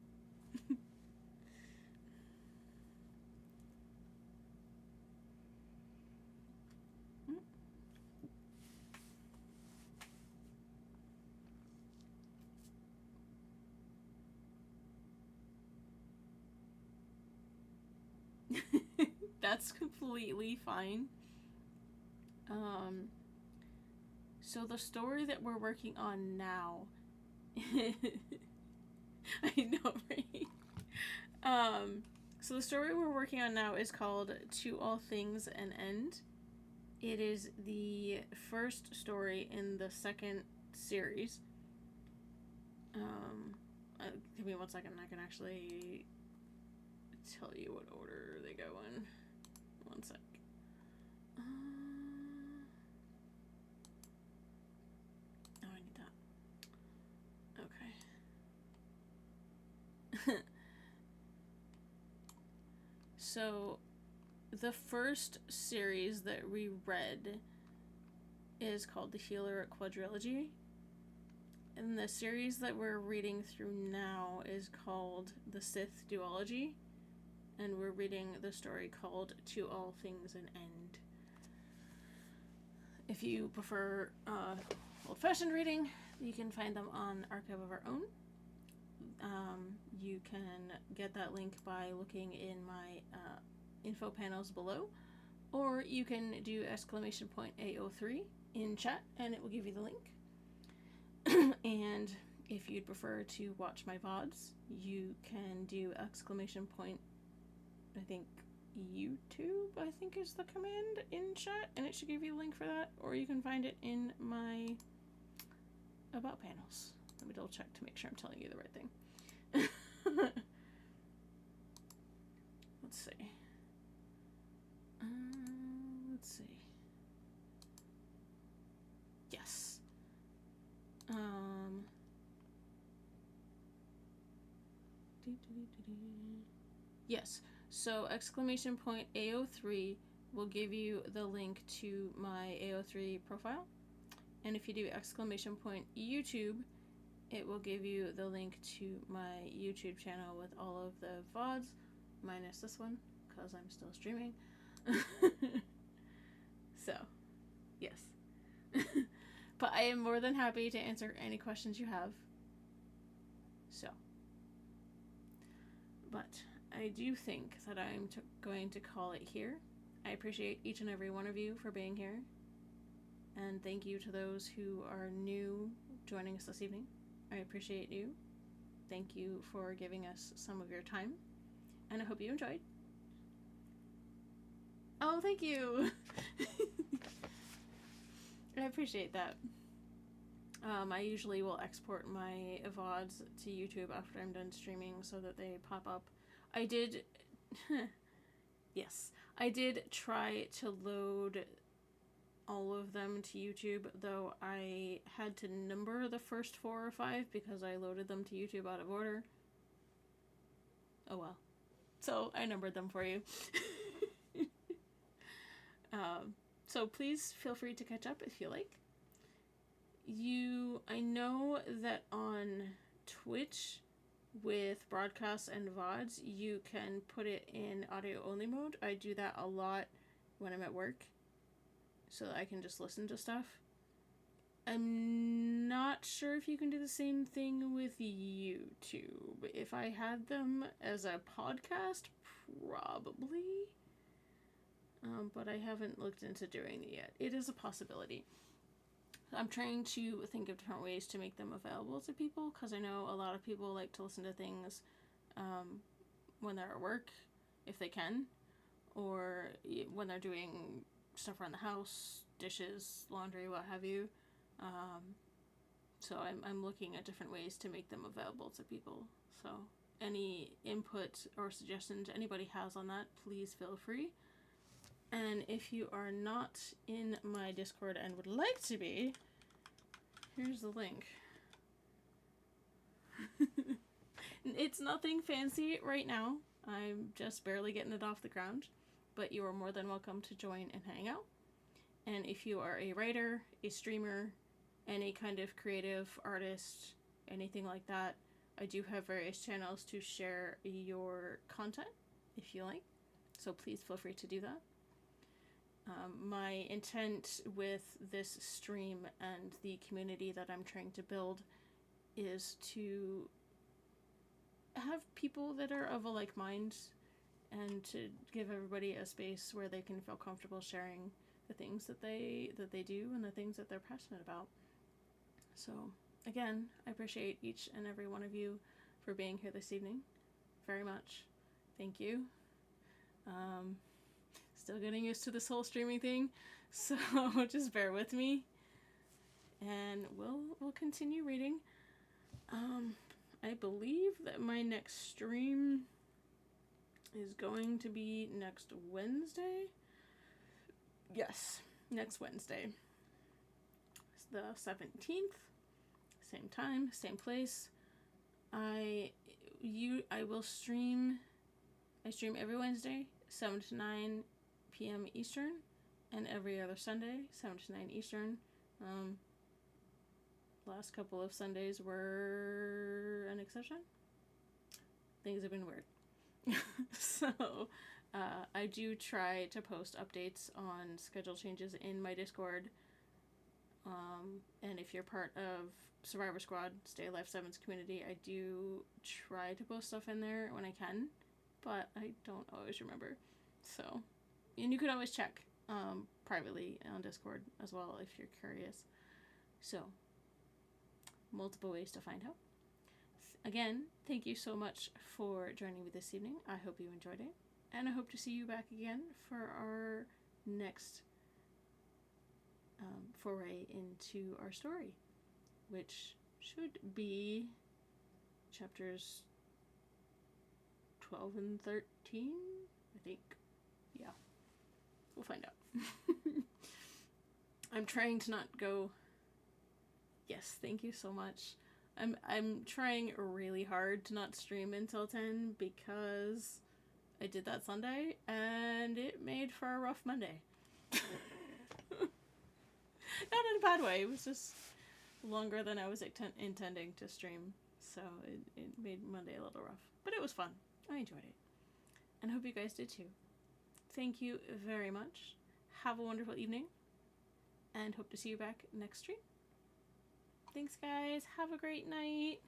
That's completely fine. So the story that we're working on now, I know, right? So the story we're working on now is called To All Things an End. It is the first story in the second series. Give me 1 second, I can actually tell you what order they go in. 1 sec. Oh, I need that. Okay. So, the first series that we read is called The Healer Quadrilogy. and the series that we're reading through now is called The Sith Duology, and we're reading the story called To All Things an End. If you prefer old-fashioned reading, you can find them on Archive of Our Own. You can get that link by looking in my info panels below, or you can do !AO3 in chat and it will give you the link. And if you'd prefer to watch my VODs, you can do ! I think YouTube, I think is the command in chat, and it should give you a link for that, or you can find it in my about panels. Let me double check to make sure I'm telling you the right thing. Let's see. Let's see. Yes. Yes. So !AO3 will give you the link to my AO3 profile. And if you do !YouTube, it will give you the link to my YouTube channel with all of the VODs, minus this one, because I'm still streaming. So, yes. But I am more than happy to answer any questions you have. So. But I do think that I'm going to call it here. I appreciate each and every one of you for being here. And thank you to those who are new joining us this evening. I appreciate you. Thank you for giving us some of your time. And I hope you enjoyed. Oh, thank you! I appreciate that. I usually will export my VODs to YouTube after I'm done streaming so that they pop up. I did... Yes. I did try to load all of them to YouTube, though I had to number the first 4 or 5 because I loaded them to YouTube out of order. Oh well. So I numbered them for you. So please feel free to catch up if you like. I know that on Twitch with broadcasts and VODs, you can put it in audio only mode. I do that a lot when I'm at work, so that I can just listen to stuff. I'm not sure if you can do the same thing with YouTube. If I had them as a podcast, probably. But I haven't looked into doing it yet. It is a possibility. I'm trying to think of different ways to make them available to people, because I know a lot of people like to listen to things when they're at work, if they can, or when they're doing stuff around the house, dishes, laundry, what have you. So I'm looking at different ways to make them available to people. So any input or suggestions anybody has on that, please feel free. And if you are not in my Discord and would like to be, here's the link. It's nothing fancy right now. I'm just barely getting it off the ground, but you are more than welcome to join and hang out. And if you are a writer, a streamer, any kind of creative artist, anything like that, I do have various channels to share your content if you like. So please feel free to do that. My intent with this stream and the community that I'm trying to build is to have people that are of a like mind, and to give everybody a space where they can feel comfortable sharing the things that they do and the things that they're passionate about. So again, I appreciate each and every one of you for being here this evening very much. Thank you. Still getting used to this whole streaming thing, so just bear with me, and we'll continue reading. I believe that my next stream is going to be next Wednesday. Yes, next Wednesday. It's the 17th. Same time, same place. I will stream. I stream every Wednesday, 7 to 9 p.m. Eastern, and every other Sunday, 7 to 9 Eastern. last couple of Sundays were an exception. Things have been weird. So, I do try to post updates on schedule changes in my Discord. And if you're part of Survivor Squad, Stay Alive 7's community, I do try to post stuff in there when I can, but I don't always remember. So, and you can always check privately on Discord as well if you're curious. So, multiple ways to find out. Again, thank you so much for joining me this evening. I hope you enjoyed it, and I hope to see you back again for our next foray into our story, which should be chapters 12 and 13, I think. Yeah, we'll find out. I'm trying to not go. Yes, thank you so much. I'm trying really hard to not stream until 10 because I did that Sunday and it made for a rough Monday. Not in a bad way, it was just longer than I was intending to stream, so it made Monday a little rough. But it was fun. I enjoyed it. And I hope you guys did too. Thank you very much. Have a wonderful evening, and hope to see you back next stream. Thanks, guys. Have a great night.